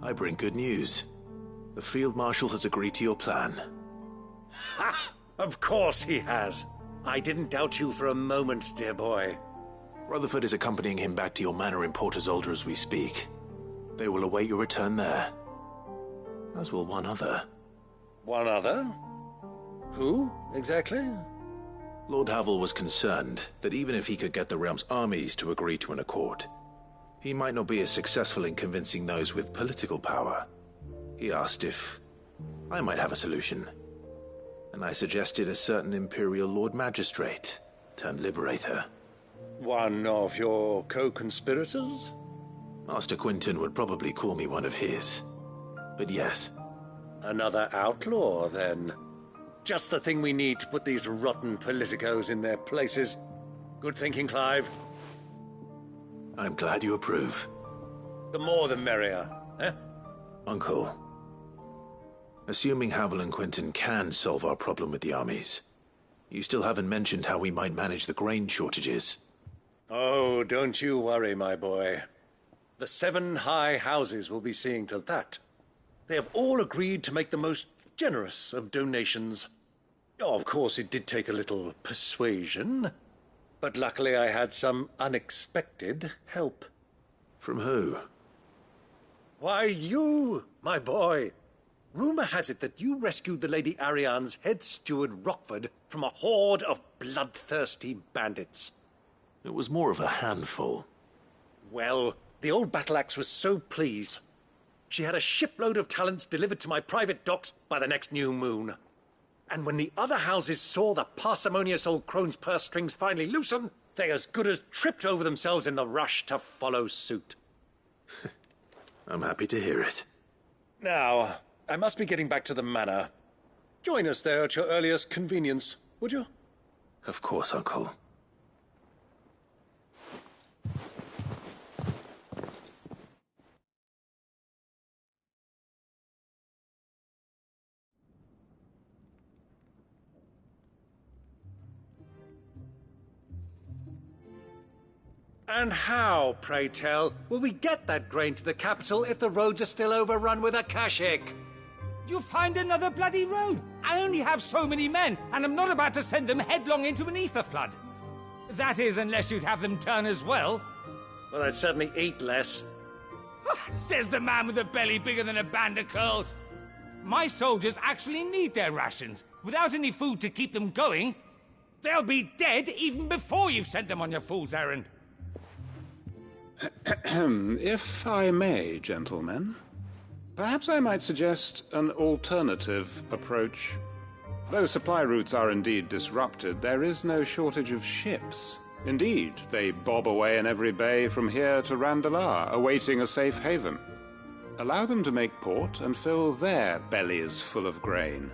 I bring good news. The Field Marshal has agreed to your plan. Ha! Of course he has. I didn't doubt you for a moment, dear boy. Rutherford is accompanying him back to your manor in Port Isolde as we speak. They will await your return there. As will one other. One other? Who, exactly? Lord Havel was concerned that even if he could get the realm's armies to agree to an accord, he might not be as successful in convincing those with political power. He asked if I might have a solution, and I suggested a certain Imperial Lord Magistrate turned Liberator. One of your co-conspirators? Master Quinton would probably call me one of his, but yes. Another outlaw, then. Just the thing we need to put these rotten politicos in their places. Good thinking, Clive. I'm glad you approve. The more the merrier, eh? Uncle, assuming Havel and Quinton can solve our problem with the armies, you still haven't mentioned how we might manage the grain shortages. Oh, don't you worry, my boy. The 7 high houses will be seeing to that. They have all agreed to make the most generous of donations. Oh, of course, it did take a little persuasion. But luckily I had some unexpected help. From who? Why, you, my boy. Rumor has it that you rescued the Lady Ariane's head steward Rockford from a horde of bloodthirsty bandits. It was more of a handful. Well, the old battle-axe was so pleased. She had a shipload of talents delivered to my private docks by the next new moon. And when the other houses saw the parsimonious old crone's purse strings finally loosen, they as good as tripped over themselves in the rush to follow suit. I'm happy to hear it. Now, I must be getting back to the manor. Join us there at your earliest convenience, would you? Of course, Uncle. And how, pray tell, will we get that grain to the capital if the roads are still overrun with Akashic? You find another bloody road. I only have so many men, and I'm not about to send them headlong into an ether flood. That is, unless you'd have them turn as well. Well, I'd certainly eat less. Says the man with a belly bigger than a band of curls. My soldiers actually need their rations. Without any food to keep them going, they'll be dead even before you've sent them on your fool's errand. If I may, gentlemen, perhaps I might suggest an alternative approach. Though supply routes are indeed disrupted, there is no shortage of ships. Indeed, they bob away in every bay from here to Randalar, awaiting a safe haven. Allow them to make port and fill their bellies full of grain.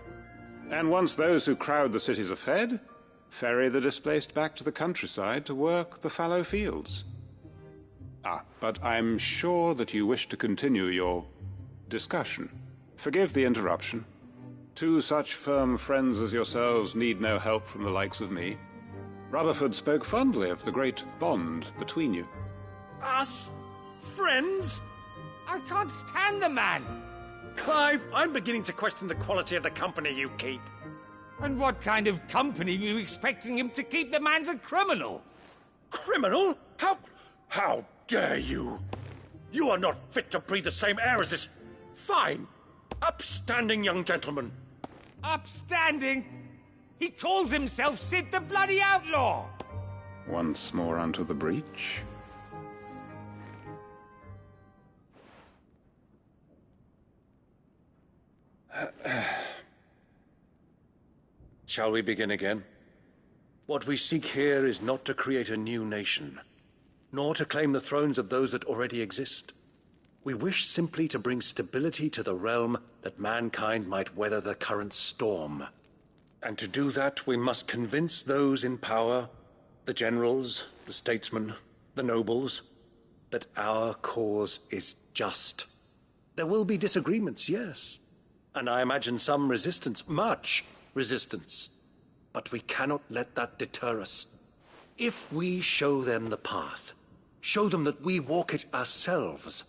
And once those who crowd the cities are fed, ferry the displaced back to the countryside to work the fallow fields. But I'm sure that you wish to continue your discussion. Forgive the interruption. Two such firm friends as yourselves need no help from the likes of me. Rutherford spoke fondly of the great bond between you. Us? Friends? I can't stand the man! Clive, I'm beginning to question the quality of the company you keep. And what kind of company were you expecting him to keep? The man's a criminal! Criminal? How dare you? You are not fit to breathe the same air as this fine, upstanding young gentleman. Upstanding? He calls himself Sid the Bloody Outlaw! Once more onto the breach. Shall we begin again? What we seek here is not to create a new nation, nor to claim the thrones of those that already exist. We wish simply to bring stability to the realm that mankind might weather the current storm. And to do that, we must convince those in power, the generals, the statesmen, the nobles, that our cause is just. There will be disagreements, yes, and I imagine some resistance, much resistance. But we cannot let that deter us. If we show them the path, show them that we walk it ourselves,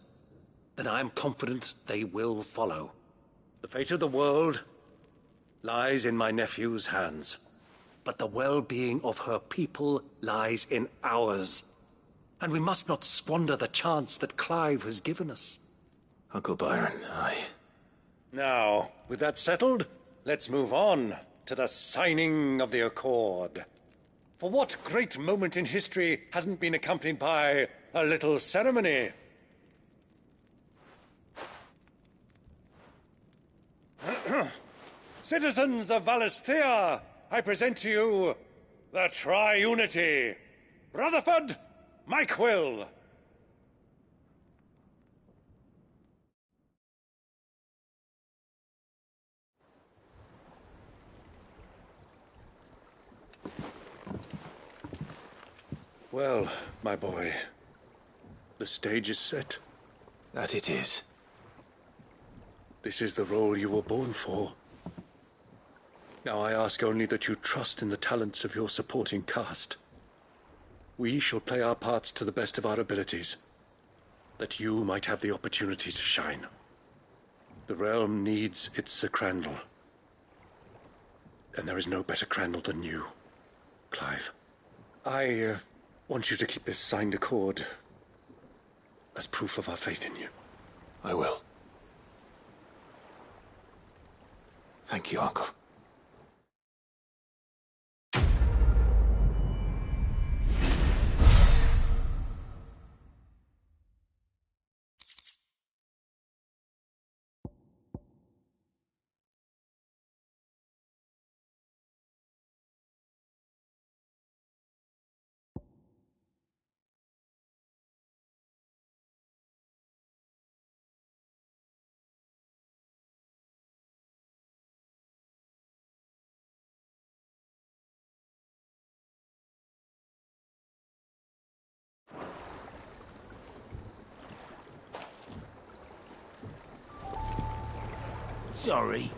then I am confident they will follow. The fate of the world lies in my nephew's hands, but the well-being of her people lies in ours. And we must not squander the chance that Clive has given us. Uncle Byron, Now, with that settled, let's move on to the signing of the Accord. For what great moment in history hasn't been accompanied by a little ceremony? Citizens of Valisthea, I present to you the Triunity. Rutherford, Mike Will. Well, my boy, the stage is set. That it is. This is the role you were born for. Now I ask only that you trust in the talents of your supporting cast. We shall play our parts to the best of our abilities, that you might have the opportunity to shine. The realm needs its Sir Crandall. And there is no better Crandall than you, Clive. I want you to keep this signed accord as proof of our faith in you. I will. Thank you, Uncle. Sorry.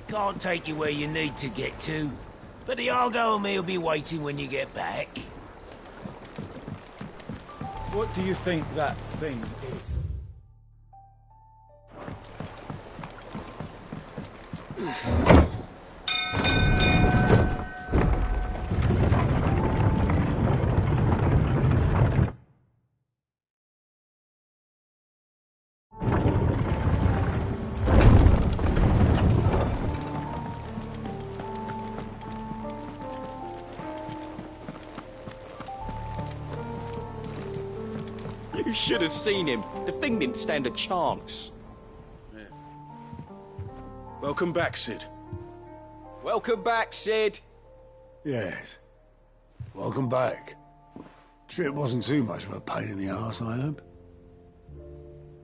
Can't take you where you need to get to. But the Argo and me will be waiting when you get back. What do you think that thing is? You should have seen him. The thing didn't stand a chance. Yeah. Welcome back, Sid. Welcome back, Sid. Yes. Welcome back. Trip wasn't too much of a pain in the arse, I hope.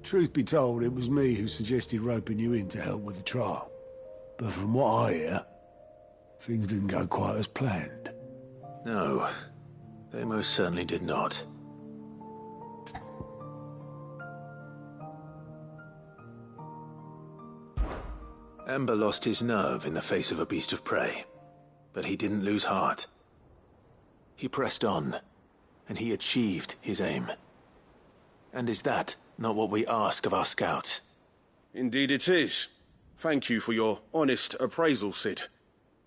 Truth be told, it was me who suggested roping you in to help with the trial. But from what I hear, things didn't go quite as planned. No, they most certainly did not. Ember lost his nerve in the face of a beast of prey, but he didn't lose heart. He pressed on, and he achieved his aim. And is that not what we ask of our scouts? Indeed it is. Thank you for your honest appraisal, Sid.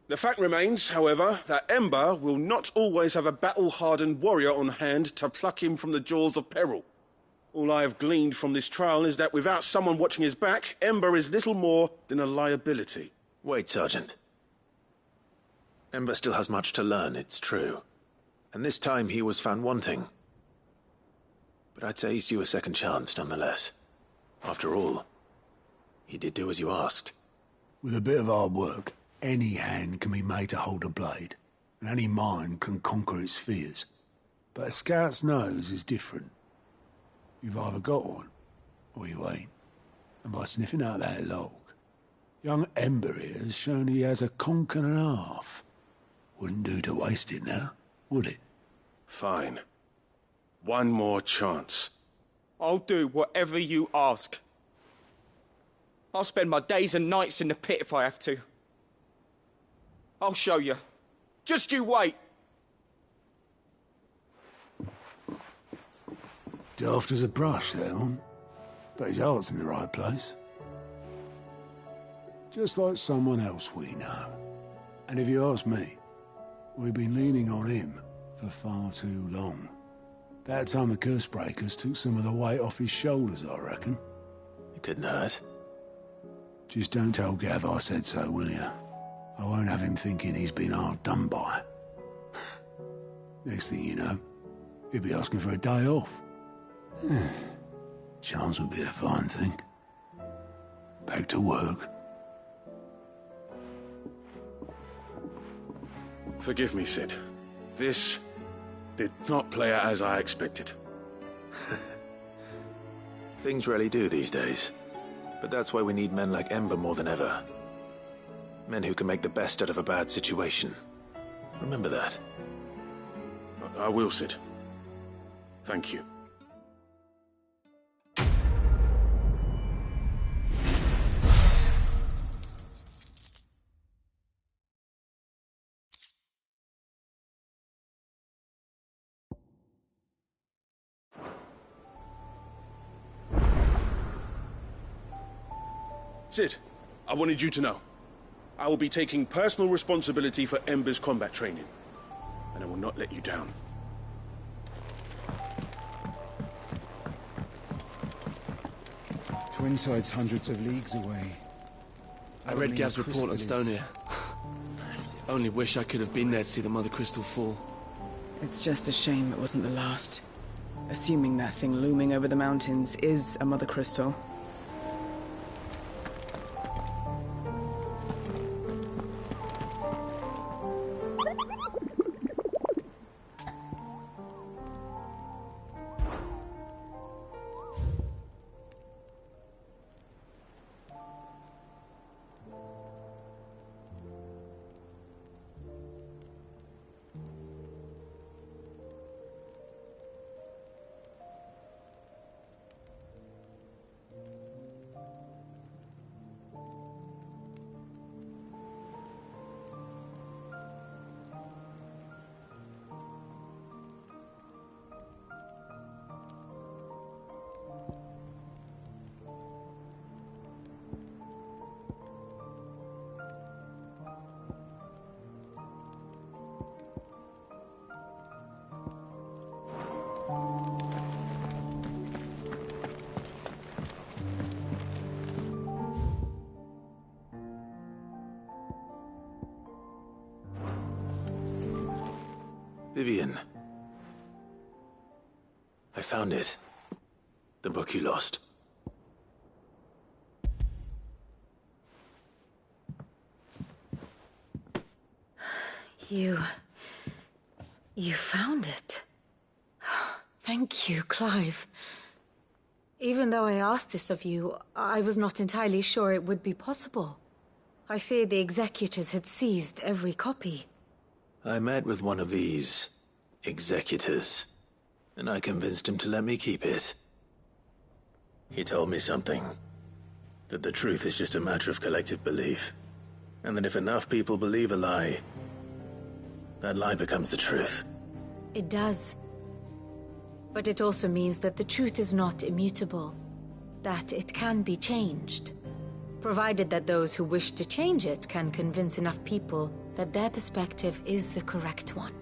The fact remains, however, that Ember will not always have a battle-hardened warrior on hand to pluck him from the jaws of peril. All I have gleaned from this trial is that without someone watching his back, Ember is little more than a liability. Wait, Sergeant. Ember still has much to learn, it's true. And this time he was found wanting. But I'd say he's due a second chance, nonetheless. After all, he did do as you asked. With a bit of hard work, any hand can be made to hold a blade, and any mind can conquer its fears. But a scout's nose is different. You've either got one, or you ain't. And by sniffing out that log, young Ember here has shown he has a conk and a half. Wouldn't do to waste it now, would it? Fine. One more chance. I'll do whatever you ask. I'll spend my days and nights in the pit if I have to. I'll show you. Just you wait. Daft as a brush, that one. But his heart's in the right place. Just like someone else we know. And if you ask me, we've been leaning on him for far too long. That time the curse breakers took some of the weight off his shoulders, I reckon. It couldn't hurt. Just don't tell Gav I said so, will you? I won't have him thinking he's been hard done by. Next thing you know, he'll be asking for a day off. Chance would be a fine thing. Back to work. Forgive me, Sid. This did not play out as I expected. Things really do these days. But that's why we need men like Ember more than ever. Men who can make the best out of a bad situation. Remember that. I will, Sid. Thank you. Sid, I wanted you to know. I will be taking personal responsibility for Ember's combat training, and I will not let you down. Twinside's hundreds of leagues away. I read Gav's report on Stonia. Only wish I could have been there to see the Mother Crystal fall. It's just a shame it wasn't the last. Assuming that thing looming over the mountains is a Mother Crystal. Vivian. I found it. The book you lost. You found it. Thank you, Clive. Even though I asked this of you, I was not entirely sure it would be possible. I feared the executors had seized every copy. I met with one of these executors, and I convinced him to let me keep it. He told me something. That the truth is just a matter of collective belief. And that if enough people believe a lie, that lie becomes the truth. It does. But it also means that the truth is not immutable. That it can be changed. Provided that those who wish to change it can convince enough people that their perspective is the correct one.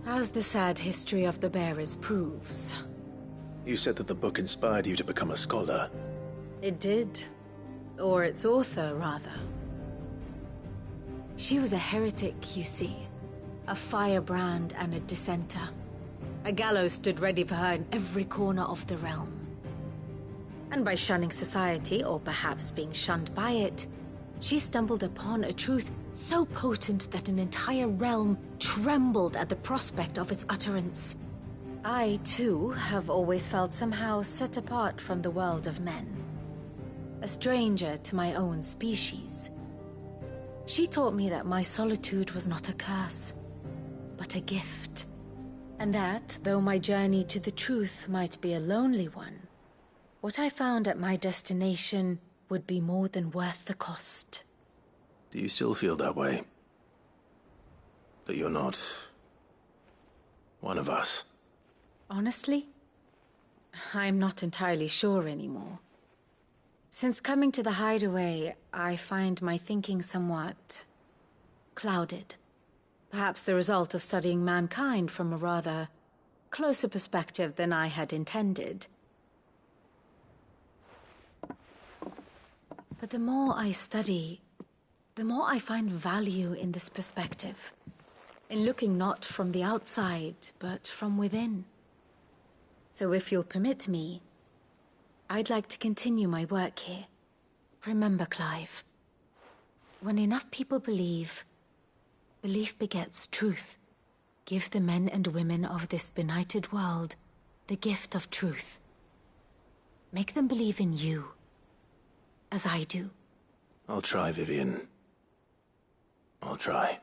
As the sad history of the Bearers proves. You said that the book inspired you to become a scholar. It did. Or its author, rather. She was a heretic, you see. A firebrand and a dissenter. A gallows stood ready for her in every corner of the realm. And by shunning society, or perhaps being shunned by it, she stumbled upon a truth so potent that an entire realm trembled at the prospect of its utterance. I, too, have always felt somehow set apart from the world of men. A stranger to my own species. She taught me that my solitude was not a curse, but a gift. And that, though my journey to the truth might be a lonely one, what I found at my destination would be more than worth the cost. Do you still feel that way? That you're not one of us? Honestly, I'm not entirely sure anymore. Since coming to the hideaway, I find my thinking somewhat clouded. Perhaps the result of studying mankind from a rather closer perspective than I had intended. But the more I study, the more I find value in this perspective. In looking not from the outside, but from within. So if you'll permit me, I'd like to continue my work here. Remember, Clive, when enough people believe, belief begets truth. Give the men and women of this benighted world the gift of truth. Make them believe in you, as I do. I'll try, Vivian. I'll try.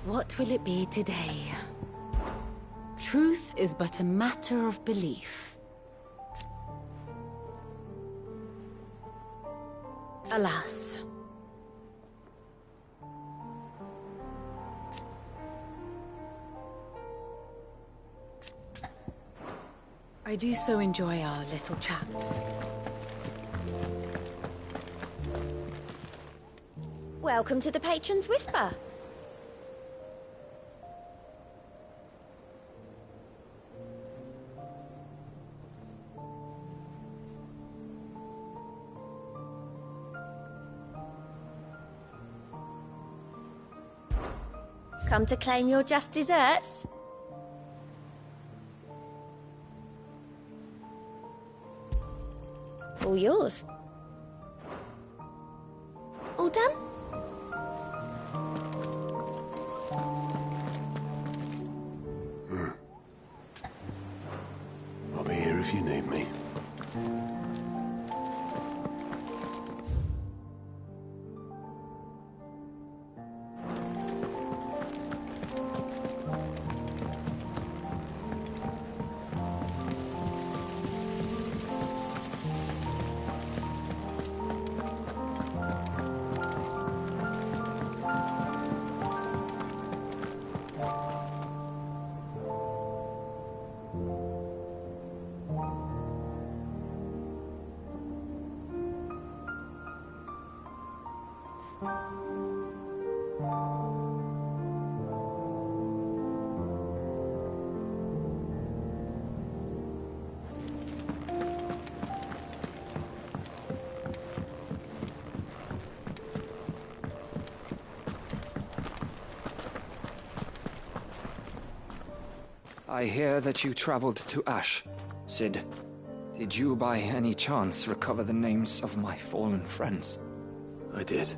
What will it be today? Truth is but a matter of belief. Alas. I do so enjoy our little chats. Welcome to the Patron's Whisper. Come to claim your just desserts? All yours. All done? I'll be here if you need me. I hear that you traveled to Ash. Cid, did you by any chance recover the names of my fallen friends? I did.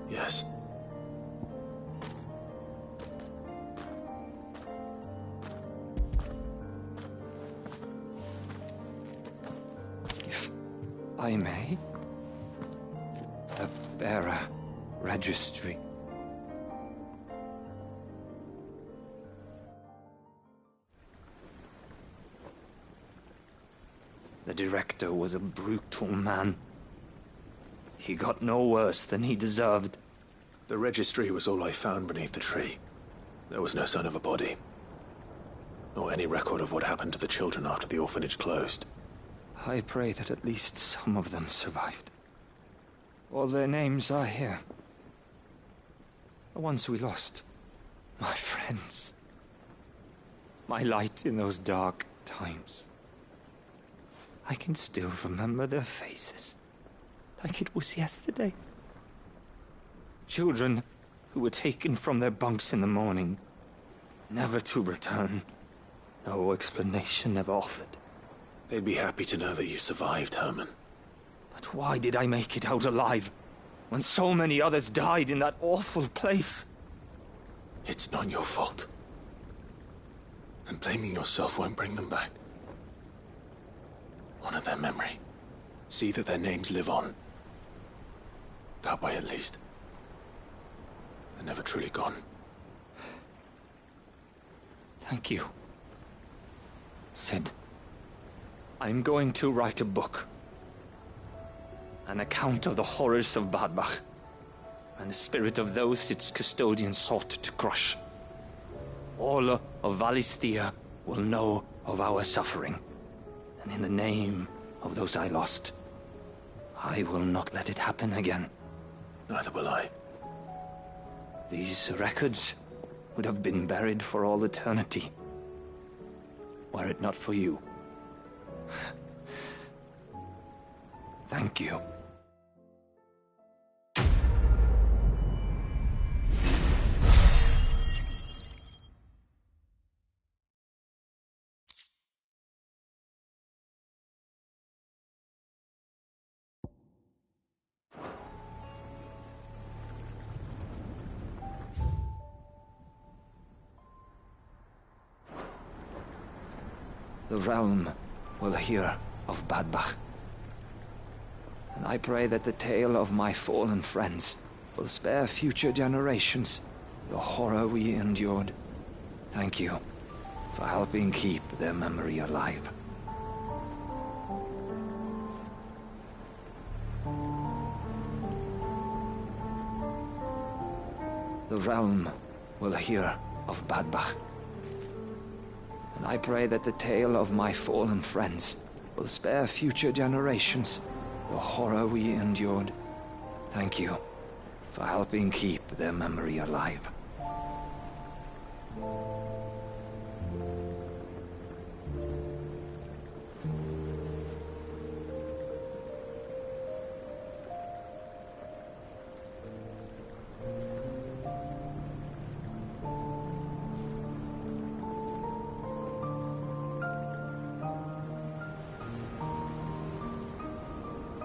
Yes. If I may? The bearer registry. The director was a brutal man. He got no worse than he deserved. The registry was all I found beneath the tree. There was no sign of a body. Nor any record of what happened to the children after the orphanage closed. I pray that at least some of them survived. All their names are here. The ones we lost. My friends. My light in those dark times. I can still remember their faces, like it was yesterday. Children who were taken from their bunks in the morning, never to return. No explanation ever offered. They'd be happy to know that you survived, Herman. But why did I make it out alive, when so many others died in that awful place? It's not your fault. And blaming yourself won't bring them back. Honor their memory. See that their names live on. That way, at least. They're never truly gone. Thank you. Cid, I'm going to write a book. An account of the horrors of Badbach, and the spirit of those its custodians sought to crush. All of Valisthea will know of our suffering. And in the name of those I lost, I will not let it happen again. Neither will I. These records would have been buried for all eternity, were it not for you. Thank you. The realm will hear of Badbach. And I pray that the tale of my fallen friends will spare future generations the horror we endured. Thank you for helping keep their memory alive. The realm will hear of Badbach. And I pray that the tale of my fallen friends will spare future generations the horror we endured. Thank you for helping keep their memory alive.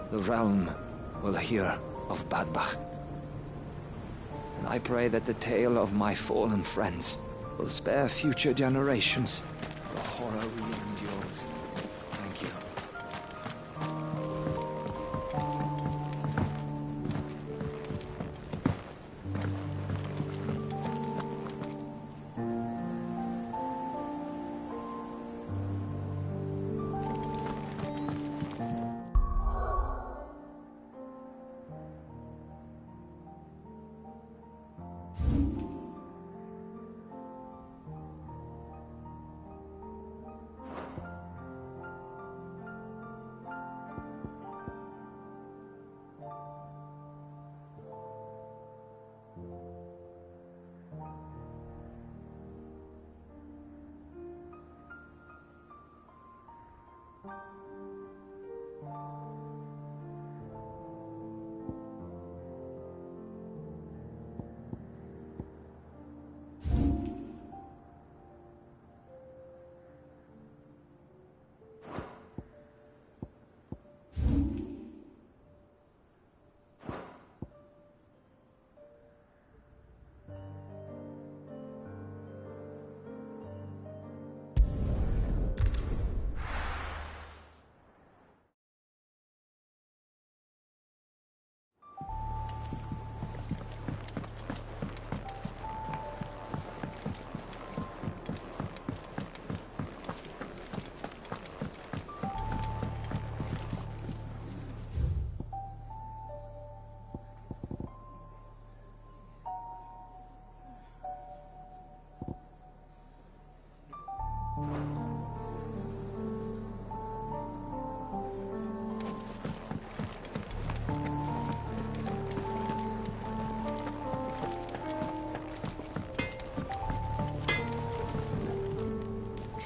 The realm will hear of Badbach. And I pray that the tale of my fallen friends will spare future generations the horror we endured. Thank you.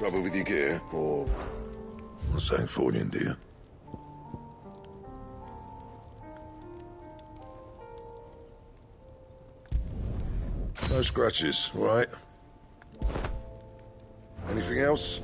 Trouble with your gear, or Sangfornian, dear? No scratches, all right? Anything else?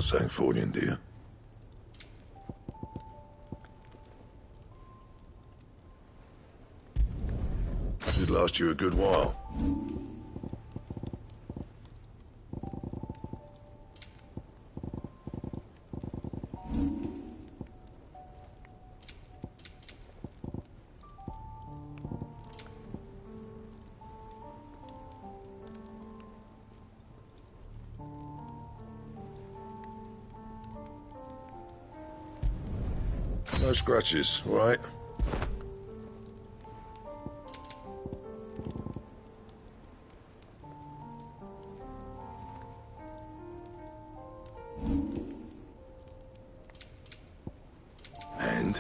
Sangfornian, dear. Should last you a good while. No scratches, all right? And?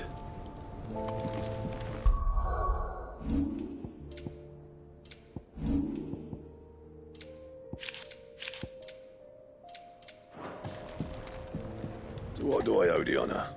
To what do I owe the honor?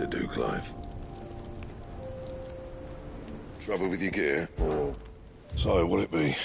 to do, Clive? Trouble with your gear, or so will it be?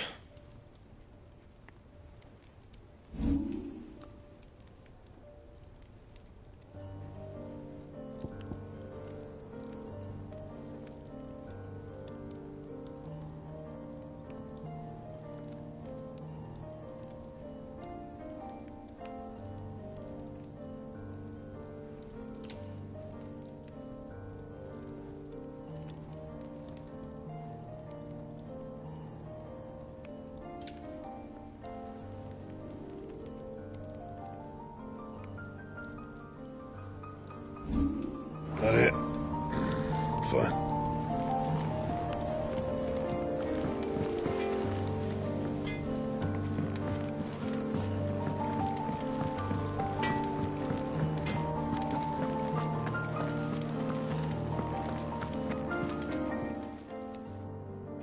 That it? Fine.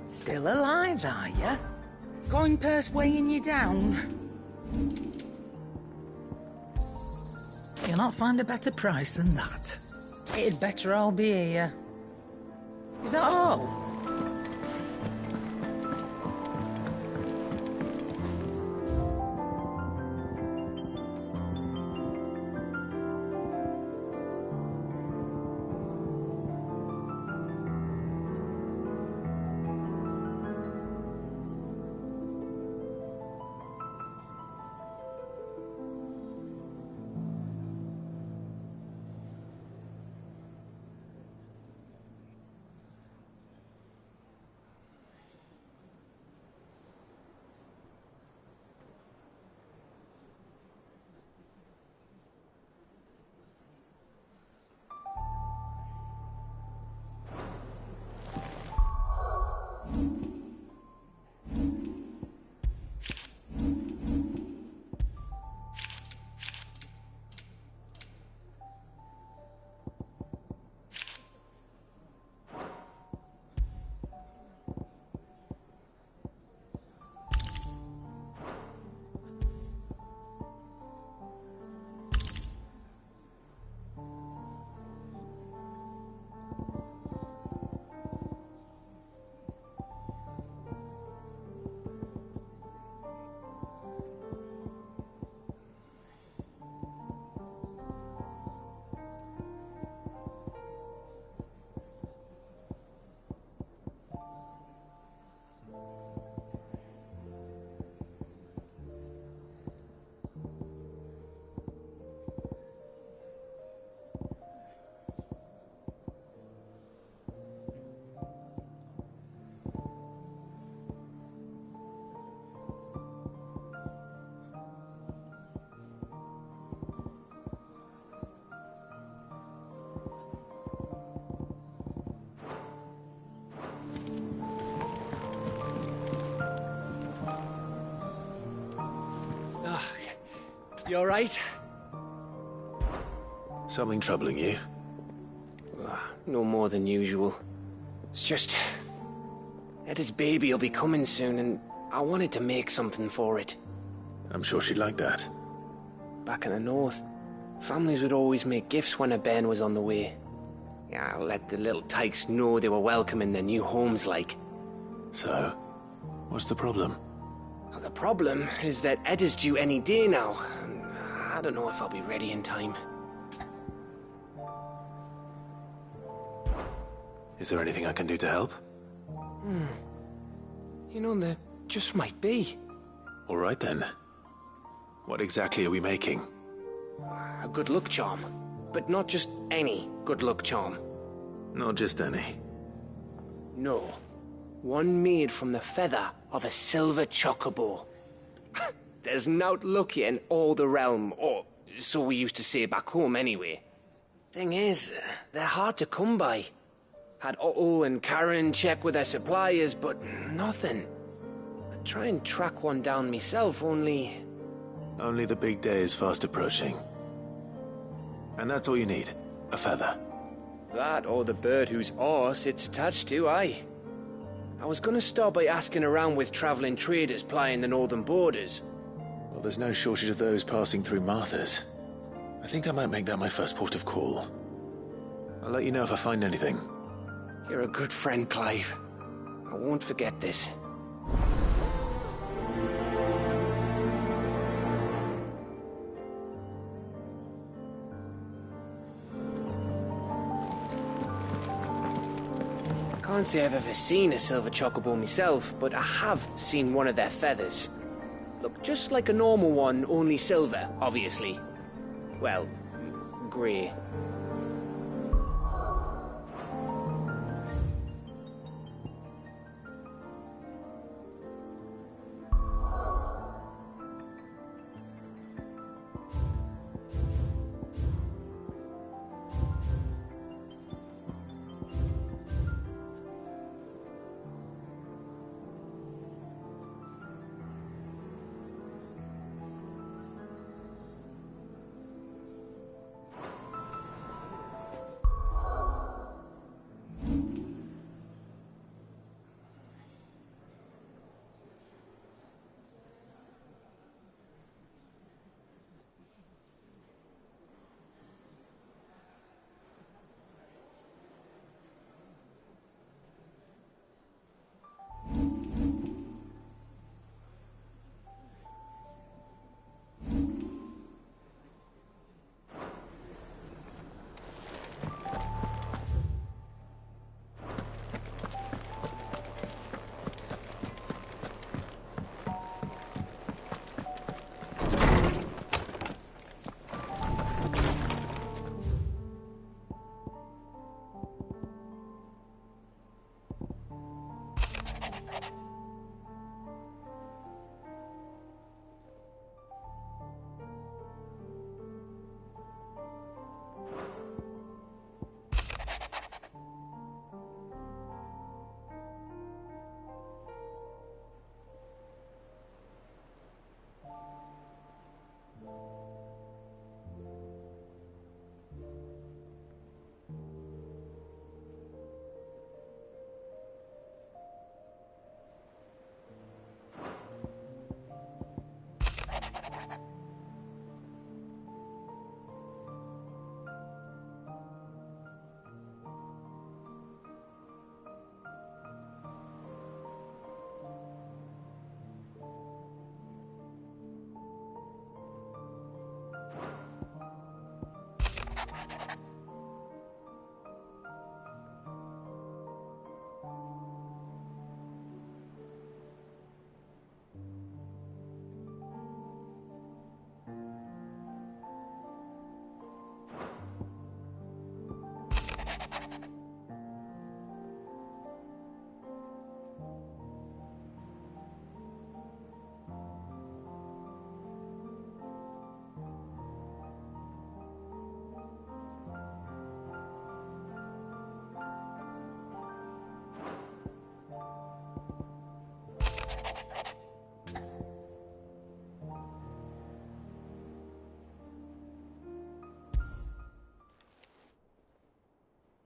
Still alive, are ya? Going purse weighing you down? You'll not find a better price than that. It'd better all be here. Is that all? You all right? Something troubling you? No more than usual. It's just... Etta's baby will be coming soon, and I wanted to make something for it. I'm sure she'd like that. Back in the north, families would always make gifts when a bairn was on the way. Yeah, let the little tykes know they were welcome in their new homes, like. So, what's the problem? Well, the problem is that Etta's due any day now. And I don't know if I'll be ready in time. Is there anything I can do to help? You know, there just might be. All right then. What exactly are we making? A good luck charm. But not just any good luck charm. Not just any. No. One made from the feather of a silver chocobo. There's nowt luckier in all the realm, or so we used to say back home anyway. Thing is, they're hard to come by. Had Otto and Karen check with their suppliers, but nothing. I'd try and track one down myself, only... Only the big day is fast approaching. And that's all you need, a feather. That or the bird whose horse it's attached to, aye. I was gonna start by asking around with traveling traders plying the northern borders. Well, there's no shortage of those passing through Martha's. I think I might make that my first port of call. I'll let you know if I find anything. You're a good friend, Clive. I won't forget this. I can't say I've ever seen a silver chocobo myself, but I have seen one of their feathers. Look just like a normal one, only silver, obviously. Well, grey.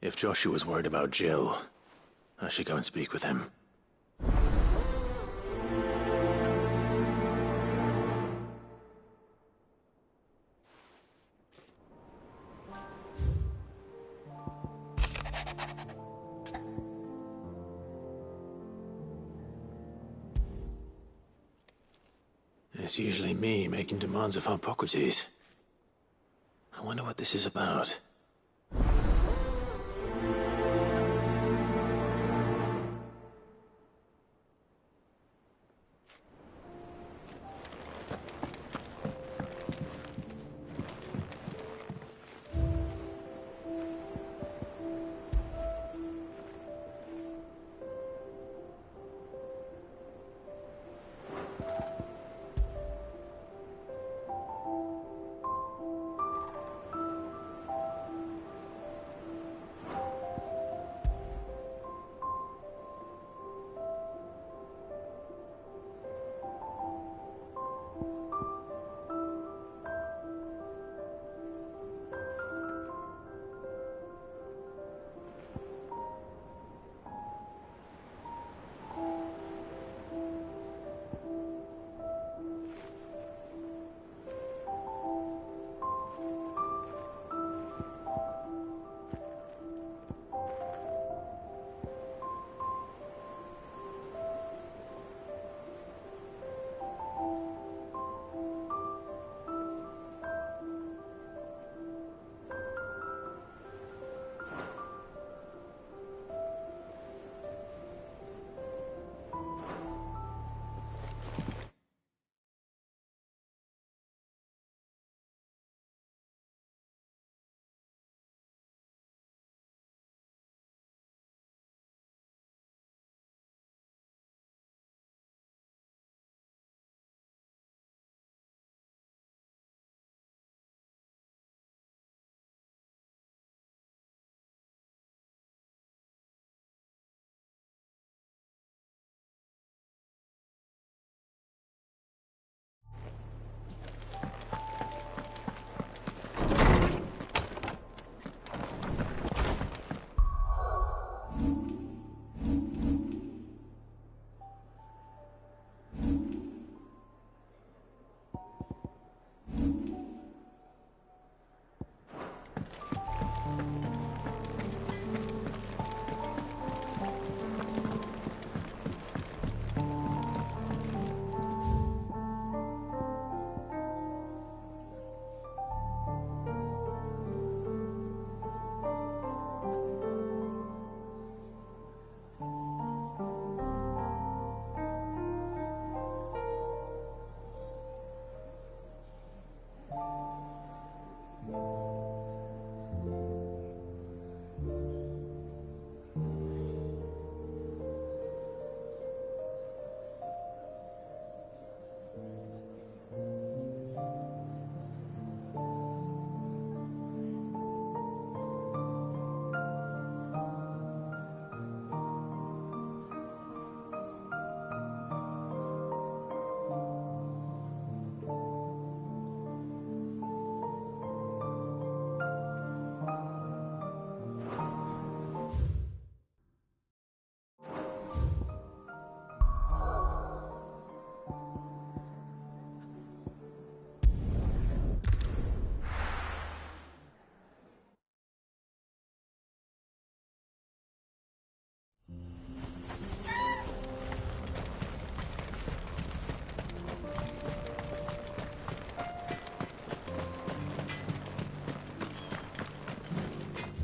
If Joshua's worried about Jill, I should go and speak with him. It's usually me making demands of Hippocrates. I wonder what this is about.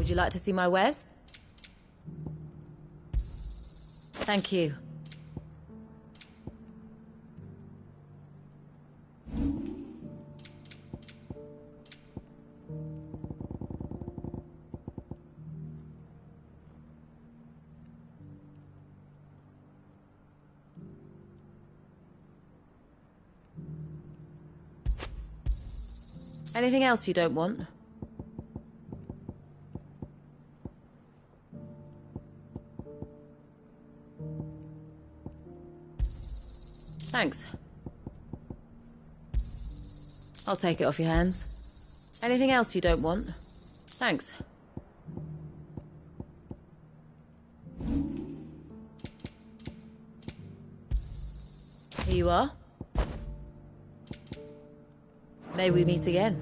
Would you like to see my wares? Thank you. Anything else you don't want? Thanks. I'll take it off your hands. Anything else you don't want? Thanks. Here you are. May we meet again.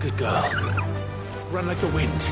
Good girl. Run like the wind.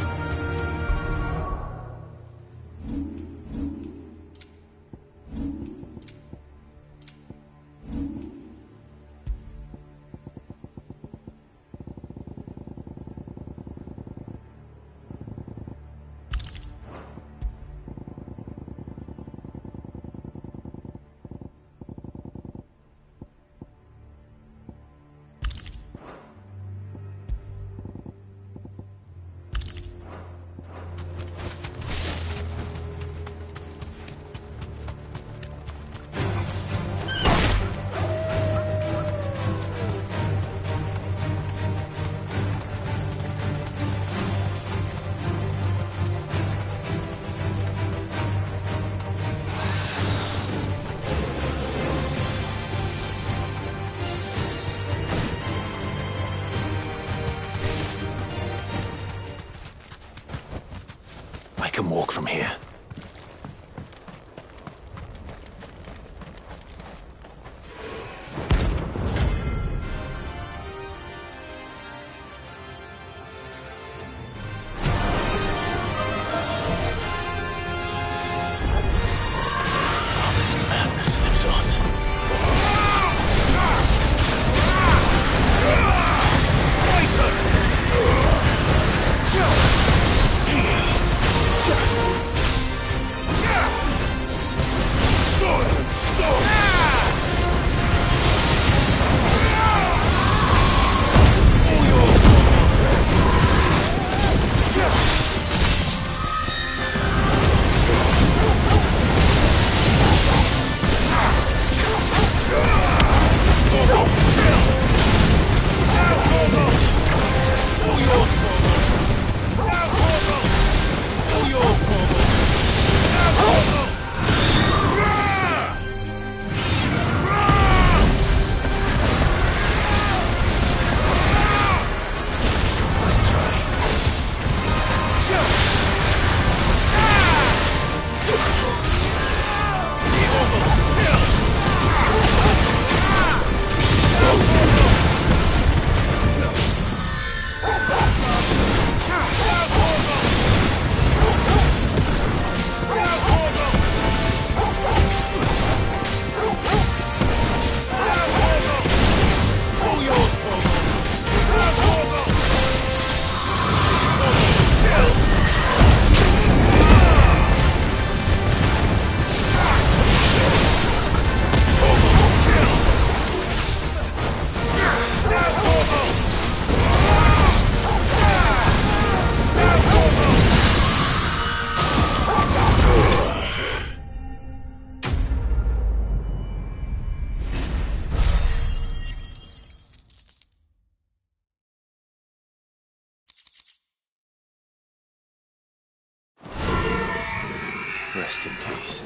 Rest in peace.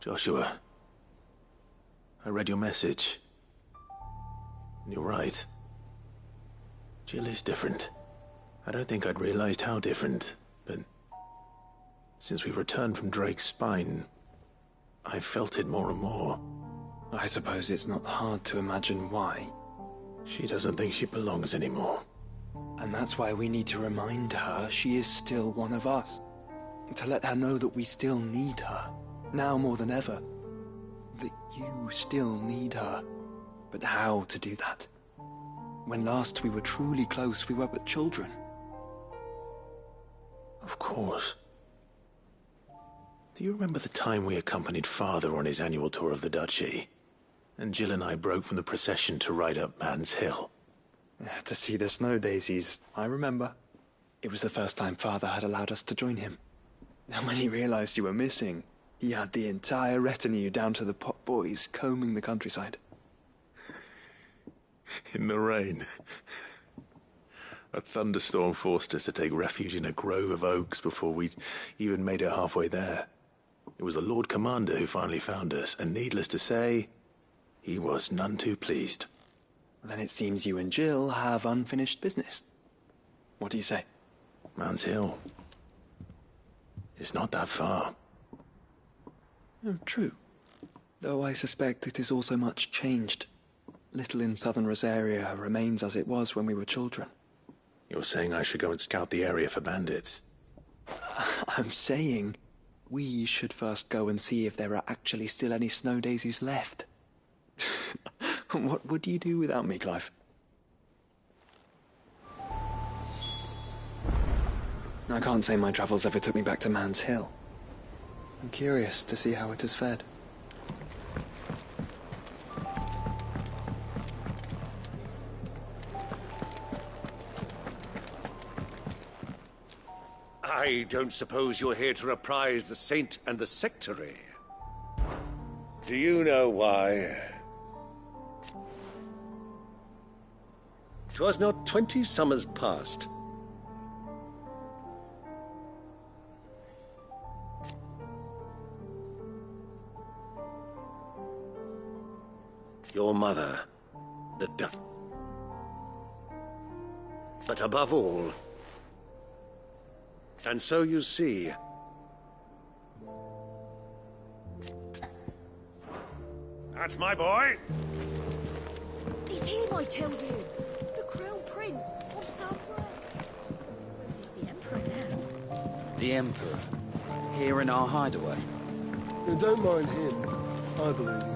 Joshua, I read your message. And you're right. Jill is different. I don't think I'd realized how different, but since we returned from Drake's spine, I've felt it more and more. I suppose it's not hard to imagine why. She doesn't think she belongs anymore. And that's why we need to remind her she is still one of us. To let her know that we still need her. Now more than ever. That you still need her. But how to do that? When last we were truly close, we were but children. Of course. Do you remember the time we accompanied Father on his annual tour of the Duchy? And Jill and I broke from the procession to ride up Man's Hill. To see the snow daisies, I remember. It was the first time Father had allowed us to join him. And when he realized you were missing, he had the entire retinue down to the pot boys combing the countryside. In the rain. A thunderstorm forced us to take refuge in a grove of oaks before we'd even made it halfway there. It was the Lord Commander who finally found us, and needless to say, he was none too pleased. Then it seems you and Jill have unfinished business. What do you say? Man's Hill. It's not that far. Oh, true. Though I suspect it is also much changed. little in southern Rosaria remains as it was when we were children. You're saying I should go and scout the area for bandits? I'm saying we should first go and see if there are actually still any snow daisies left. What would you do without me, Clive? I can't say my travels ever took me back to Man's Hill. I'm curious to see how it has fared. I don't suppose you're here to reprise the Saint and the Sectary. Do you know why? 'Twas not 20 summers past. Your mother, the duck. But above all, and so you see, that's my boy. He's here, I tell you. The Crown Prince of Sabra. I suppose he's the Emperor now. The Emperor? Here in our hideaway? Don't mind him. I believe you.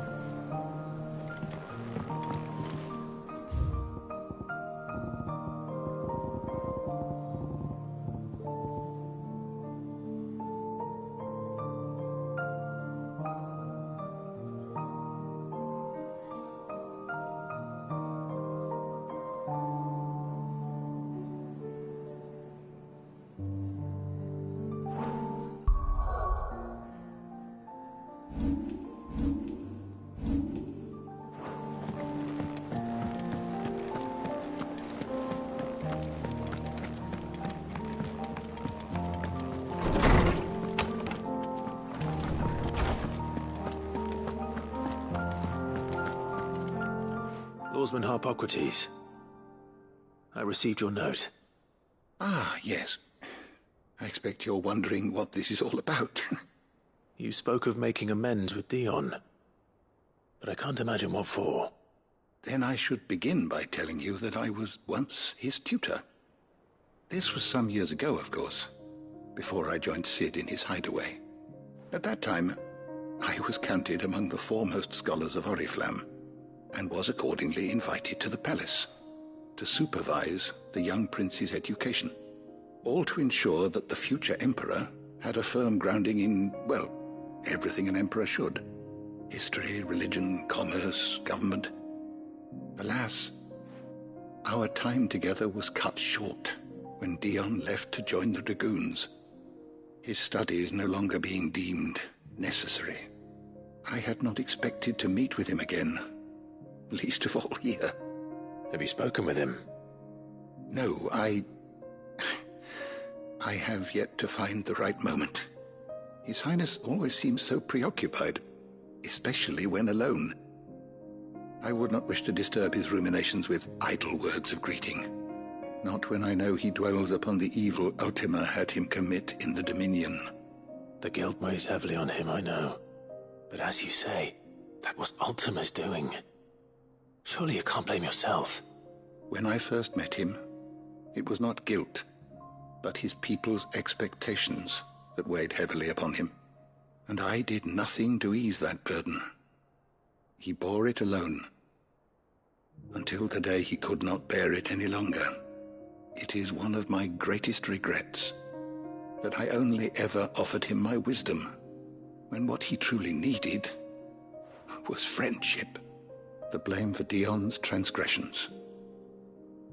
Lawsman Harpocrates. I received your note. Ah, yes. I expect you're wondering what this is all about. You spoke of making amends with Dion, but I can't imagine what for. Then I should begin by telling you that I was once his tutor. This was some years ago, of course, before I joined Sid in his hideaway. At that time, I was counted among the foremost scholars of Oriflamme, and was accordingly invited to the palace to supervise the young prince's education, all to ensure that the future emperor had a firm grounding in, well, everything an emperor should. History, religion, commerce, government. Alas, our time together was cut short when Dion left to join the Dragoons, his studies no longer being deemed necessary. I had not expected to meet with him again, least of all here. Have you spoken with him? No, I have yet to find the right moment. His Highness always seems so preoccupied, especially when alone. I would not wish to disturb his ruminations with idle words of greeting. Not when I know he dwells upon the evil Ultima had him commit in the Dominion. The guilt weighs heavily on him, I know. But as you say, that was Ultima's doing. Surely you can't blame yourself. When I first met him, it was not guilt, but his people's expectations that weighed heavily upon him. And I did nothing to ease that burden. He bore it alone, until the day he could not bear it any longer. It is one of my greatest regrets that I only ever offered him my wisdom, when what he truly needed was friendship. The blame for Dion's transgressions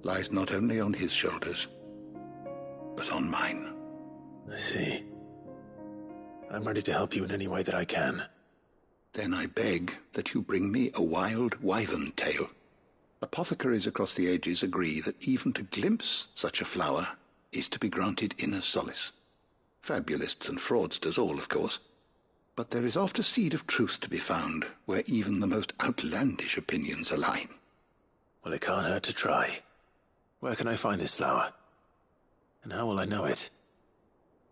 lies not only on his shoulders, but on mine. I see. I'm ready to help you in any way that I can. Then I beg that you bring me a wild wyvern tail. Apothecaries across the ages agree that even to glimpse such a flower is to be granted inner solace. Fabulists and fraudsters all, of course. But there is oft a seed of truth to be found where even the most outlandish opinions align. Well, it can't hurt to try. Where can I find this flower? And how will I know it?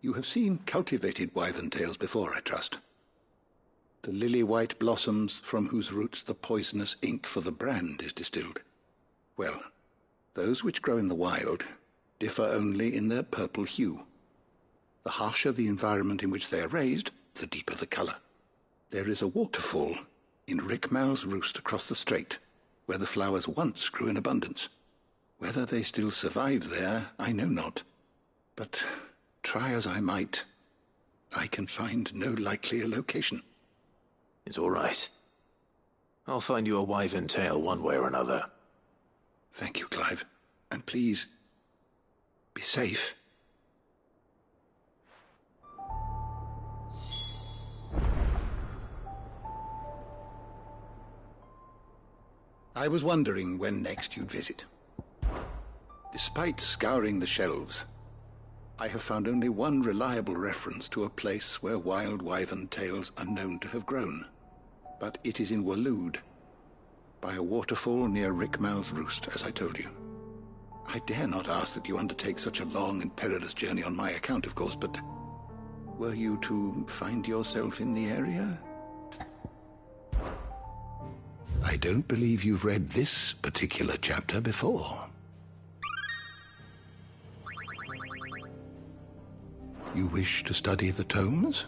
You have seen cultivated wyvern tails before, I trust. the lily-white blossoms from whose roots the poisonous ink for the brand is distilled. Well, those which grow in the wild differ only in their purple hue. The harsher the environment in which they are raised, the deeper the color. There is a waterfall in Rick Mal's roost across the strait, where the flowers once grew in abundance. Whether they still survive there, I know not. But try as I might, I can find no likelier location. It's all right. I'll find you a wyvern tail one way or another. Thank you, Clive. And please, be safe. I was wondering when next you'd visit. Despite scouring the shelves, I have found only one reliable reference to a place where wild wyvern tails are known to have grown. But it is in Waloed, by a waterfall near Rickmal's roost, as I told you. I dare not ask that you undertake such a long and perilous journey on my account, of course, but were you to find yourself in the area? I don't believe you've read this particular chapter before. You wish to study the tomes?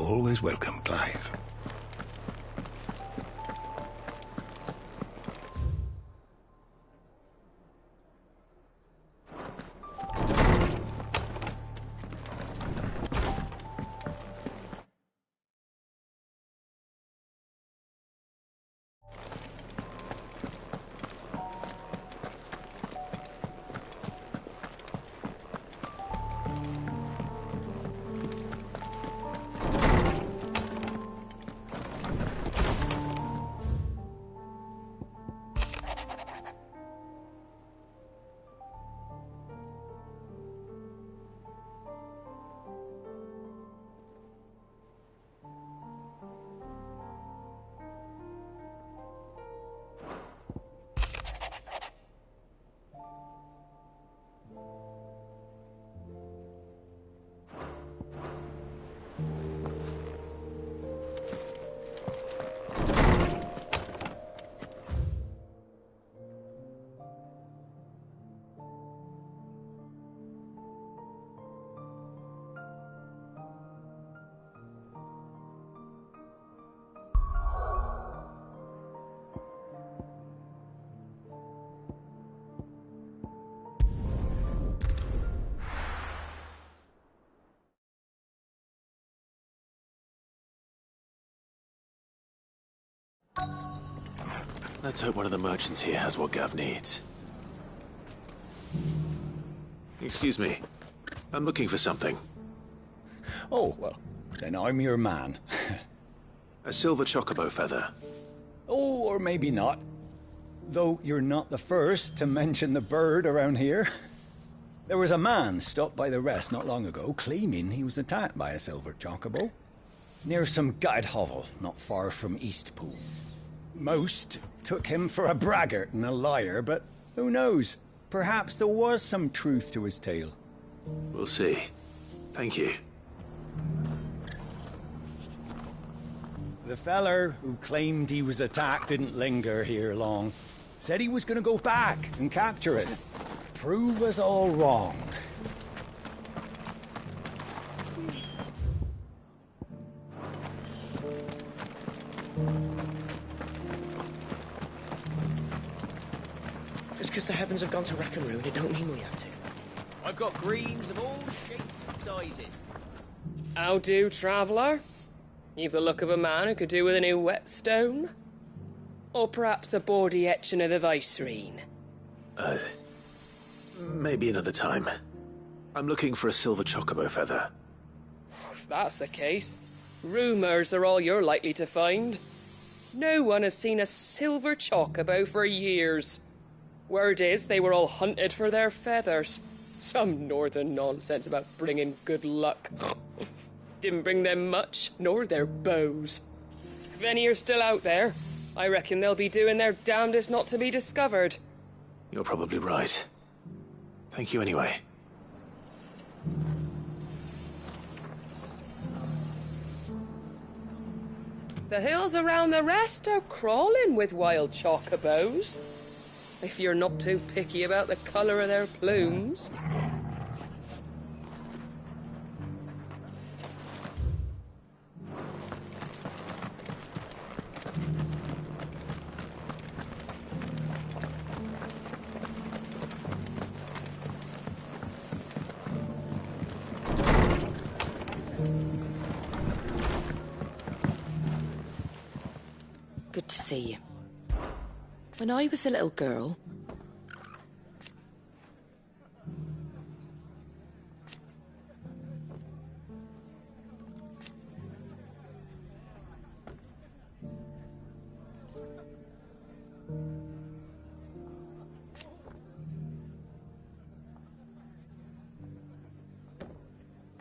always welcome, Clive. Let's hope one of the merchants here has what Gav needs. Excuse me. I'm looking for something. Oh, well, then I'm your man. A silver chocobo feather. Oh, or maybe not. Though you're not the first to mention the bird around here. There was a man stopped by the rest not long ago claiming he was attacked by a silver chocobo near some gutted hovel not far from Eastpool. Most took him for a braggart and a liar, but who knows? Perhaps there was some truth to his tale. We'll see. Thank you. The feller who claimed he was attacked didn't linger here long. Said he was going to go back and capture it. Prove us all wrong. Just because the heavens have gone to rack and ruin, it don't mean we have to. I've got greens of all shapes and sizes. How do, traveller? You've the look of a man who could do with a new whetstone. Or perhaps a bawdy etching of the Vicerine. Maybe another time. I'm looking for a silver chocobo feather. If that's the case, rumours are all you're likely to find. No one has seen a silver chocobo for years. Word is they were all hunted for their feathers. Some northern nonsense about bringing good luck. Didn't bring them much, nor their bows. If any are still out there, I reckon they'll be doing their damnedest not to be discovered. You're probably right. Thank you anyway. The hills around the rest are crawling with wild chocobos. If you're not too picky about the colour of their plumes. Good to see you. When I was a little girl...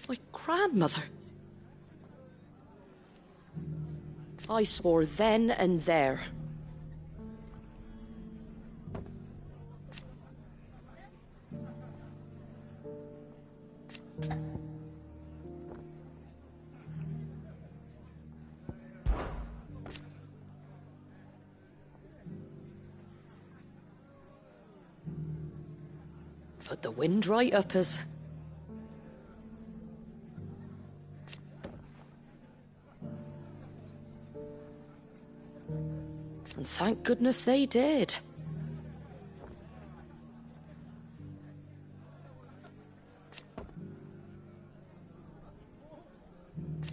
My grandmother... I swore then and there. Put the wind right up us. And thank goodness they did.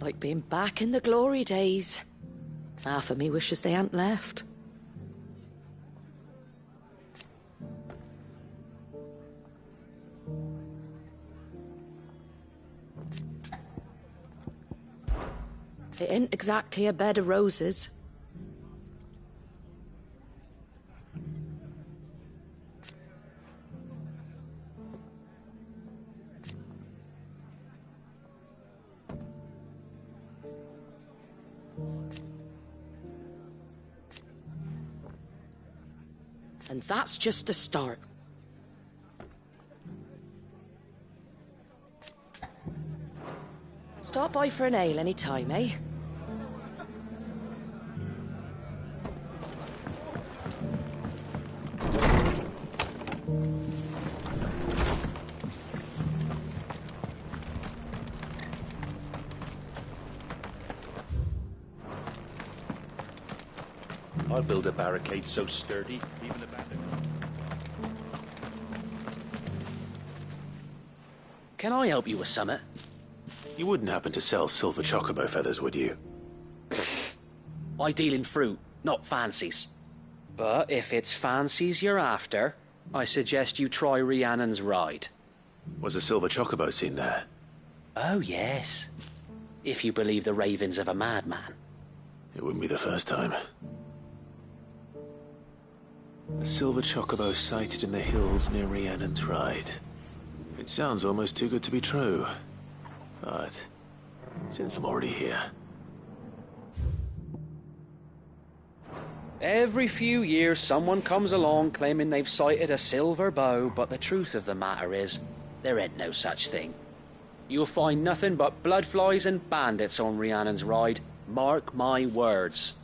Like being back in the glory days. Half of me wishes they hadn't left. It ain't exactly a bed of roses. And that's just the start. Stop by for an ale any time, eh? I'll build a barricade so sturdy, even the bandit. Can I help you with summit? You wouldn't happen to sell silver chocobo feathers, would you? I deal in fruit, not fancies. But if it's fancies you're after, I suggest you try Rhiannon's ride. Was a silver chocobo seen there? Oh, yes. If you believe the ravings of a madman. It wouldn't be the first time. A silver chocobo sighted in the hills near Rhiannon's Ride. It sounds almost too good to be true. But since I'm already here... Every few years someone comes along claiming they've sighted a silver bow, but the truth of the matter is, there ain't no such thing. You'll find nothing but bloodflies and bandits on Rhiannon's Ride. Mark my words.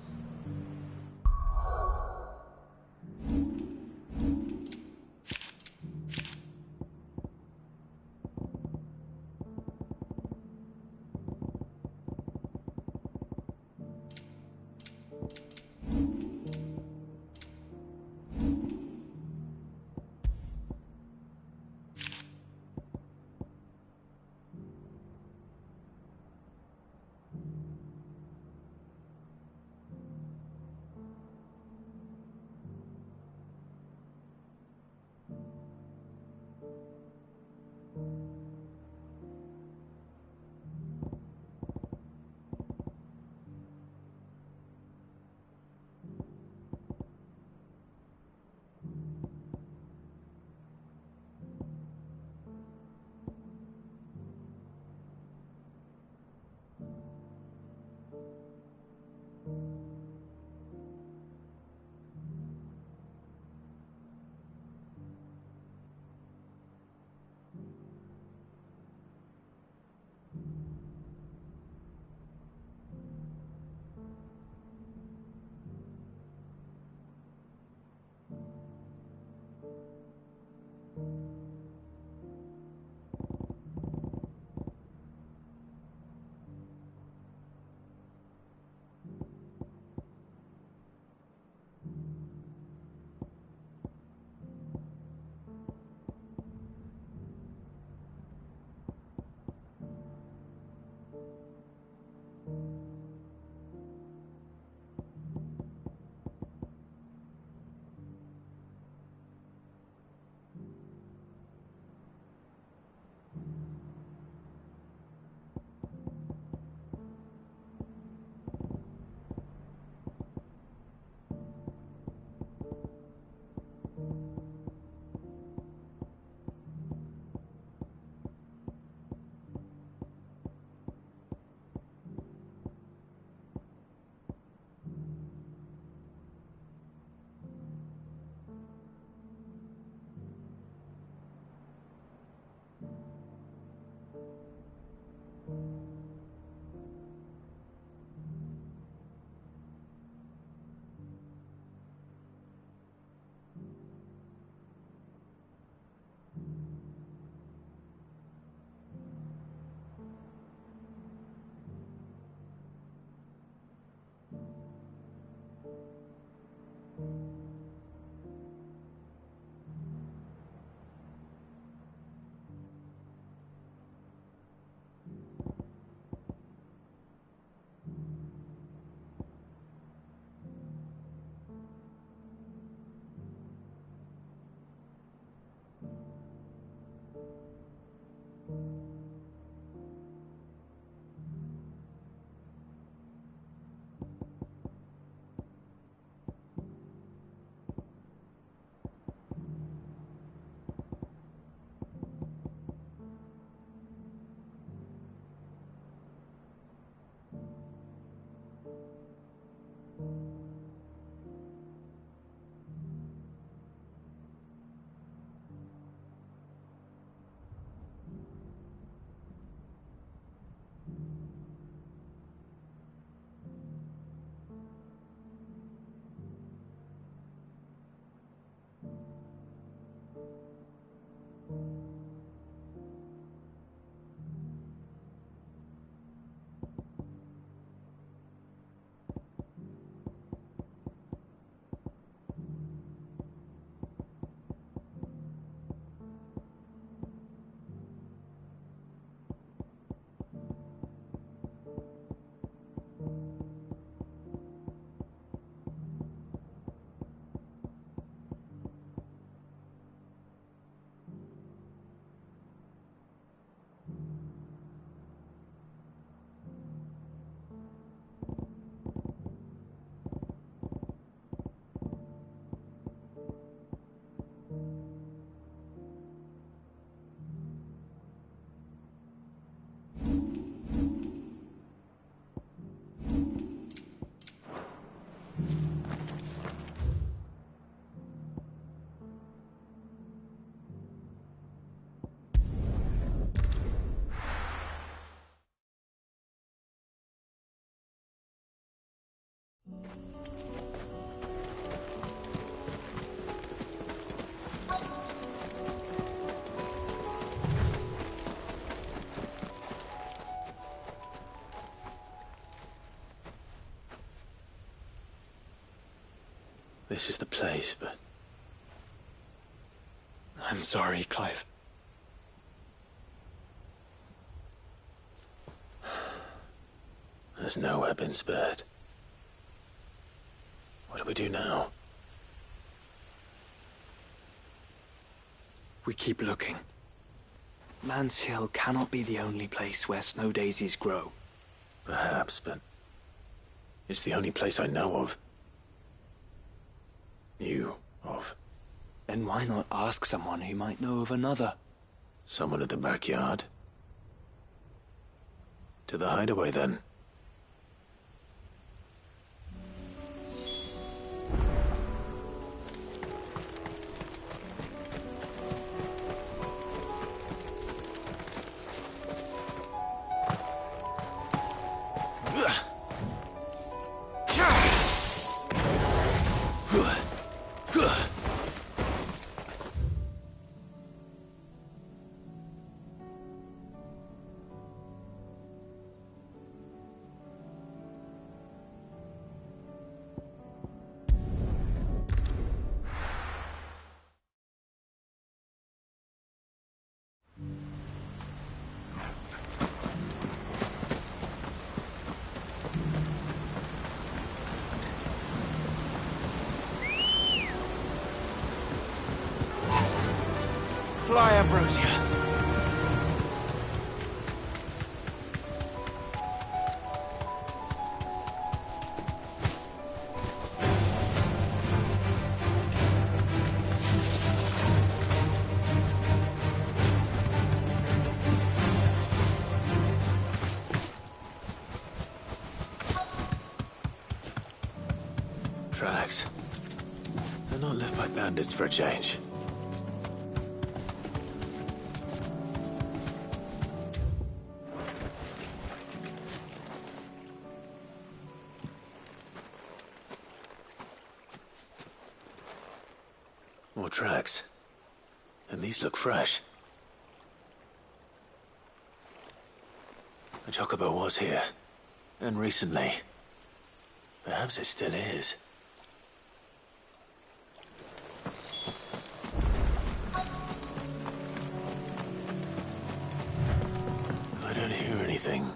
This is the place, but... I'm sorry, Clive. There's nowhere been spared. What do we do now? We keep looking. Man's Hill cannot be the only place where snow daisies grow. Perhaps, but... it's the only place I know of. Knew of. Then why not ask someone who might know of another? Someone at the backyard? To the hideaway, then. Fly, Ambrosia. Tracks. They're not left by bandits for a change. More tracks. And these look fresh. The chocobo was here. And recently. Perhaps it still is. I don't hear anything.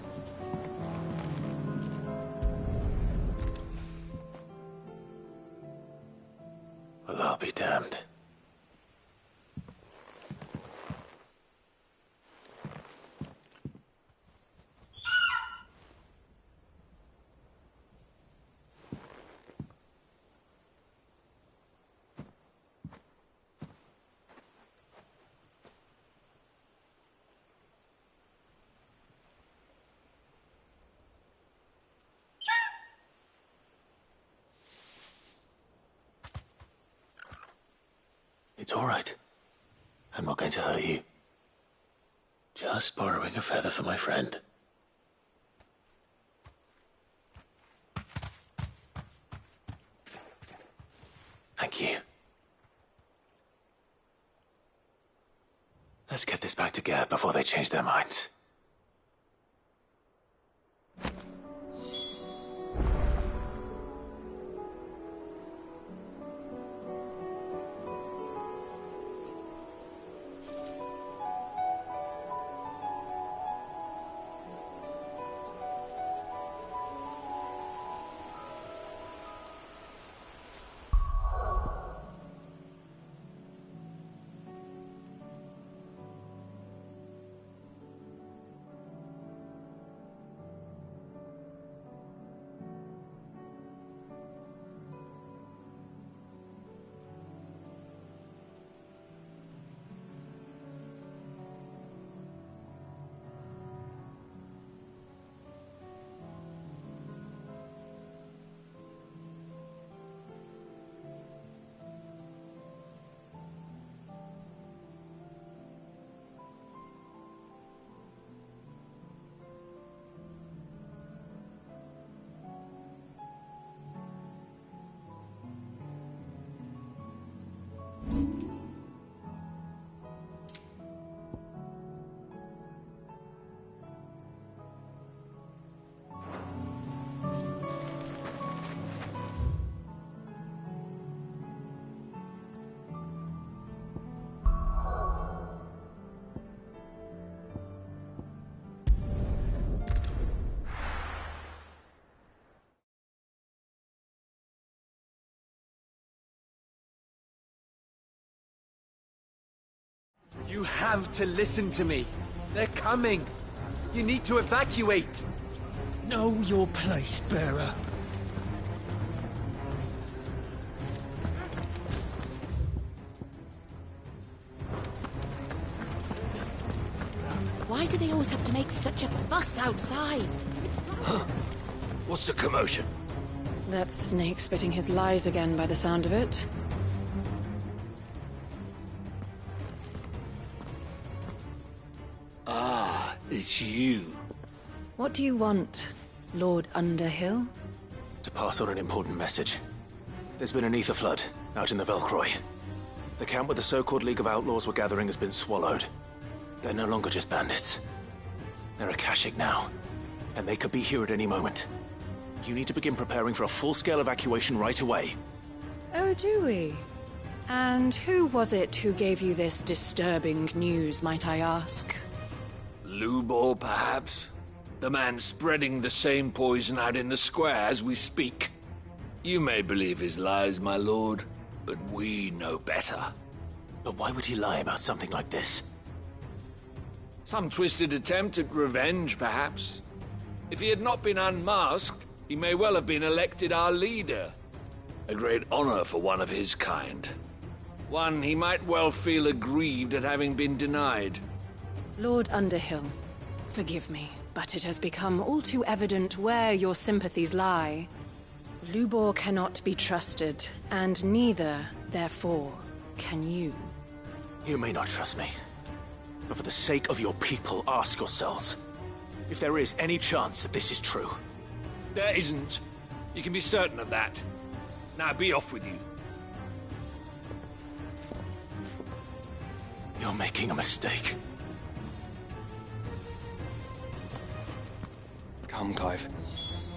Well, I'll be damned. It's all right. I'm not going to hurt you. Just borrowing a feather for my friend. Thank you. Let's get this back to Gav before they change their minds. You have to listen to me. They're coming. You need to evacuate. Know your place, bearer. Why do they always have to make such a fuss outside? What's the commotion? That snake spitting his lies again by the sound of it. Ah, it's you. What do you want, Lord Underhill? To pass on an important message. There's been an ether flood out in the Velcroy. The camp where the so-called League of Outlaws were gathering has been swallowed. They're no longer just bandits. They're Akashic now, and they could be here at any moment. You need to begin preparing for a full-scale evacuation right away. Oh, do we? And who was it who gave you this disturbing news, might I ask? Lubor, perhaps? The man spreading the same poison out in the square as we speak. You may believe his lies, my lord, but we know better. But why would he lie about something like this? Some twisted attempt at revenge, perhaps. If he had not been unmasked, he may well have been elected our leader. A great honor for one of his kind. One he might well feel aggrieved at having been denied. Lord Underhill, forgive me, but it has become all too evident where your sympathies lie. Lubor cannot be trusted, and neither, therefore, can you. You may not trust me, but for the sake of your people, ask yourselves if there is any chance that this is true. There isn't. You can be certain of that. Now be off with you. You're making a mistake. Come, Clive.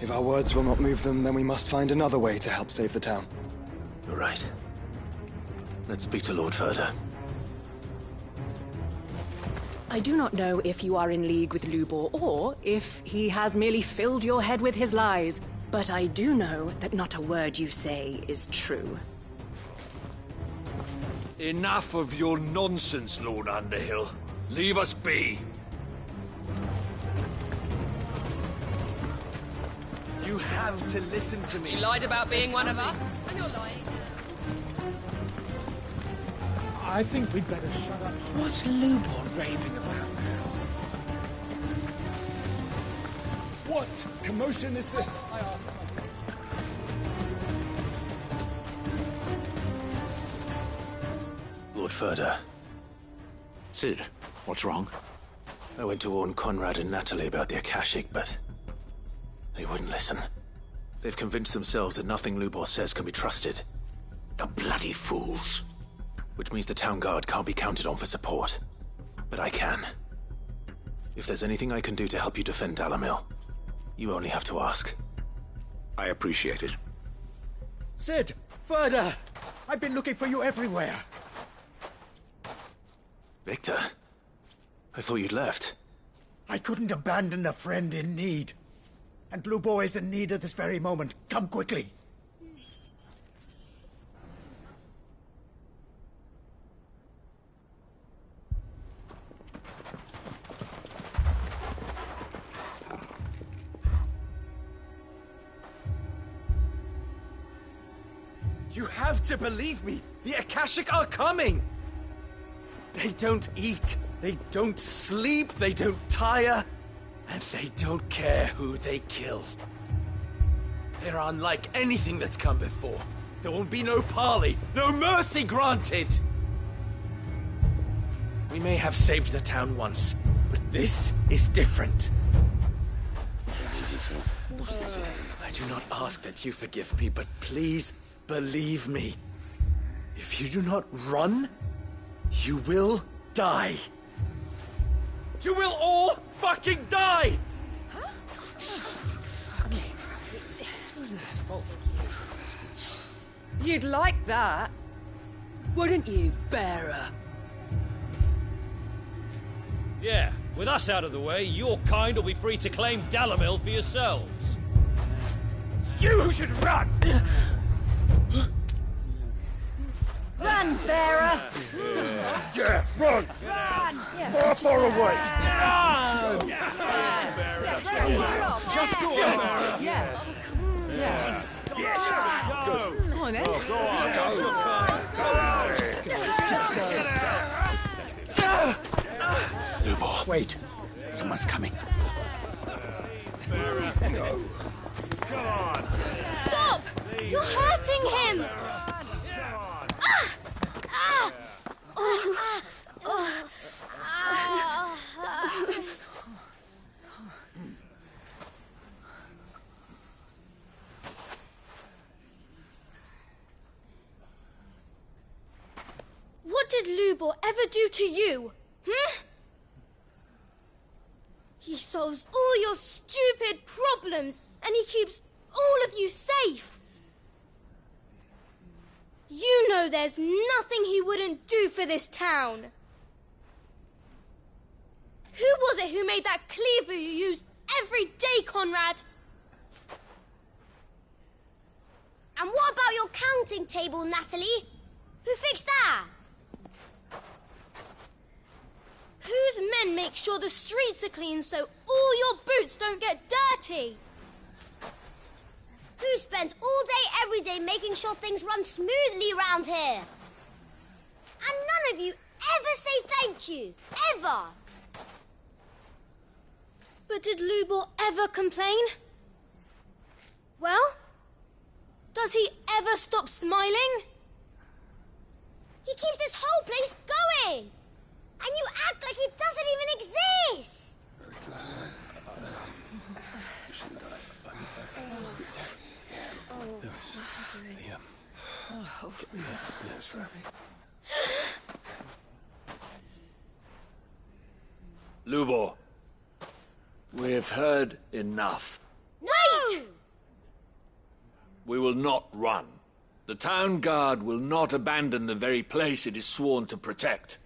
If our words will not move them, then we must find another way to help save the town. You're right. Let's speak to Lord Ferda. I do not know if you are in league with Lubor, or if he has merely filled your head with his lies, but I do know that not a word you say is true. Enough of your nonsense, Lord Underhill. Leave us be. You have to listen to me. You lied about being one of us, and you're lying. I think we'd better shut up. What's Lubor raving about now? What commotion is this? I ask myself. Lord Ferda. Sid, what's wrong? I went to warn Conrad and Natalie about the Akashic, but they wouldn't listen. They've convinced themselves that nothing Lubor says can be trusted. The bloody fools. Which means the town guard can't be counted on for support. But I can. If there's anything I can do to help you defend Dalamil, you only have to ask. I appreciate it. Sid! Ferda! I've been looking for you everywhere. Victor? I thought you'd left. I couldn't abandon a friend in need. And Lubor is in need at this very moment. Come quickly. You have to believe me. The Akashic are coming. They don't eat, they don't sleep, they don't tire, and they don't care who they kill. They're unlike anything that's come before. There won't be no parley, no mercy granted. We may have saved the town once, but this is different. I do not ask that you forgive me, but please believe me. If you do not run, you will die. You will all fucking die! You'd like that, wouldn't you, bearer? Yeah, with us out of the way, your kind will be free to claim Dalamil for yourselves. You should run! Run, bearer! Yeah, run! Run! Far, far away! Run! Just go on! Yeah. Yeah. Yes! Go. Come on, then. Go on! Just go. Lubor. Wait. Someone's coming. Go. Come on! Stop! You're hurting him! What did Lubor ever do to you? He solves all your stupid problems, and he keeps all of you safe. You know there's nothing he wouldn't do for this town. Who was it who made that cleaver you use every day, Conrad? And what about your counting table, Natalie? Who fixed that? Whose men make sure the streets are clean so all your boots don't get dirty? Who spends all day, every day making sure things run smoothly round here? And none of you ever say thank you. Ever. But did Lubor ever complain? Well, does he ever stop smiling? He keeps this whole place going. And you act like it doesn't even exist. Lubor, we've heard enough. Wait! We will not run. The town guard will not abandon the very place it is sworn to protect.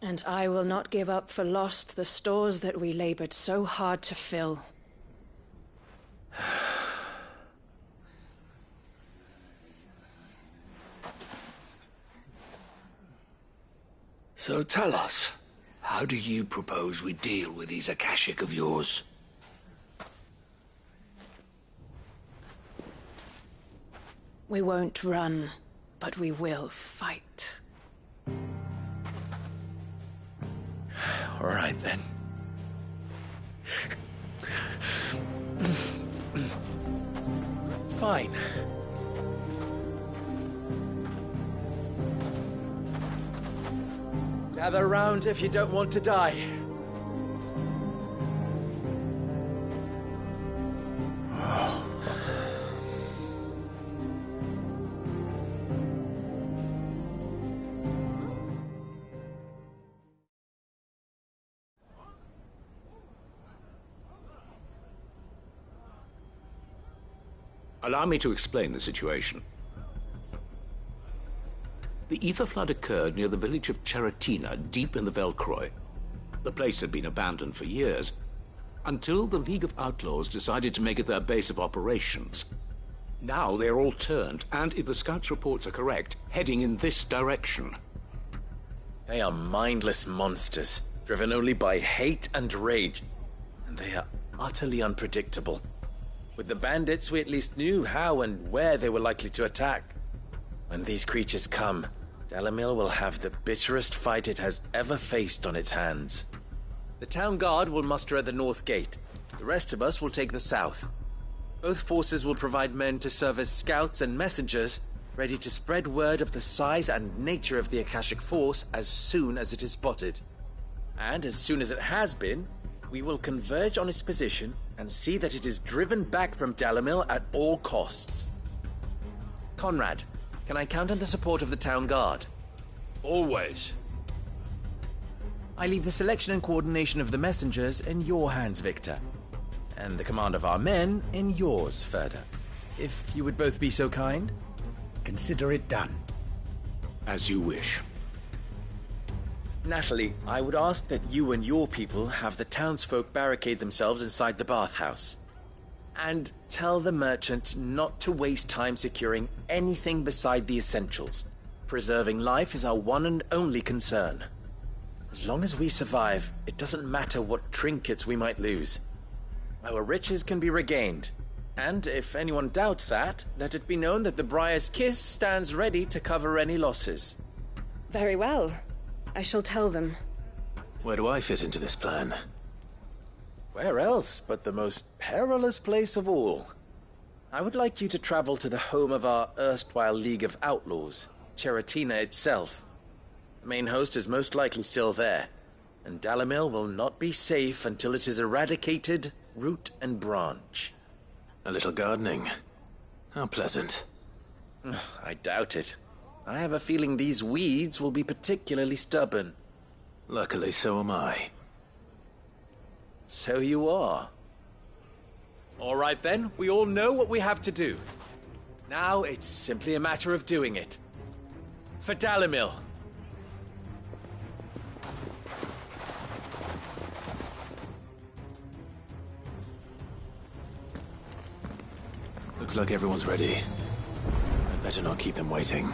And I will not give up for lost the stores that we labored so hard to fill. So tell us, how do you propose we deal with these Akashic of yours? We won't run, but we will fight. All right, then. Fine. Gather round if you don't want to die. Allow me to explain the situation. The ether flood occurred near the village of Cheratina, deep in the Velcroy. The place had been abandoned for years, until the League of Outlaws decided to make it their base of operations. Now they're all turned, and if the scouts' reports are correct, heading in this direction. They are mindless monsters, driven only by hate and rage. And they are utterly unpredictable. With the bandits, we at least knew how and where they were likely to attack. When these creatures come, Dalamil will have the bitterest fight it has ever faced on its hands. The town guard will muster at the north gate. The rest of us will take the south. Both forces will provide men to serve as scouts and messengers, ready to spread word of the size and nature of the Akashic force as soon as it is spotted. And as soon as it has been, we will converge on its position and see that it is driven back from Dalamil at all costs. Conrad, can I count on the support of the town guard? Always. I leave the selection and coordination of the messengers in your hands, Victor. And the command of our men in yours, Ferda. If you would both be so kind. Consider it done. As you wish. Natalie, I would ask that you and your people have the townsfolk barricade themselves inside the bathhouse. And tell the merchant not to waste time securing anything beside the essentials. Preserving life is our one and only concern. As long as we survive, it doesn't matter what trinkets we might lose. Our riches can be regained. And if anyone doubts that, let it be known that the Briar's Kiss stands ready to cover any losses. Very well. I shall tell them. Where do I fit into this plan? Where else but the most perilous place of all? I would like you to travel to the home of our erstwhile League of Outlaws, Cheratina itself. The main host is most likely still there, and Dalimil will not be safe until it is eradicated, root and branch. A little gardening. How pleasant. I doubt it. I have a feeling these weeds will be particularly stubborn. Luckily, so am I. So you are. All right then, we all know what we have to do. Now it's simply a matter of doing it. For Dalimil. Looks like everyone's ready. I'd better not keep them waiting.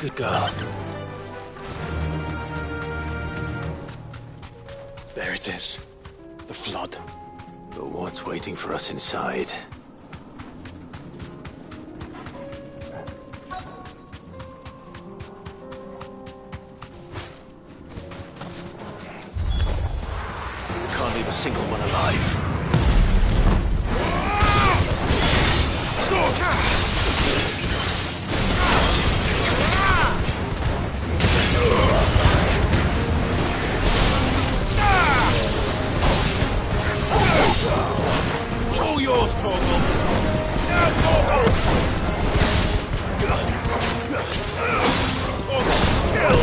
Good girl. There it is. The flood. But what's waiting for us inside? Can't leave a single one alive. All yours, Torgal! Now, Torgal! Kill! Now, Torgal! Torgal, kill!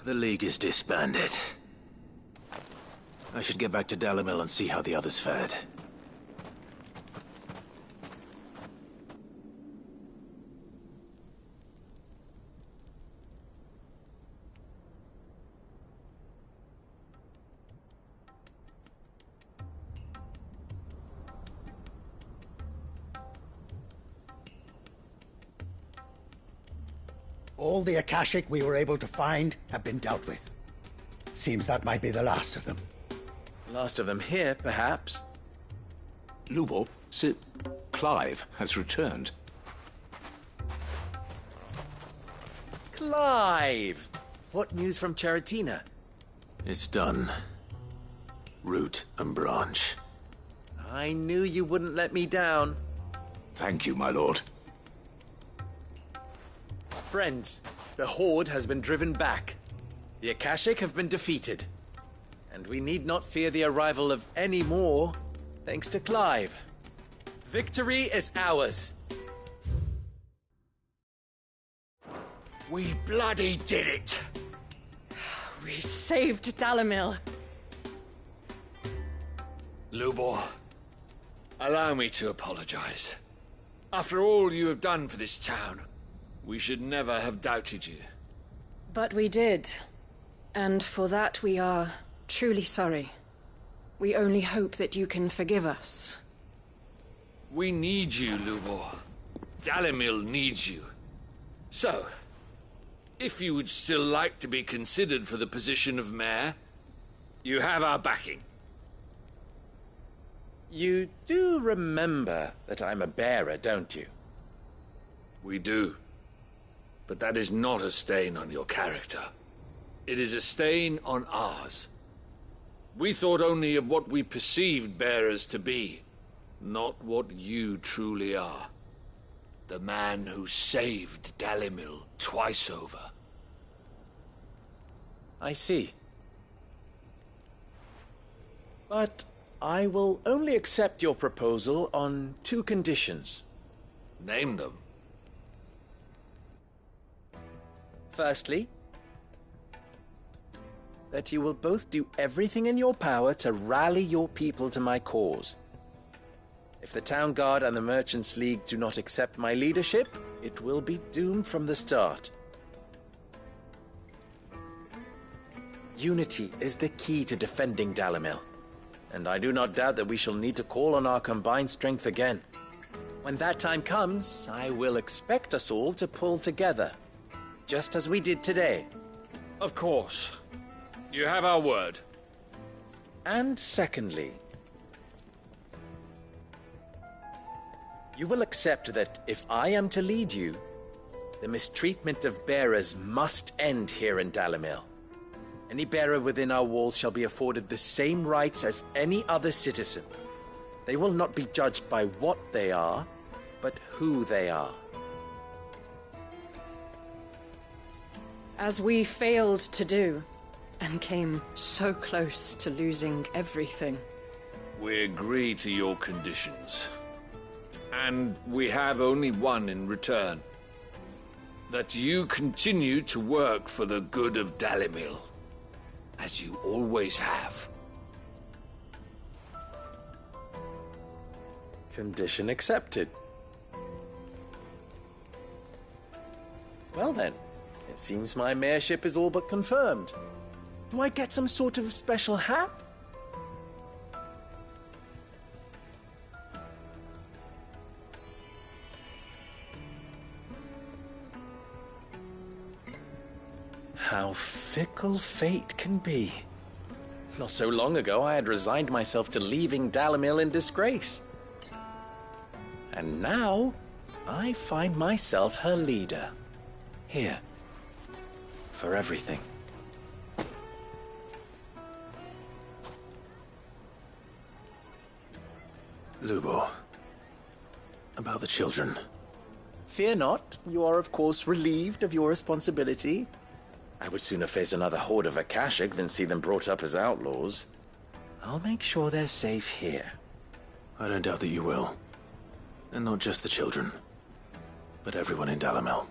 The League is disbanded. I should get back to Dalimil and see how the others fared. All the Akashic we were able to find have been dealt with. Seems that might be the last of them. Last of them here, perhaps. Lubo, Sir Clive has returned. Clive! What news from Charatina? It's done. Root and branch. I knew you wouldn't let me down. Thank you, my lord. Friends, the Horde has been driven back. The Akashic have been defeated. And we need not fear the arrival of any more, thanks to Clive. Victory is ours. We bloody did it! We saved Dalimil. Lubor, allow me to apologize. After all you have done for this town, we should never have doubted you. But we did. And for that we are truly sorry. We only hope that you can forgive us. We need you, Lubor. Dalimil needs you. So, if you would still like to be considered for the position of mayor, you have our backing. You do remember that I'm a bearer, don't you? We do. But that is not a stain on your character. It is a stain on ours. We thought only of what we perceived bearers to be, not what you truly are. The man who saved Dalimil twice over. I see. But I will only accept your proposal on 2 conditions. Name them. Firstly, that you will both do everything in your power to rally your people to my cause. If the Town Guard and the Merchants League do not accept my leadership, it will be doomed from the start. Unity is the key to defending Dalimil, and I do not doubt that we shall need to call on our combined strength again. When that time comes, I will expect us all to pull together, just as we did today. Of course. You have our word. And secondly, you will accept that if I am to lead you, the mistreatment of bearers must end here in Dalimil. Any bearer within our walls shall be afforded the same rights as any other citizen. They will not be judged by what they are, but who they are. As we failed to do, and came so close to losing everything. We agree to your conditions. And we have only one in return. That you continue to work for the good of Dalimil, as you always have. Condition accepted. Well then, it seems my mayorship is all but confirmed. Do I get some sort of special hat? How fickle fate can be. Not so long ago, I had resigned myself to leaving Dalimil in disgrace. And now, I find myself her leader. Here. For everything. Lubo. About the children. Fear not, you are of course relieved of your responsibility. I would sooner face another horde of Akashic than see them brought up as outlaws. I'll make sure they're safe here. I don't doubt that you will. And not just the children, but everyone in Dalimil.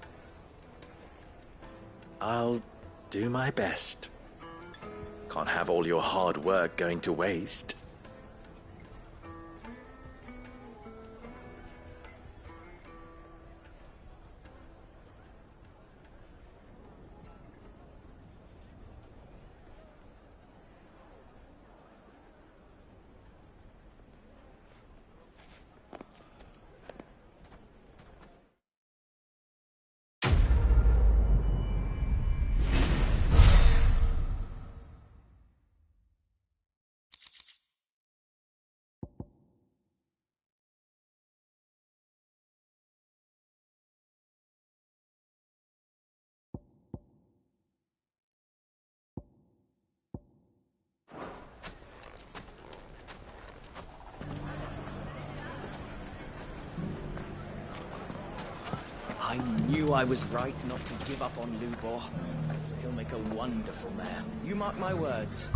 I'll do my best. Can't have all your hard work going to waste. I knew I was right not to give up on Lubor. He'll make a wonderful mayor. You mark my words.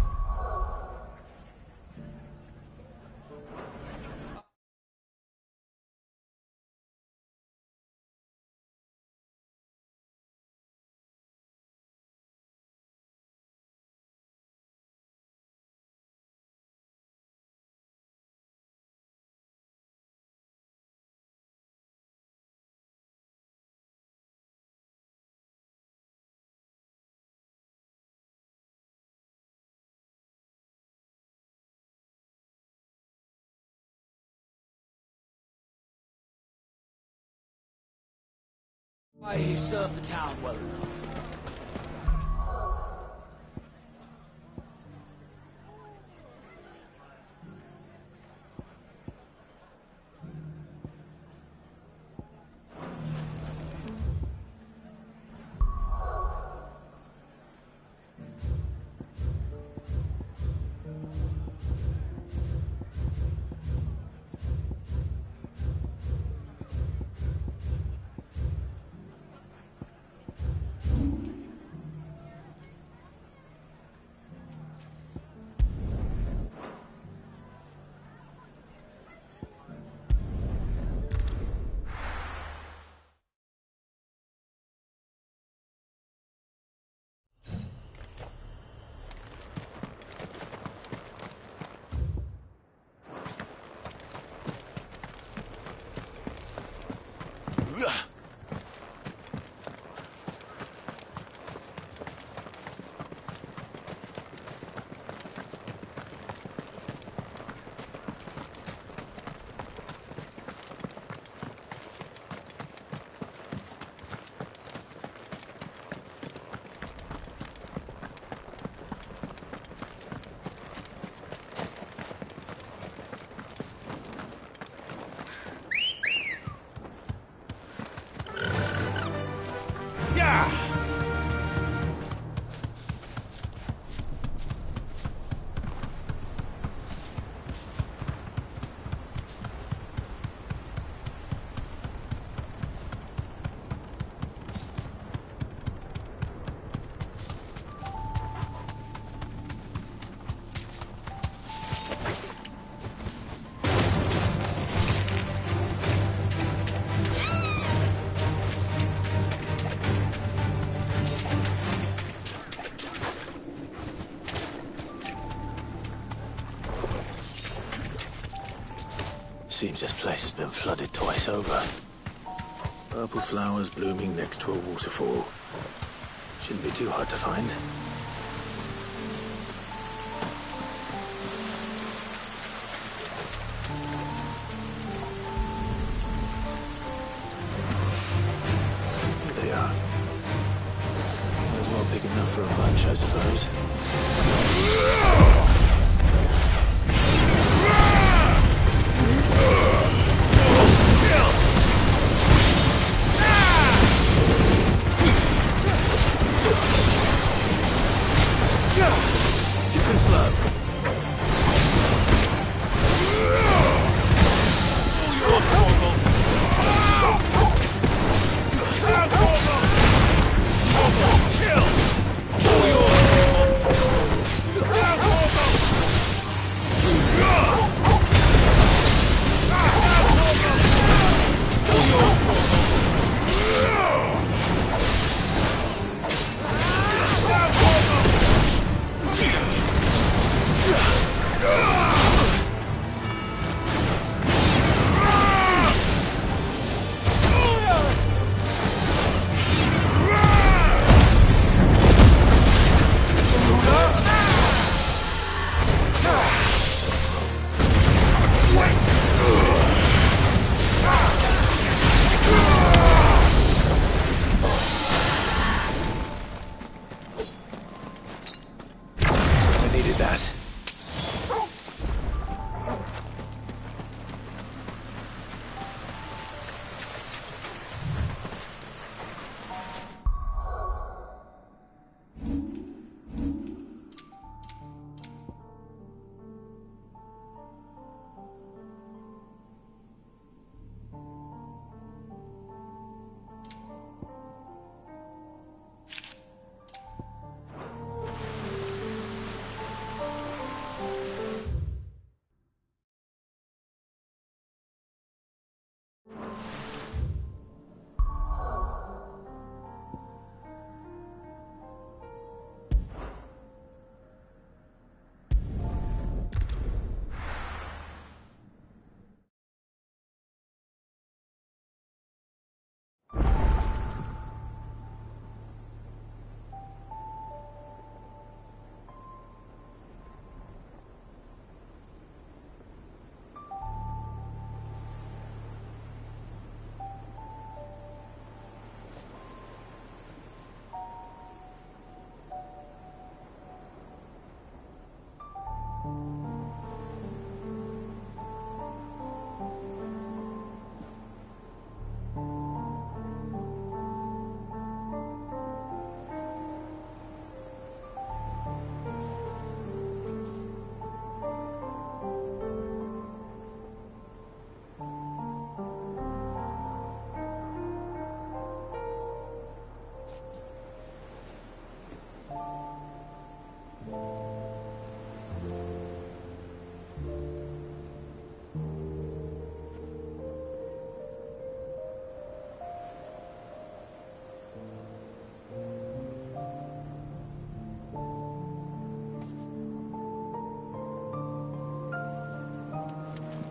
I served the town well enough. Seems this place has been flooded twice over. Purple flowers blooming next to a waterfall. Shouldn't be too hard to find. Here they are. Might as well big enough for a bunch, I suppose. You're too slow.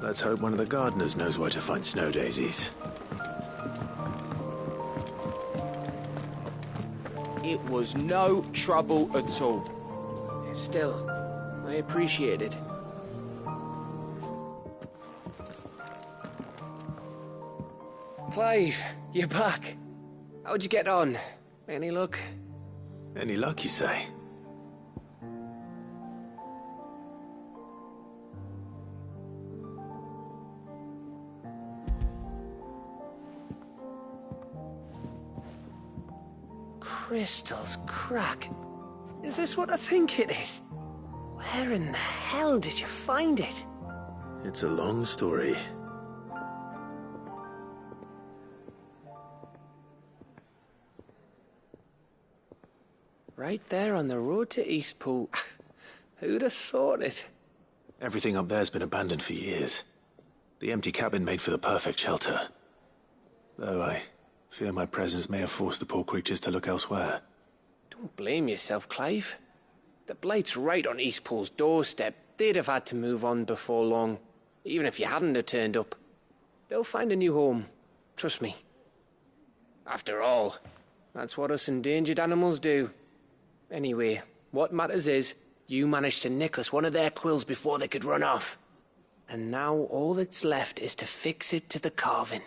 Let's hope one of the gardeners knows where to find snow daisies. It was no trouble at all. Still, I appreciate it. Clive, you're back. How'd you get on? Any luck? Any luck, you say? Crystal's crack. Is this what I think it is? Where in the hell did you find it? It's a long story. Right there on the road to Eastpool. Who'd have thought it? Everything up there's been abandoned for years. The empty cabin made for the perfect shelter. Though I fear my presence may have forced the poor creatures to look elsewhere. Don't blame yourself, Clive. The Blight's right on Eastpool's doorstep. They'd have had to move on before long, even if you hadn't have turned up. They'll find a new home. Trust me. After all, that's what us endangered animals do. Anyway, what matters is, you managed to nick us one of their quills before they could run off. And now all that's left is to fix it to the carving.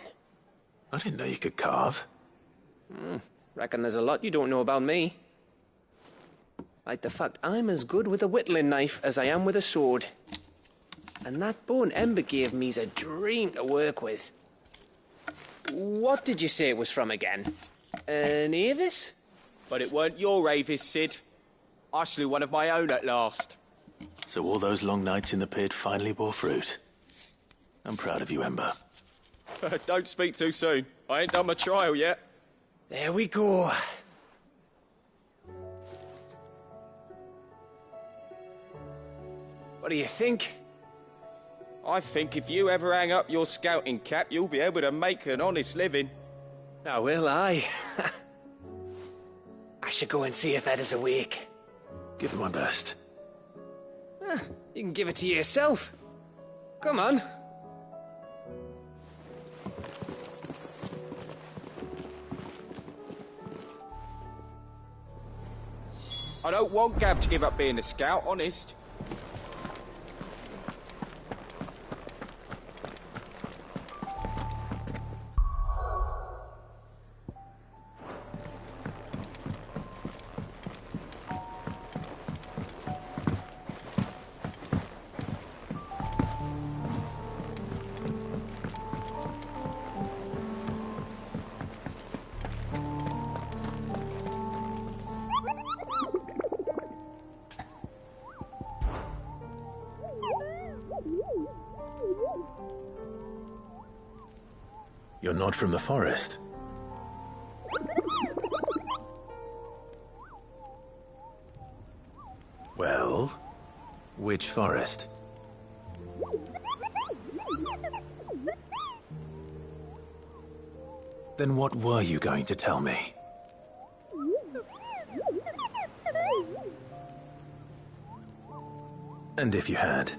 I didn't know you could carve. Reckon there's a lot you don't know about me. Like the fact I'm as good with a whittling knife as I am with a sword. And that bone Ember gave me's a dream to work with. What did you say it was from again? An Avis? But it weren't your Avis, Sid. I slew one of my own at last. So all those long nights in the pit finally bore fruit. I'm proud of you, Ember. Don't speak too soon. I ain't done my trial yet. There we go. What do you think? I think if you ever hang up your scouting cap, you'll be able to make an honest living. Oh, will I? I should go and see if Ed is awake. Give it my best. You can give it to yourself. Come on. I don't want Gav to give up being a scout, honest. You're not from the forest. Well, which forest? Then what were you going to tell me? And if you had?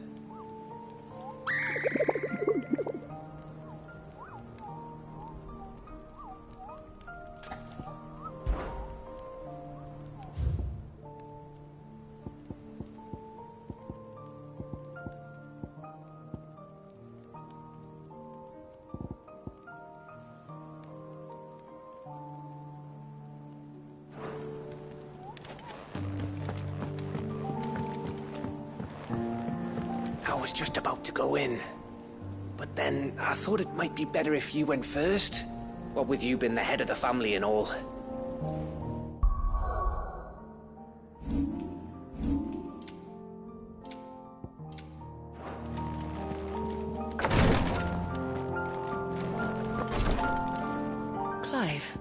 I was just about to go in. But then I thought it might be better if you went first. What with you being the head of the family and all. Clive.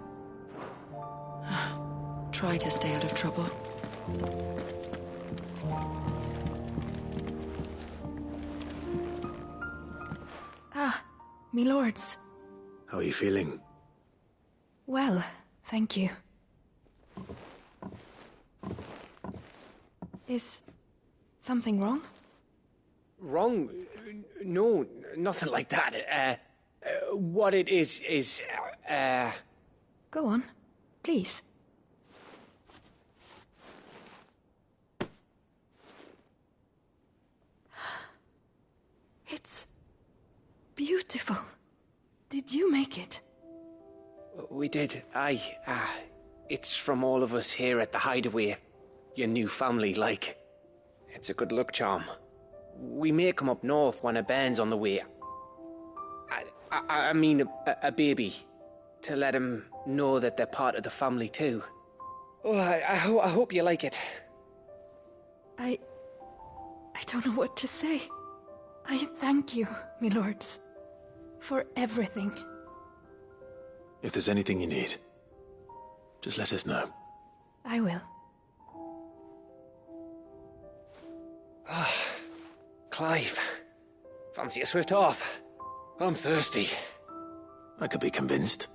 Try to stay out of trouble. Me lords. How are you feeling? Well, thank you. Is something wrong? Wrong? No, nothing like that. What it is... Go on, please. It's beautiful. Did you make it? We did. It's from all of us here at the Hideaway. Your new family, like. It's a good luck charm. We may come up north when a band's on the way. I mean a baby. To let him know that they're part of the family too. Oh, I hope you like it. I don't know what to say. I thank you, my lords, for everything. If there's anything you need, just let us know. I will. Clive, fancy a swift off? I'm thirsty. I could be convinced.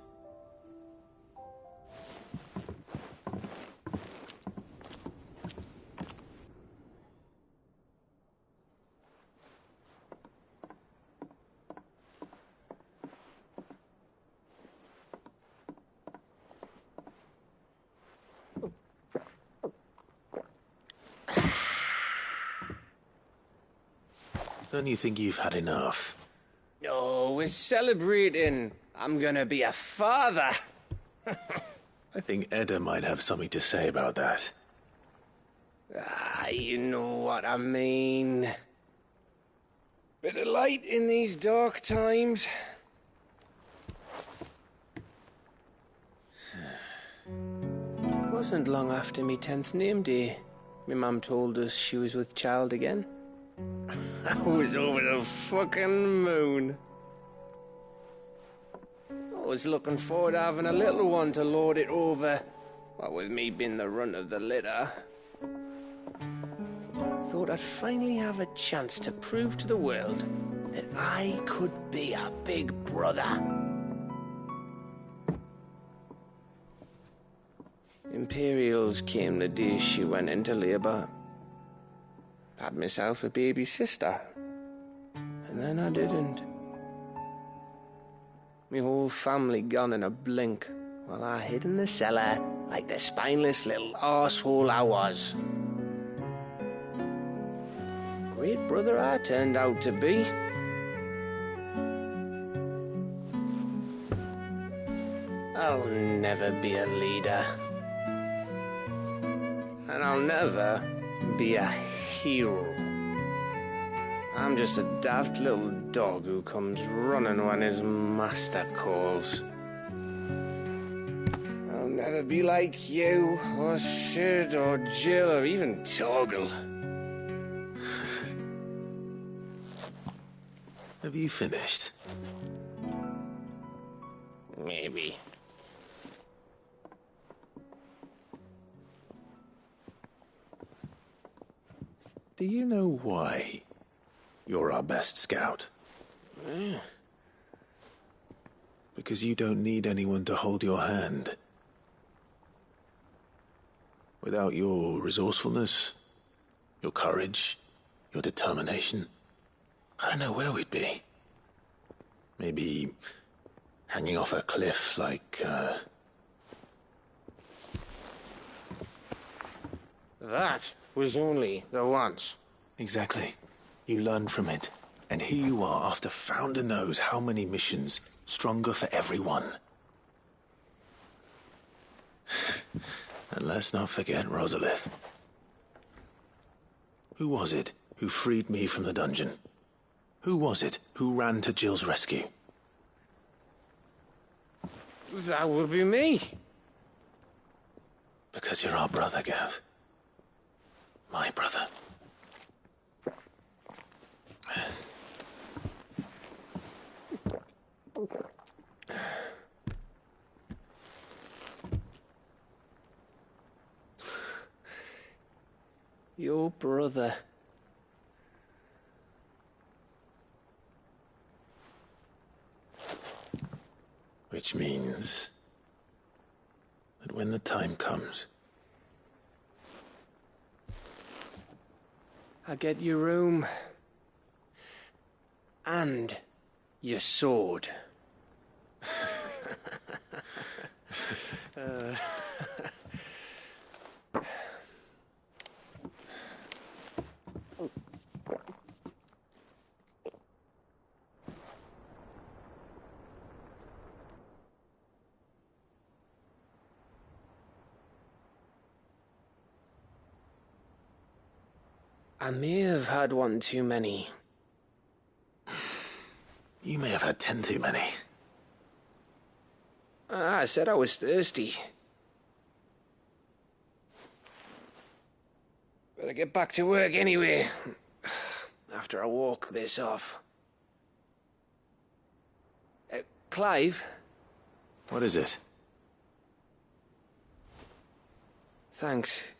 Don't you think you've had enough? Oh, we're celebrating. I'm gonna be a father. I think Edda might have something to say about that. Ah, you know what I mean. Bit of light in these dark times. Wasn't long after me 10th name day. My mum told us she was with child again. I was over the fucking moon. I was looking forward to having a little one to lord it over, what with me being the runt of the litter. Thought I'd finally have a chance to prove to the world that I could be a big brother. Imperials came the day she went into labour. Had myself a baby sister. And then I didn't. Me whole family gone in a blink, while I hid in the cellar like the spineless little arsehole I was. Great brother I turned out to be. I'll never be a leader. And I'll never be a hero. I'm just a daft little dog who comes running when his master calls. I'll never be like you, or Sid, or Jill, or even Torgal. Have you finished? Maybe. Do you know why you're our best scout? Because you don't need anyone to hold your hand. Without your resourcefulness, your courage, your determination, I don't know where we'd be. Maybe hanging off a cliff like, That was only the once. Exactly. You learned from it. And here you are, after Founder knows how many missions, stronger for everyone. And let's not forget Rosalith. Who was it who freed me from the dungeon? Who was it who ran to Jill's rescue? That would be me. Because you're our brother, Gav. My brother. Your brother. Which means that when the time comes, I get your room. And your sword. I may have had one too many. you may have had 10 too many. I said I was thirsty. Better get back to work anyway, after I walk this off. Clive? What is it? Thanks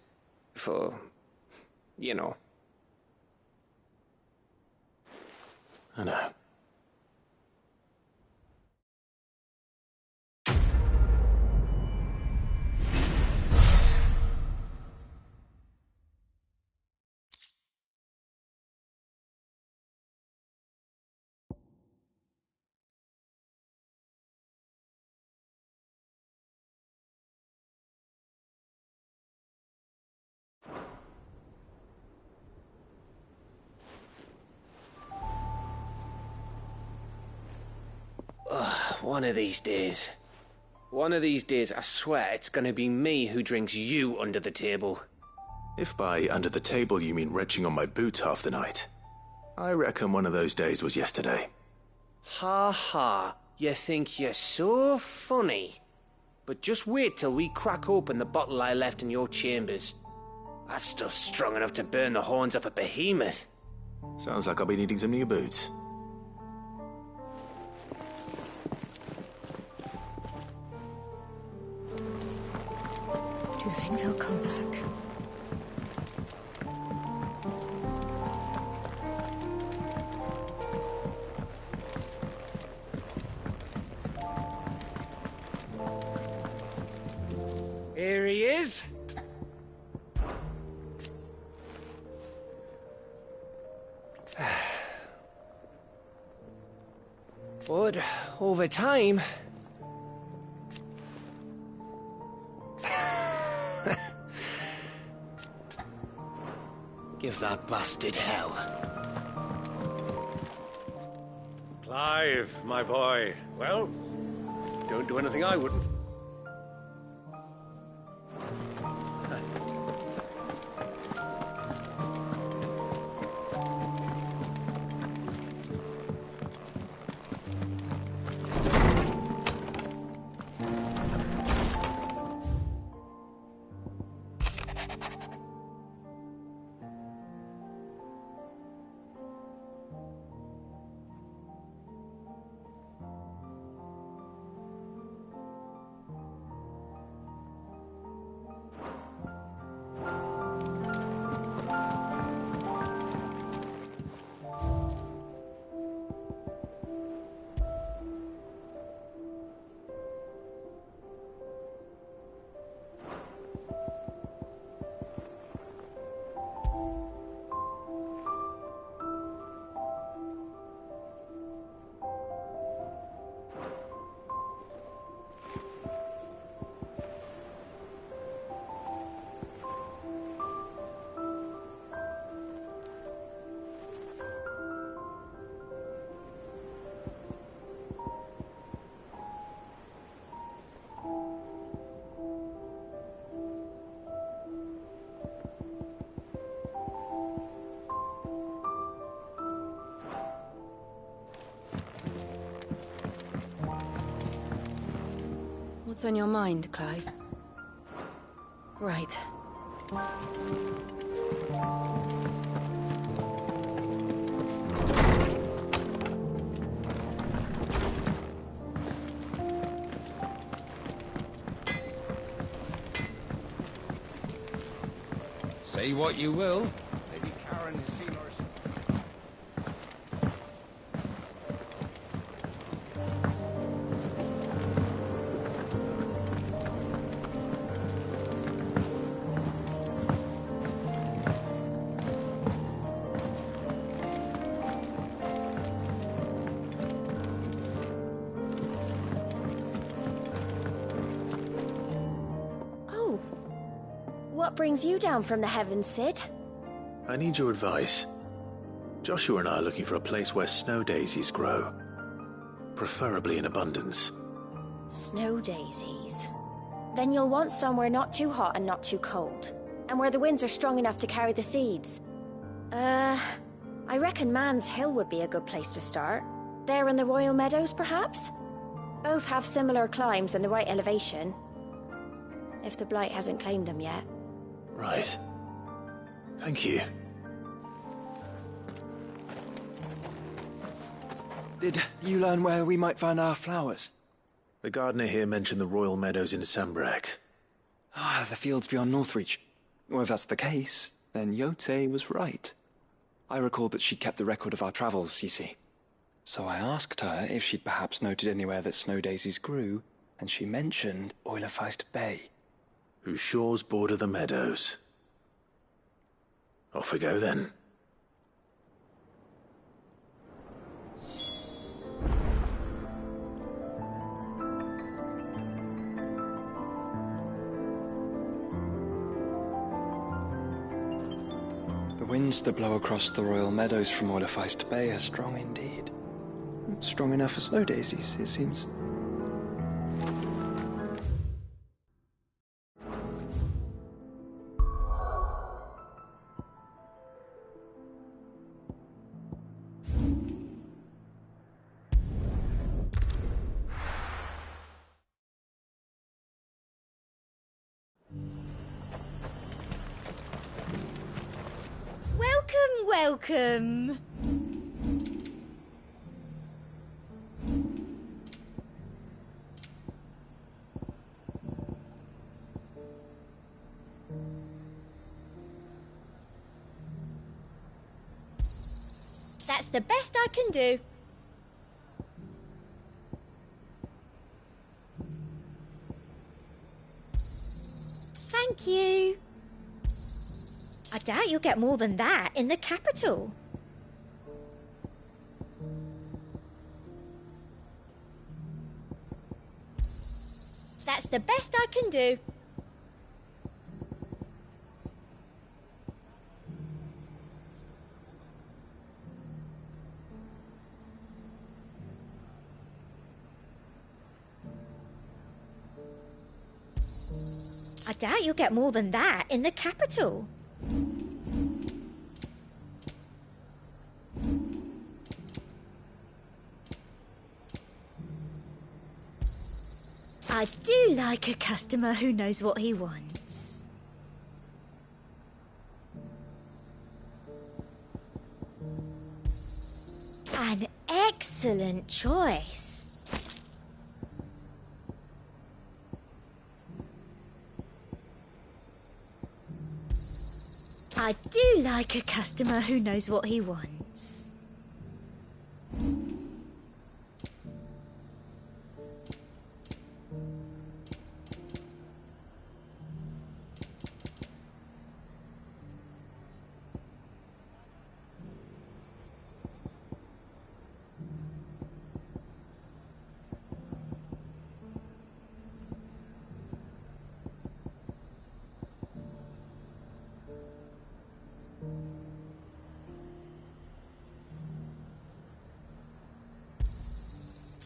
for, you know. I know. One of these days. One of these days, I swear it's gonna be me who drinks you under the table. If by under the table you mean retching on my boots half the night, I reckon one of those days was yesterday. Ha ha, you think you're so funny. But just wait till we crack open the bottle I left in your chambers. That stuff's strong enough to burn the horns off a behemoth. Sounds like I'll be needing some new boots. Do you think they'll come back? Here he is. But over time... Give that bastard hell. Clive, my boy. Well, don't do anything I wouldn't. What's on your mind, Clive? Right. Say what you will. Maybe Karen has seen us. What brings you down from the heavens, Sid? I need your advice. Joshua and I are looking for a place where snow daisies grow. Preferably in abundance. Snow daisies. Then you'll want somewhere not too hot and not too cold. And where the winds are strong enough to carry the seeds. I reckon Man's Hill would be a good place to start. There in the Royal Meadows, perhaps? Both have similar climbs and the right elevation. If the Blight hasn't claimed them yet. Right. Thank you. Did you learn where we might find our flowers? The gardener here mentioned the Royal Meadows in Sambrack. Ah, the fields beyond Northreach. Well, if that's the case, then Yote was right. I recalled that she kept the record of our travels, you see. So I asked her if she'd perhaps noted anywhere that snow daisies grew, and she mentioned Oilefeist Bay. Whose shores border the meadows. Off we go then. The winds that blow across the Royal Meadows from Oilefeist Bay are strong indeed. Strong enough for snow daisies, it seems. Welcome. That's the best I can do. Thank you. I doubt you'll get more than that in the capital. That's the best I can do. I doubt you'll get more than that in the capital. I do like a customer who knows what he wants. An excellent choice. I do like a customer who knows what he wants.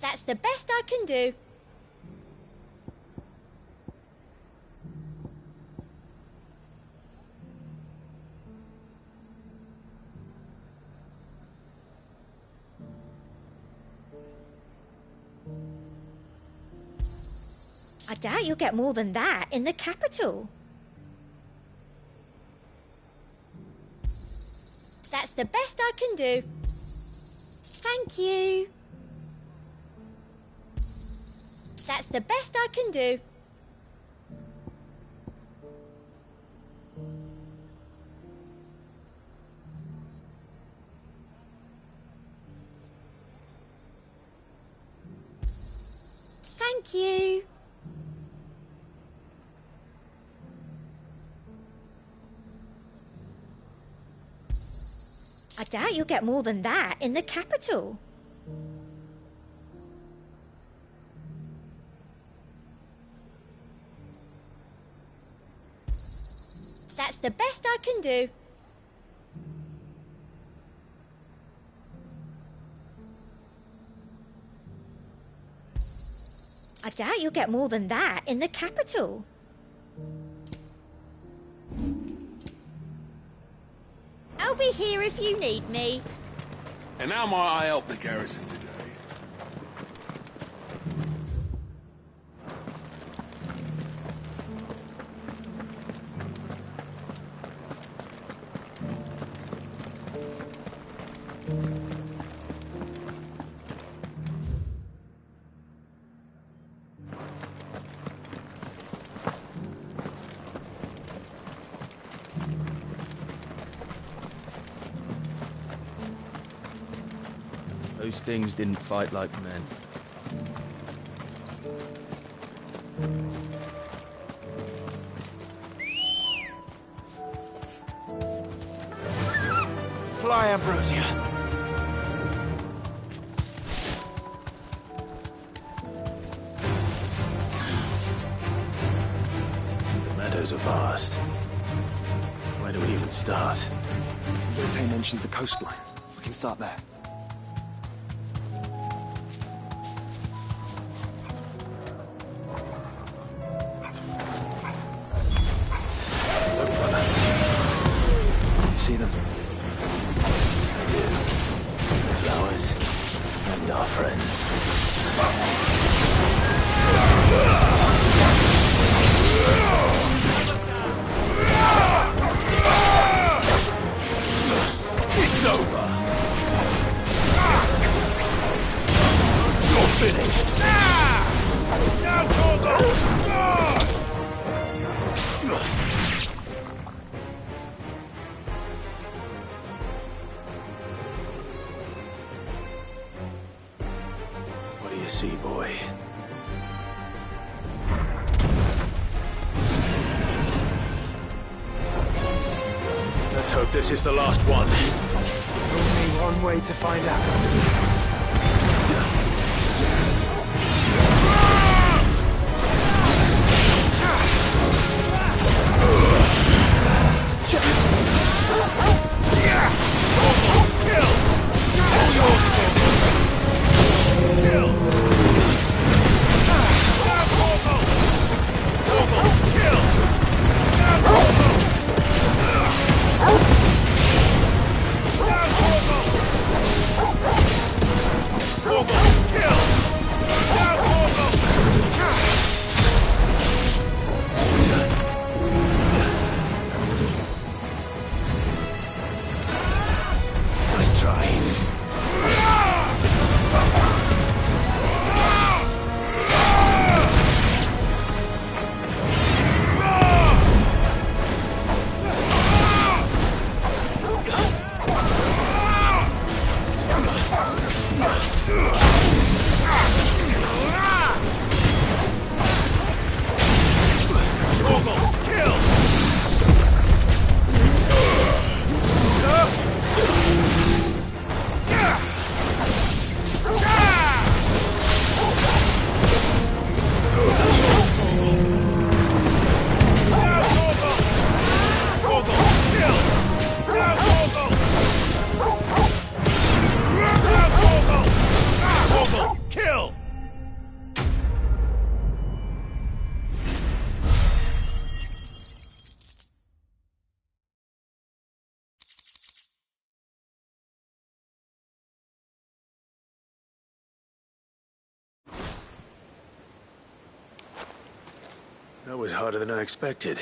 That's the best I can do. I doubt you'll get more than that in the capital. That's the best I can do. Thank you. That's the best I can do. Thank you. I doubt you'll get more than that in the capital. That's the best I can do. I doubt you'll get more than that in the capital. I'll be here if you need me. And how might I help the garrison today? Those things didn't fight like men. Fly, Ambrosia. The meadows are vast. Where do we even start? Yotei mentioned the coastline. We can start there. See them? I do. The flowers and our friends. Let's hope this is the last one. Only one way to find out. Nice try. That was harder than I expected.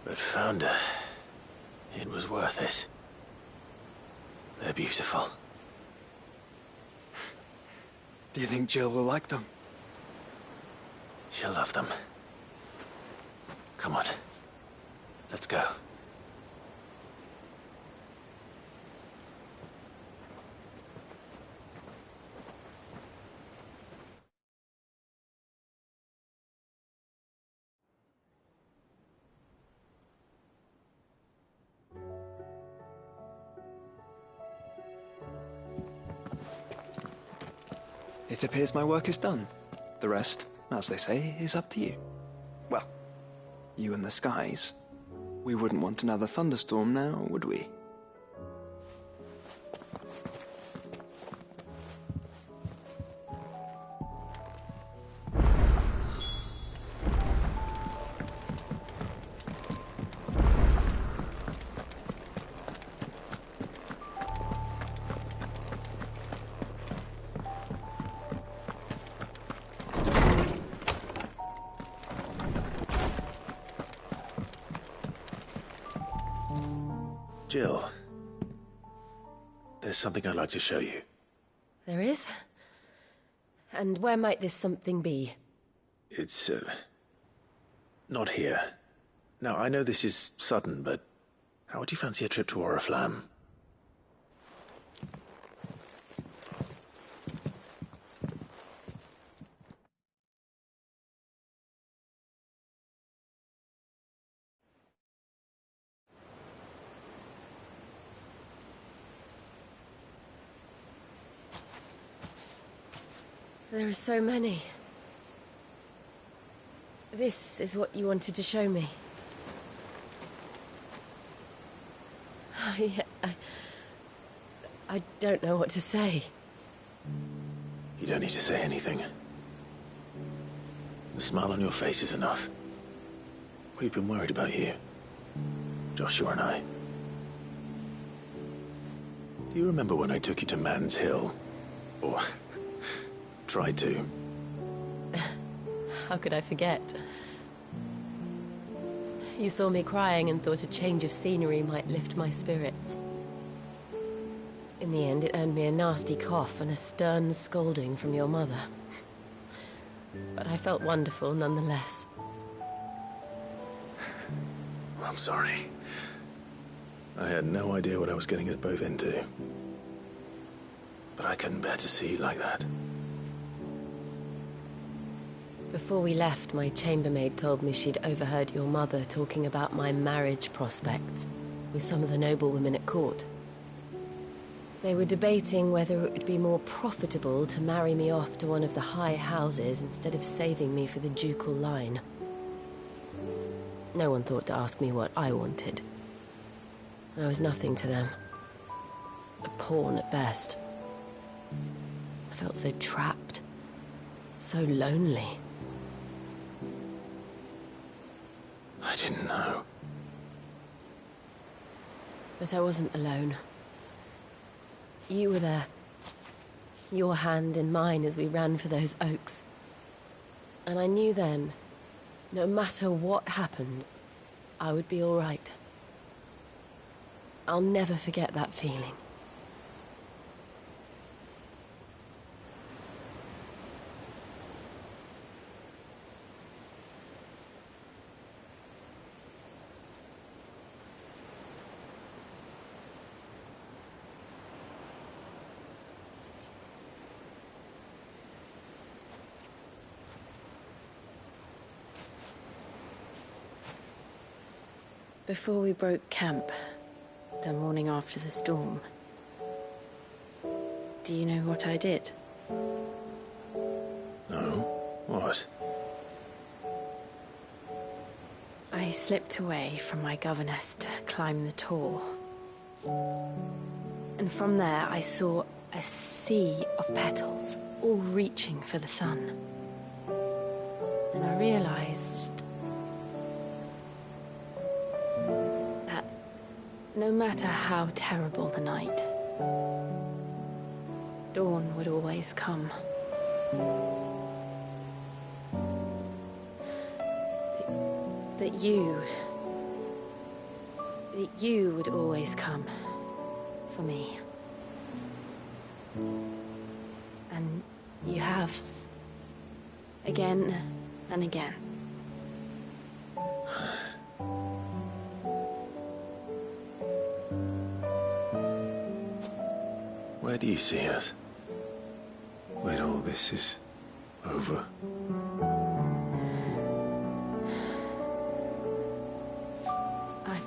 But found her. It was worth it. They're beautiful. Do you think Jill will like them? She'll love them. Come on. Let's go. It appears my work is done. The rest, as they say, is up to you. Well, you and the skies. We wouldn't want another thunderstorm now, would we? Jill, there's something I'd like to show you. There is? And where might this something be? It's, not here. Now, I know this is sudden, but how would you fancy a trip to Oriflamme? There are so many. This is what you wanted to show me. I don't know what to say. You don't need to say anything. The smile on your face is enough. We've been worried about you. Joshua and I. Do you remember when I took you to Man's Hill? Or tried to? How could I forget? You saw me crying and thought a change of scenery might lift my spirits. In the end, it earned me a nasty cough and a stern scolding from your mother. But I felt wonderful nonetheless. I'm sorry. I had no idea what I was getting us both into. But I couldn't bear to see you like that. Before we left, my chambermaid told me she'd overheard your mother talking about my marriage prospects with some of the noblewomen at court. They were debating whether it would be more profitable to marry me off to one of the high houses instead of saving me for the ducal line. No one thought to ask me what I wanted. I was nothing to them. A pawn at best. I felt so trapped. So lonely. I didn't know. But I wasn't alone. You were there. Your hand in mine as we ran for those oaks. And I knew then, no matter what happened, I would be all right. I'll never forget that feeling. Before we broke camp, the morning after the storm, do you know what I did? No? What? I slipped away from my governess to climb the tor. And from there I saw a sea of petals, all reaching for the sun. And I realized that no matter how terrible the night, dawn would always come. That you would always come for me. And you have. Again and again. Where do you see us? When all this is over? I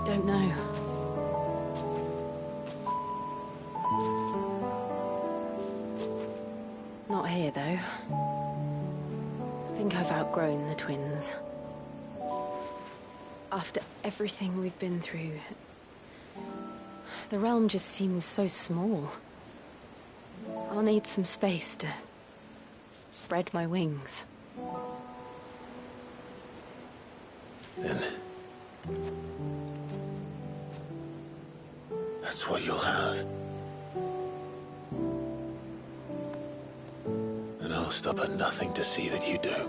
don't know. Not here, though. I think I've outgrown the twins. After everything we've been through, the realm just seems so small. I'll need some space to spread my wings. Then that's what you'll have. And I'll stop at nothing to see that you do.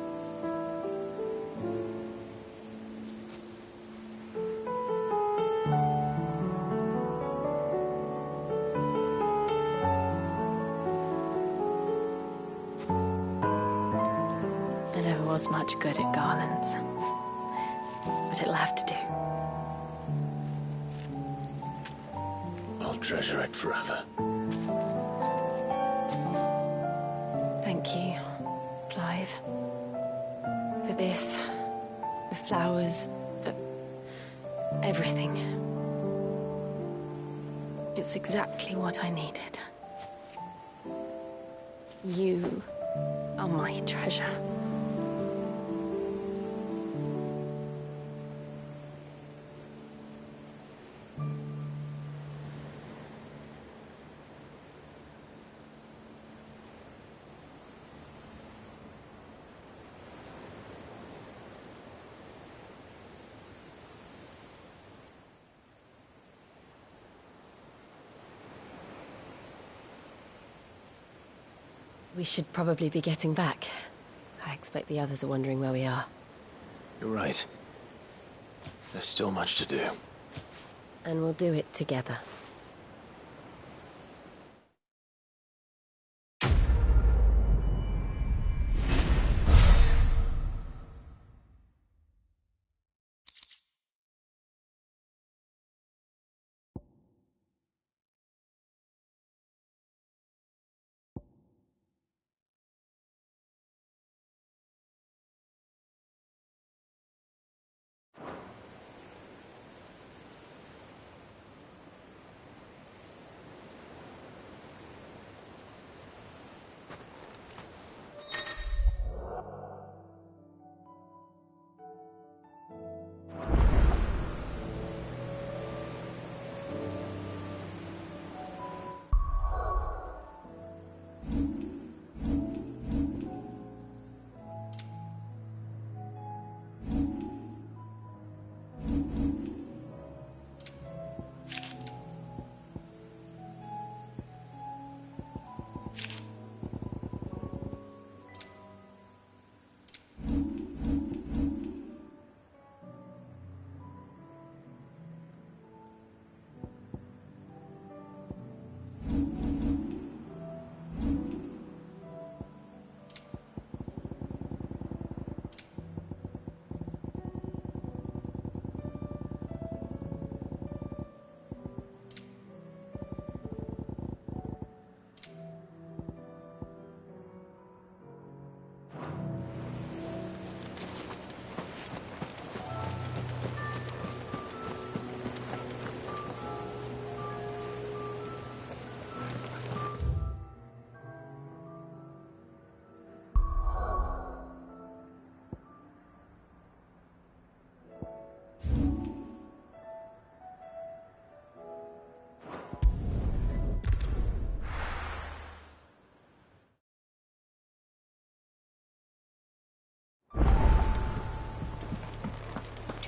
I never was much good at garlands, but it'll have to do. I'll treasure it forever. Thank you, Clive. For this, the flowers, for everything. It's exactly what I needed. You are my treasure. We should probably be getting back. I expect the others are wondering where we are. You're right. There's still much to do. And we'll do it together.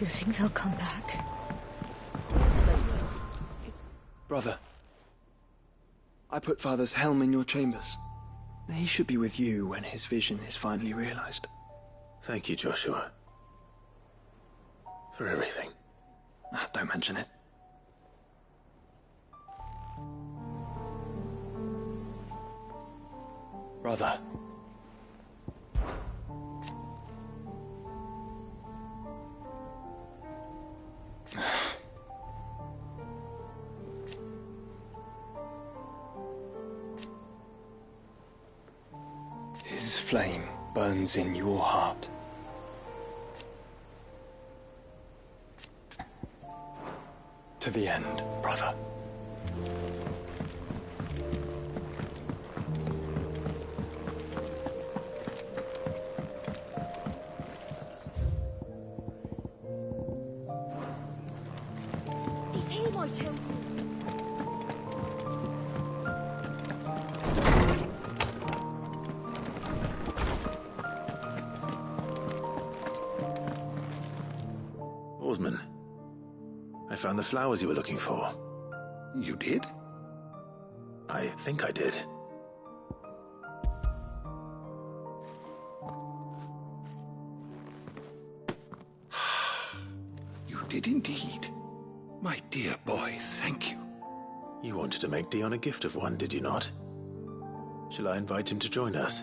you think they'll come back? Of course they will. Brother, I put Father's helm in your chambers. He should be with you when his vision is finally realized. Thank you, Joshua. For everything. Don't mention it. Brother. His flame burns in your heart. To the end, brother. It's him, I tell you. Oarsman, I found the flowers you were looking for. You did? I think I did. You did indeed. My dear boy, thank you. You wanted to make Dion a gift of one, did you not? Shall I invite him to join us?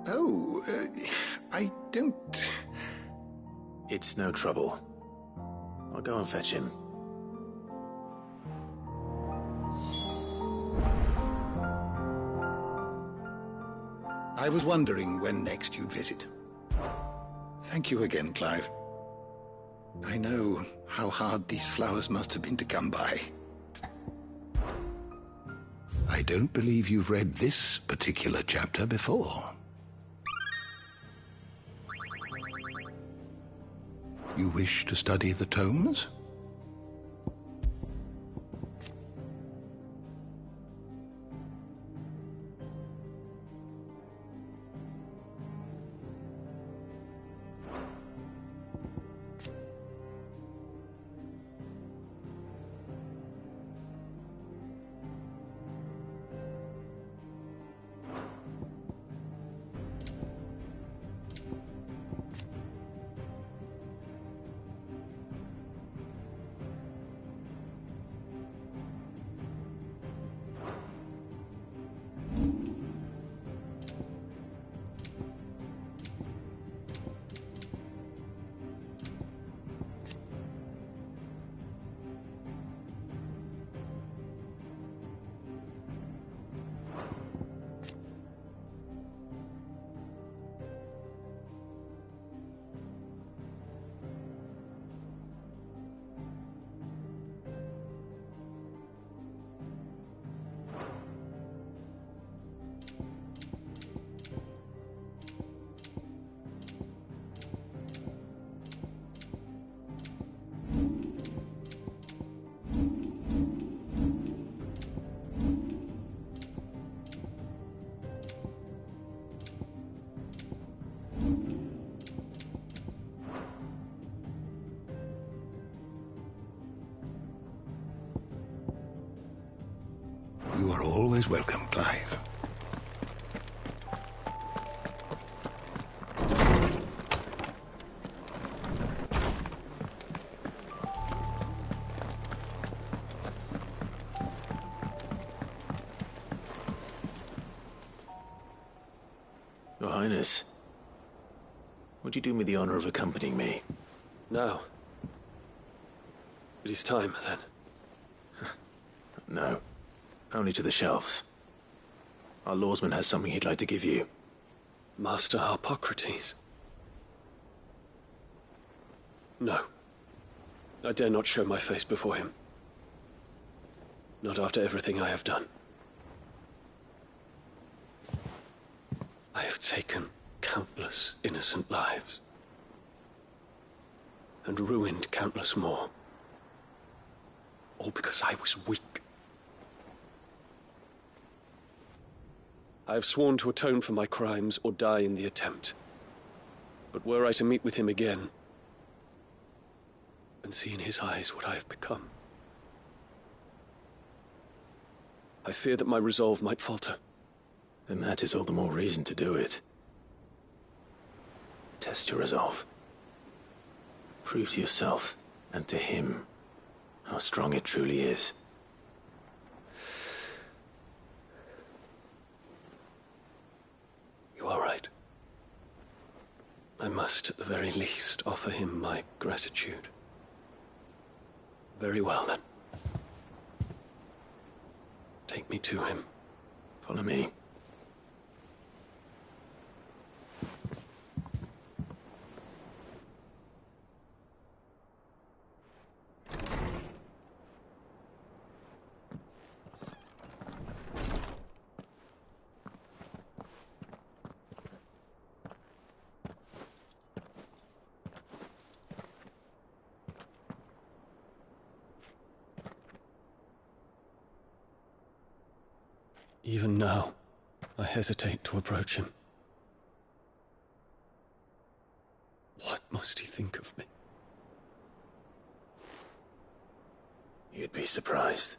Oh, I don't... It's no trouble. I'll go and fetch him. I was wondering when next you'd visit. Thank you again, Clive. I know how hard these flowers must have been to come by. I don't believe you've read this particular chapter before. You wish to study the tomes? You are always welcome, Clive. Your Highness, would you do me the honor of accompanying me? No. It is time, then. No. Only to the shelves. Our lawsman has something he'd like to give you. Master Harpocrates. No. I dare not show my face before him. Not after everything I have done. I have taken countless innocent lives. And ruined countless more. All because I was weak. I have sworn to atone for my crimes or die in the attempt. But were I to meet with him again, and see in his eyes what I have become. I fear that my resolve might falter. Then that is all the more reason to do it. Test your resolve. Prove to yourself, and to him, how strong it truly is. You are right. I must, at the very least, offer him my gratitude. Very well, then. Take me to him. Follow me. Even now, I hesitate to approach him. What must he think of me? You'd be surprised.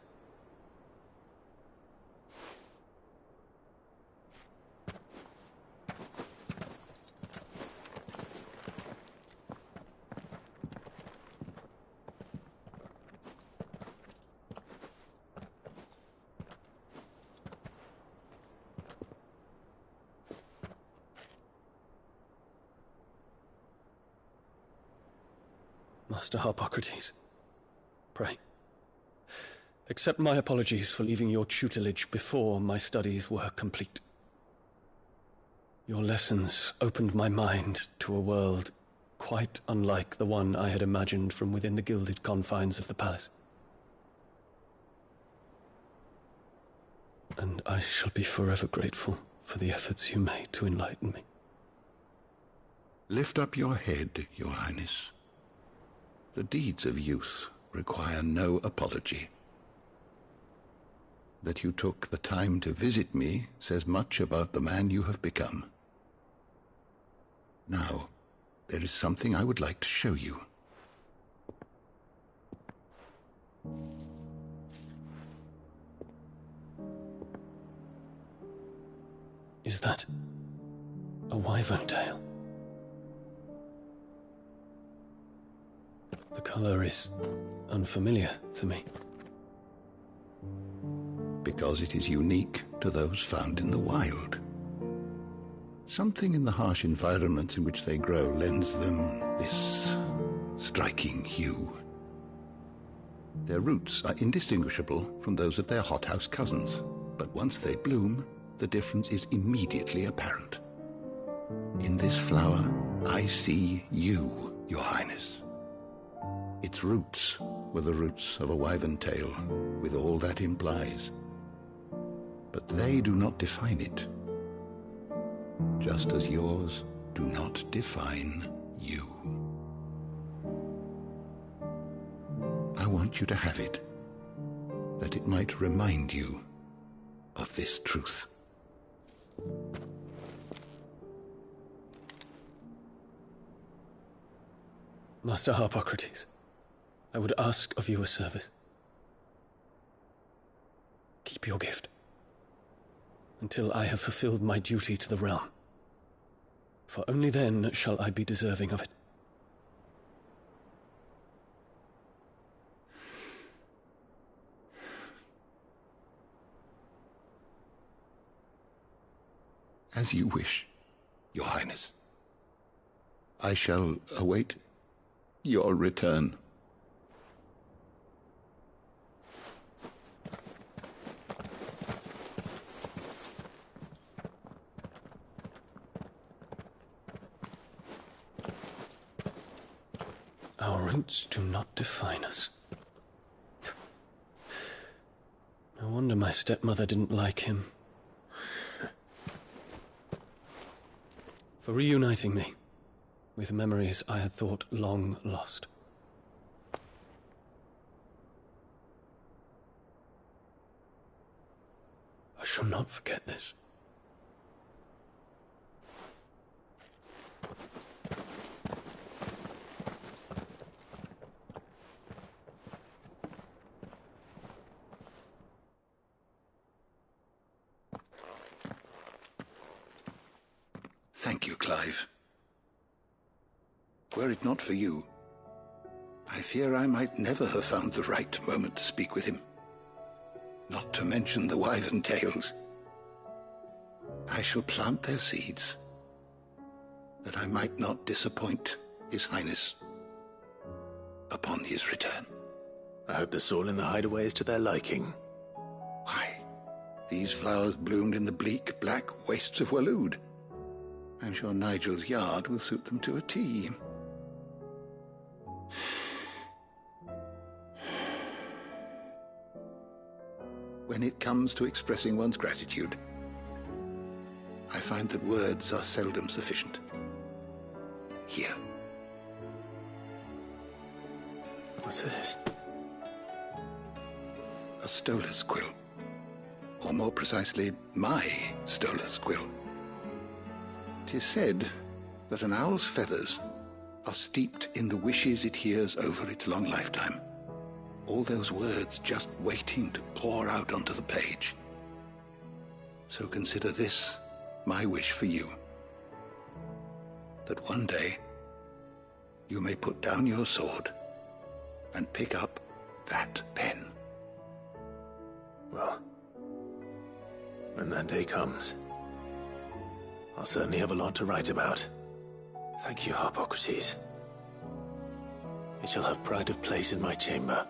Master Harpocrates, pray, accept my apologies for leaving your tutelage before my studies were complete. Your lessons opened my mind to a world quite unlike the one I had imagined from within the gilded confines of the palace. And I shall be forever grateful for the efforts you made to enlighten me. Lift up your head, Your Highness. The deeds of youth require no apology. That you took the time to visit me says much about the man you have become. Now, there is something I would like to show you. Is that a wyvern tail? The color is unfamiliar to me. Because it is unique to those found in the wild. Something in the harsh environment in which they grow lends them this striking hue. Their roots are indistinguishable from those of their hothouse cousins, but once they bloom, the difference is immediately apparent. In this flower, I see you, Your Highness. Its roots were the roots of a wyvern tail, with all that implies. But they do not define it, just as yours do not define you. I want you to have it, that it might remind you of this truth. Master Harpocrates, I would ask of you a service. Keep your gift until I have fulfilled my duty to the realm, for only then shall I be deserving of it. As you wish, Your Highness. I shall await your return. Our roots do not define us. No wonder my stepmother didn't like him. For reuniting me with memories I had thought long lost. I shall not forget this. Thank you, Clive. Were it not for you, I fear I might never have found the right moment to speak with him. Not to mention the wyvern tales. I shall plant their seeds, that I might not disappoint His Highness upon his return. I hope the soul in the hideaway is to their liking. Why, these flowers bloomed in the bleak, black wastes of Waloed. I'm sure Nigel's yard will suit them to a T. When it comes to expressing one's gratitude, I find that words are seldom sufficient. Here. What's this? A stolas quill. Or more precisely, my stolas quill. 'Tis said that an owl's feathers are steeped in the wishes it hears over its long lifetime. All those words just waiting to pour out onto the page. So consider this my wish for you. That one day you may put down your sword and pick up that pen. Well, when that day comes, I'll certainly have a lot to write about. Thank you, Harpocrates. It shall have pride of place in my chamber.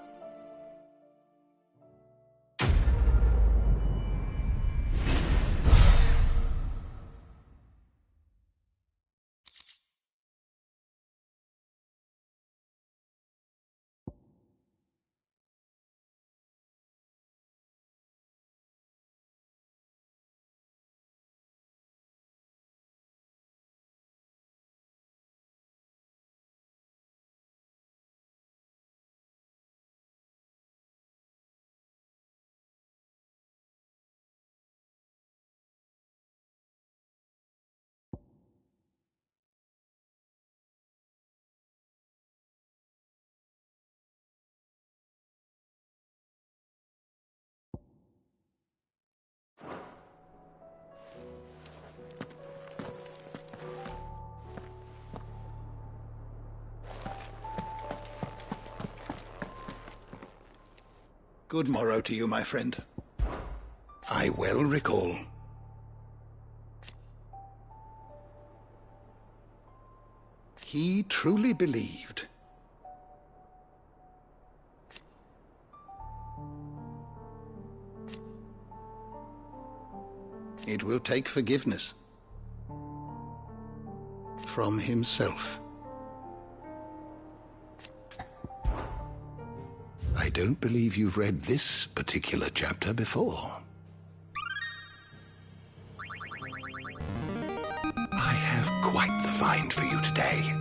Good morrow to you, my friend. I well recall. He truly believed. It will take forgiveness from himself. I don't believe you've read this particular chapter before. I have quite the find for you today.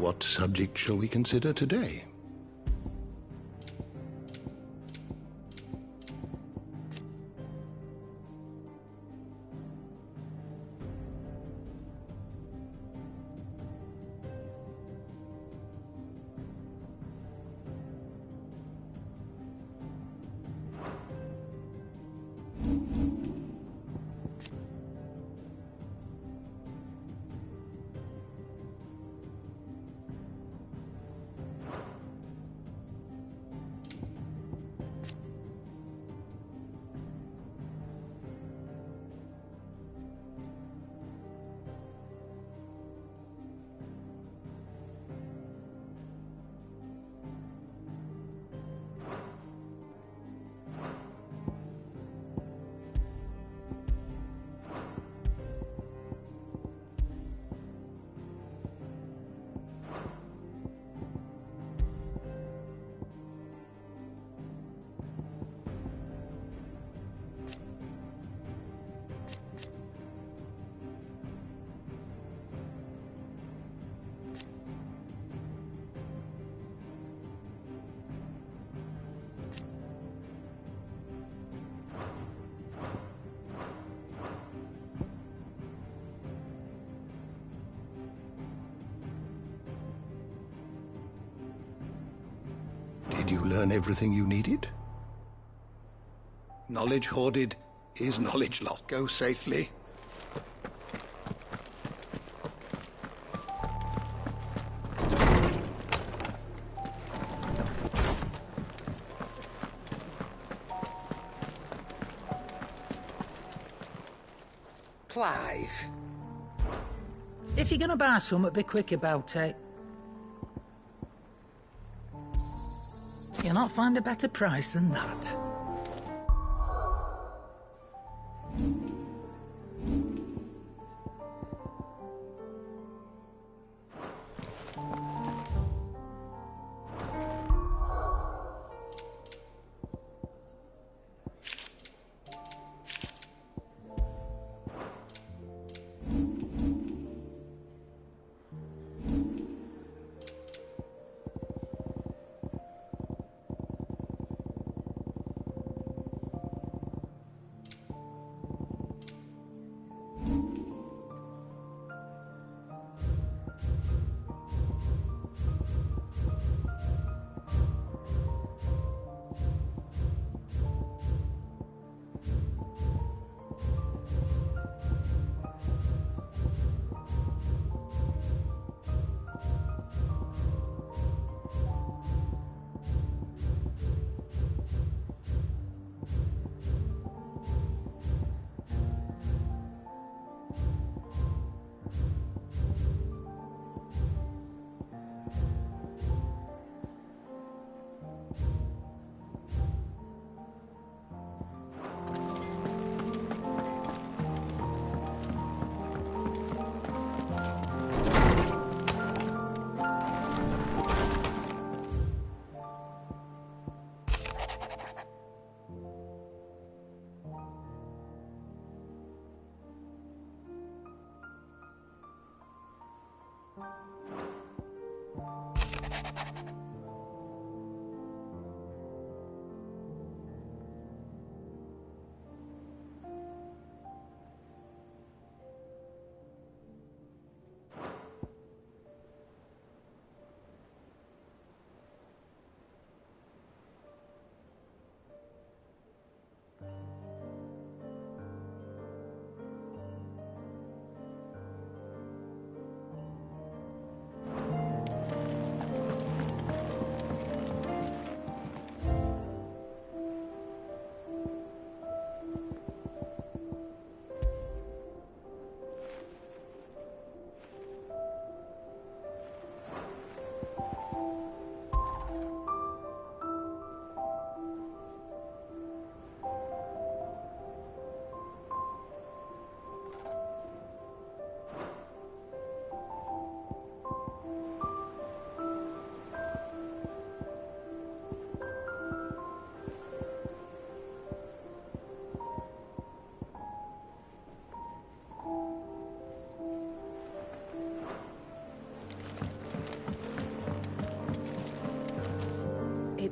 what subject shall we consider today? Did you learn everything you needed? Knowledge hoarded is knowledge lost. Go safely. Clive. If you're gonna buy something, be quick about it. You'll not find a better price than that.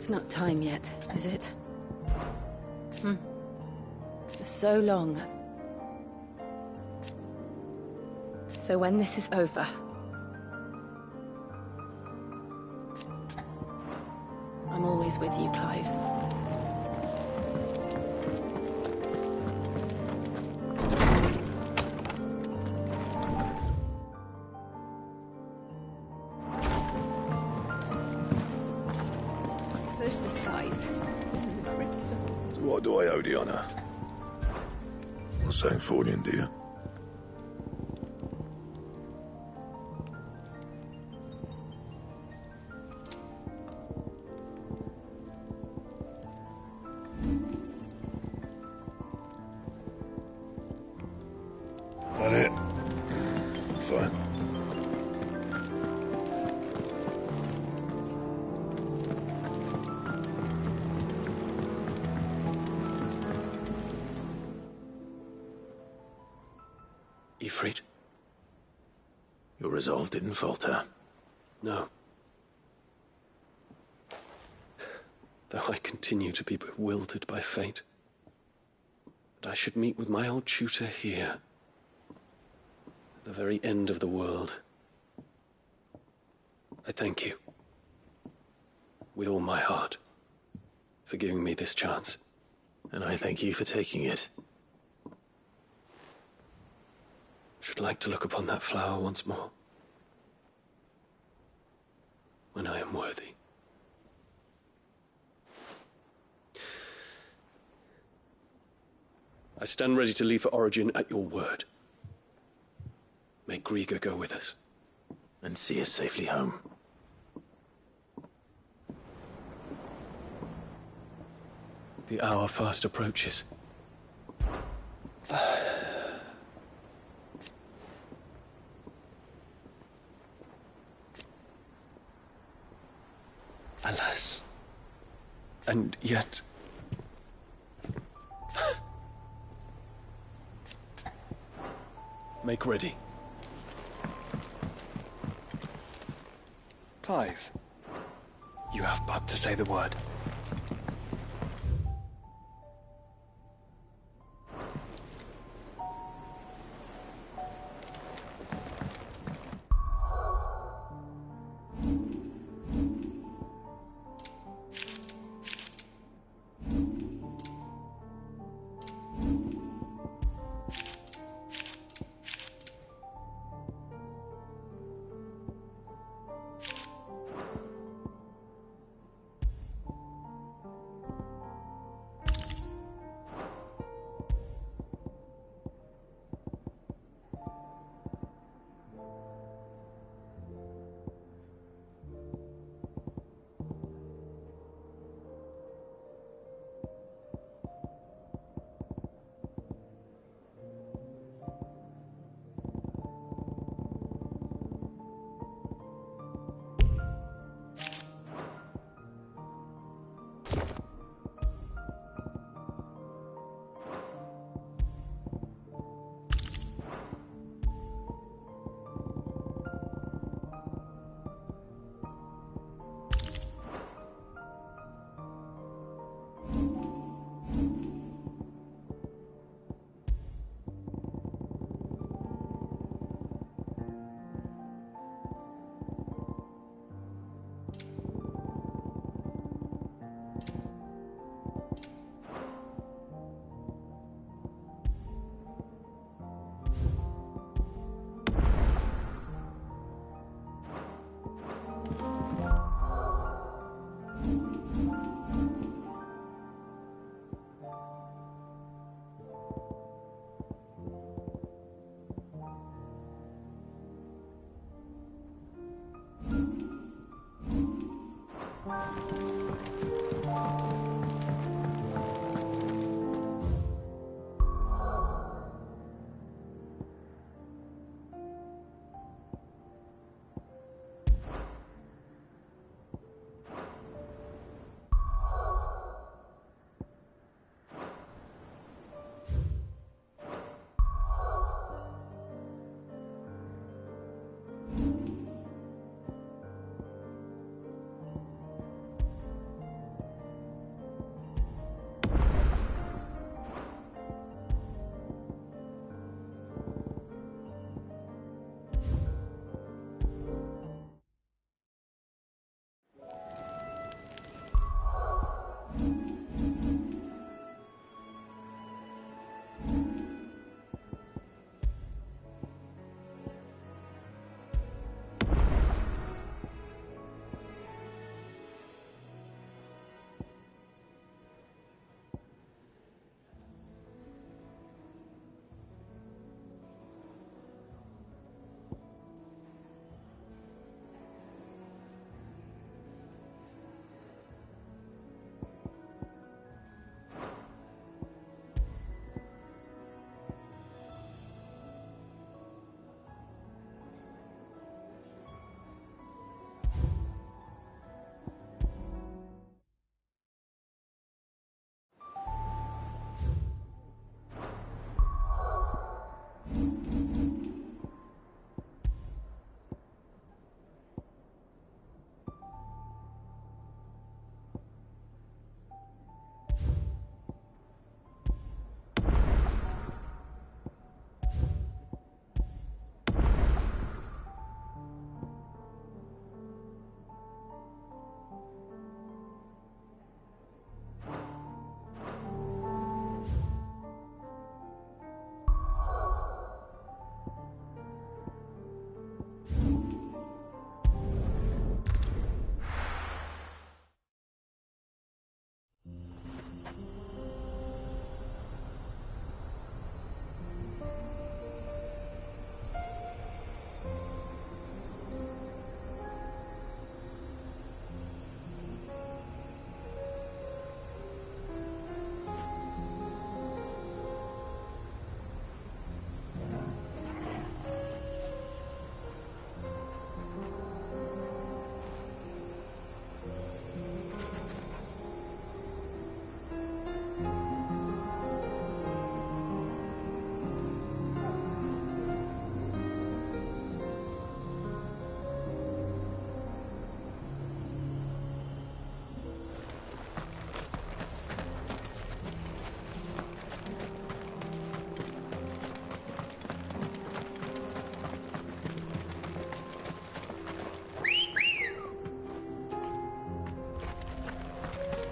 It's not time yet, is it? For so long. So when this is over... I'm always with you, Clive. First the skies, then the crystal. So what do I owe the honor? Not saying Fordian, do you? That it? Fine. Ifrit? Your resolve didn't falter. No. Though I continue to be bewildered by fate. That I should meet with my old tutor here. At the very end of the world. I thank you. With all my heart. For giving me this chance. And I thank you for taking it. Should like to look upon that flower once more. When I am worthy. I stand ready to leave for Origin at your word. May Griga go with us. And see us safely home. The hour fast approaches. Alas. And yet... Make ready. Clive, you have but to say the word.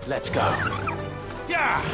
Let's go. Yeah!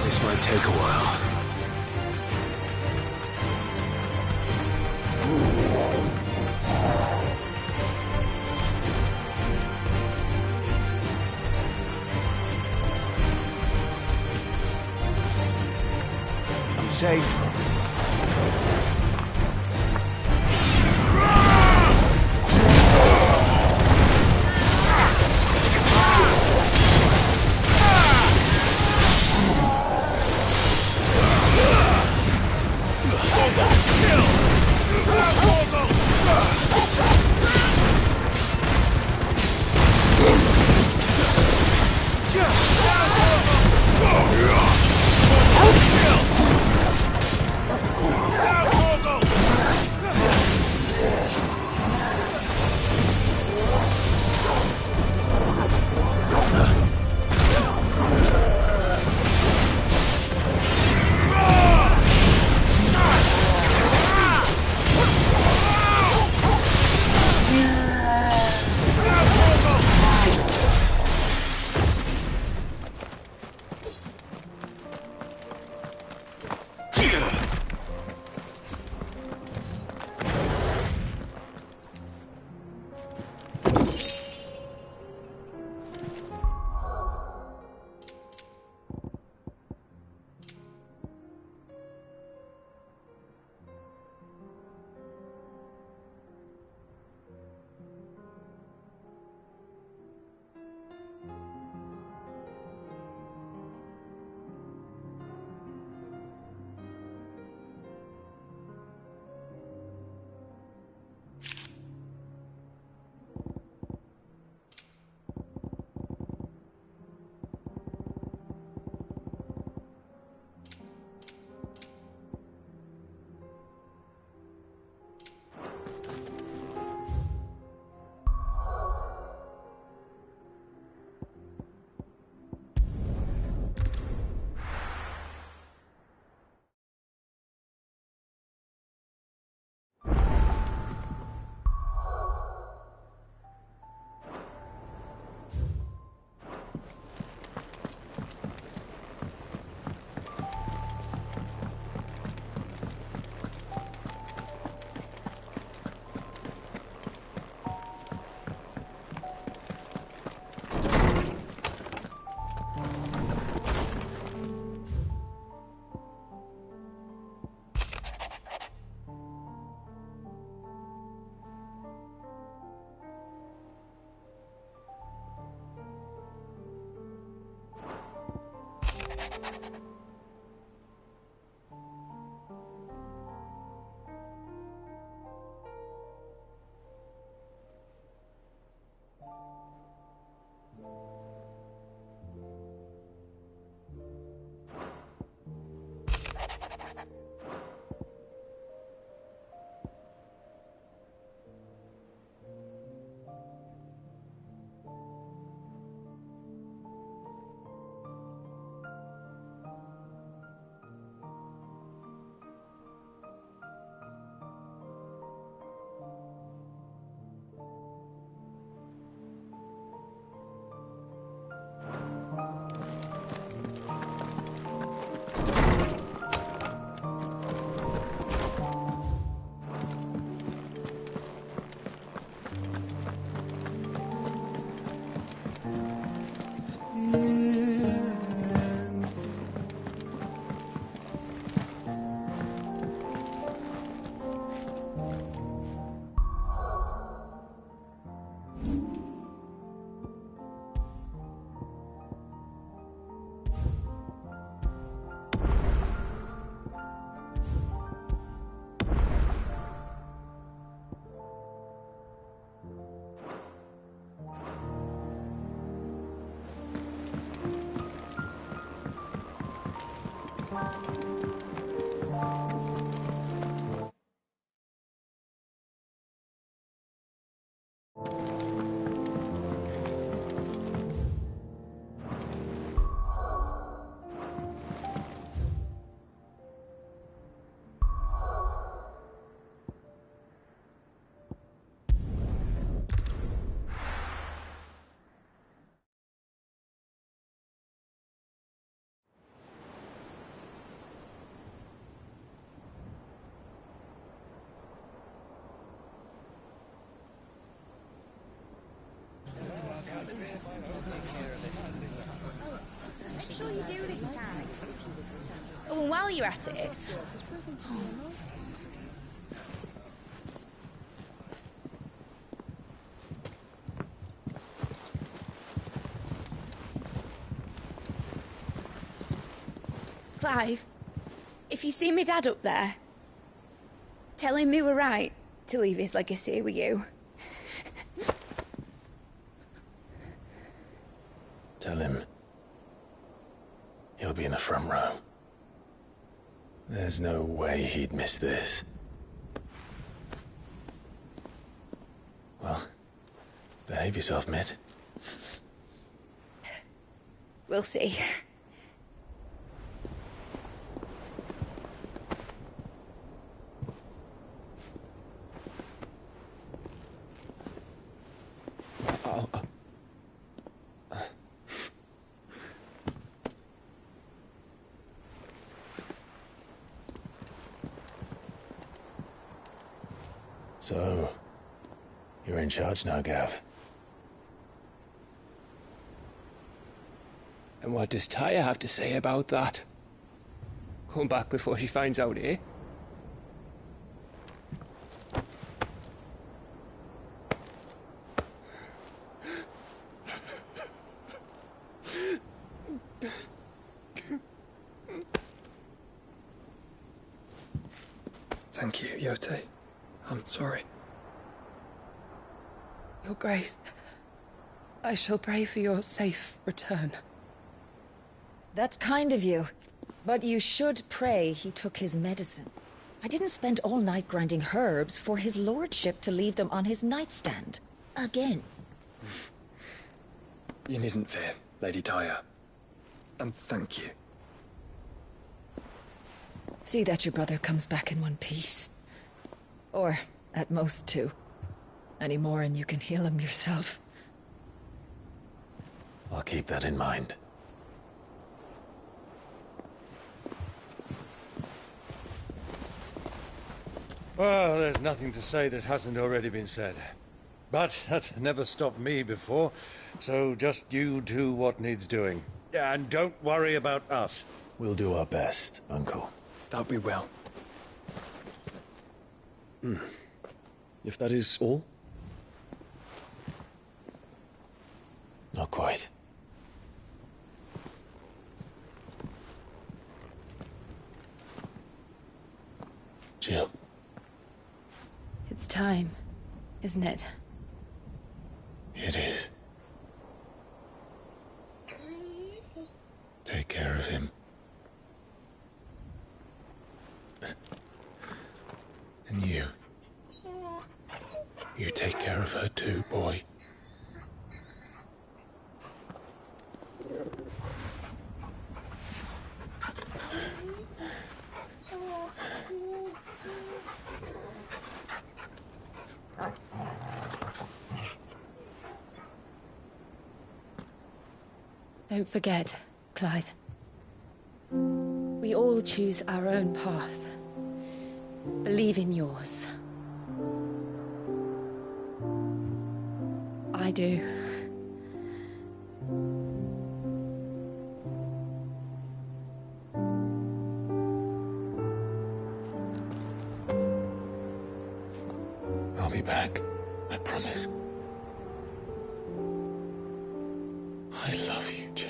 This might take a while. I'm safe. Make sure you do this time. Oh, and while you're at it... Clive, if you see me dad up there, tell him we were right to leave his legacy with you. Tell him he'll be in the front row. There's no way he'd miss this. Well, behave yourself, Mitt. We'll see. So, you're in charge now, Gav. And what does Taya have to say about that? Come back before she finds out, eh? Thank you, Yote. I'm sorry. Your Grace, I shall pray for your safe return. That's kind of you. But you should pray he took his medicine. I didn't spend all night grinding herbs for his lordship to leave them on his nightstand. Again. You needn't fear, Lady Taya. And thank you. See that your brother comes back in one piece. Or, at most, two. Any more and you can heal him yourself. I'll keep that in mind. Well, there's nothing to say that hasn't already been said. But that's never stopped me before, so just you do what needs doing. And don't worry about us. We'll do our best, Uncle. That we will. If that is all? Not quite. Jill. It's time, isn't it? It is. Take care of him. And you. You take care of her too, boy. Don't forget, Clive. We all choose our own path. Believe in yours. I do. I'll be back. I promise. I love you, Jill.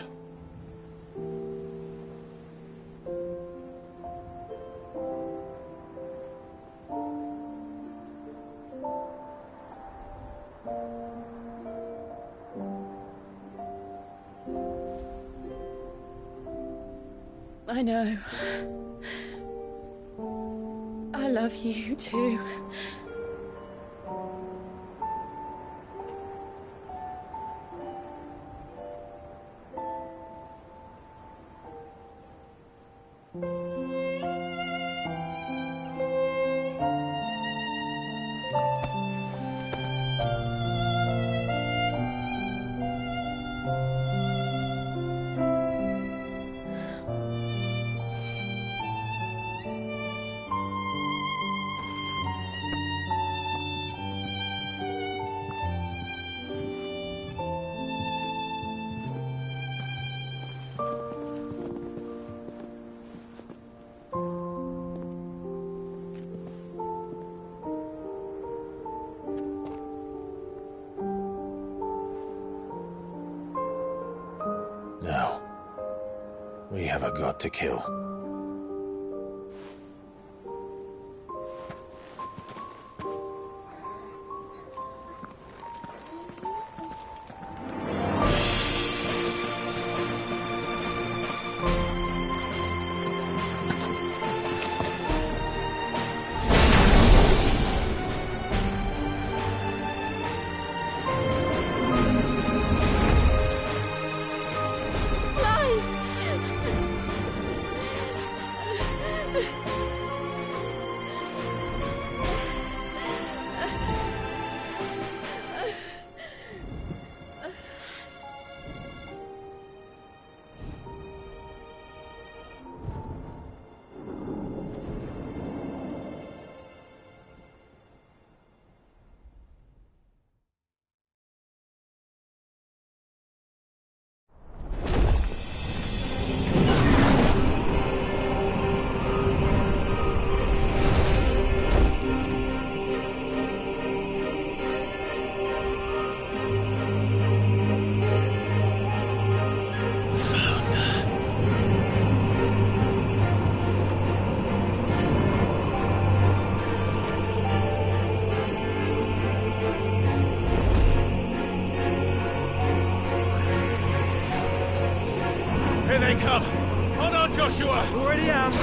I know. I love you too. We have a god to kill. Here they come! Hold on, Joshua! Already am!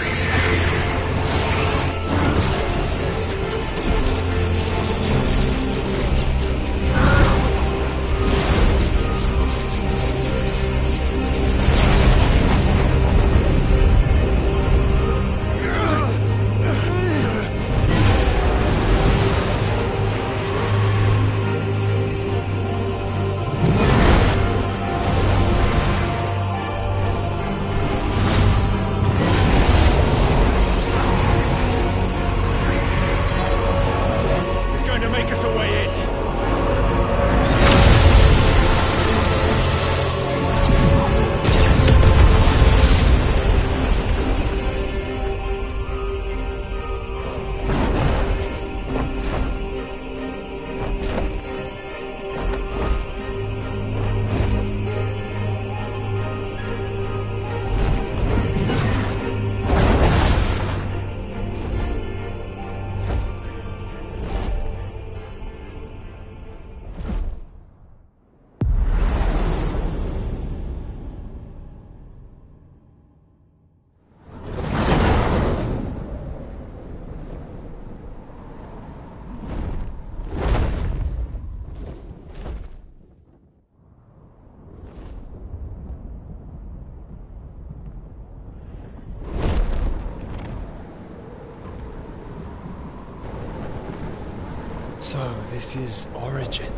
So, this is Origin.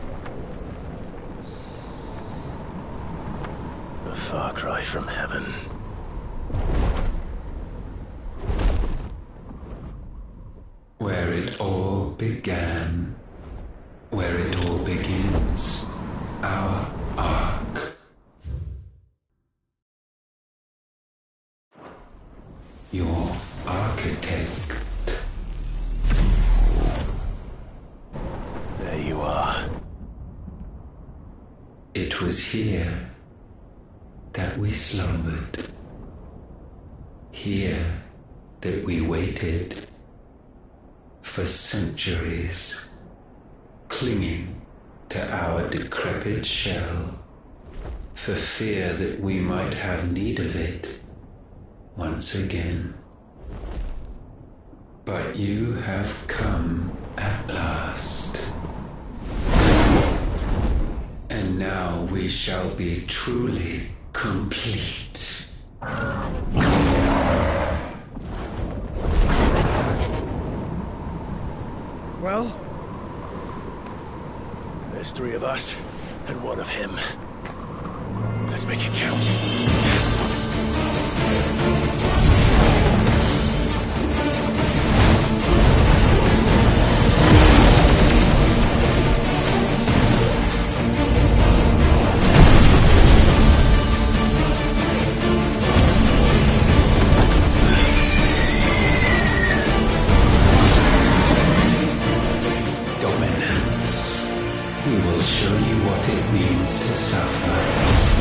A far cry from heaven. Where it all began. Where it all begins. Our arc. Your architect. There you are. It was here that we slumbered. Here that we waited for centuries, clinging to our decrepit shell, for fear that we might have need of it once again. But you have come at last. And now we shall be truly complete. Well, there's 3 of us and 1 of him. Let's make it count. Dominance. We will show you what it means to suffer.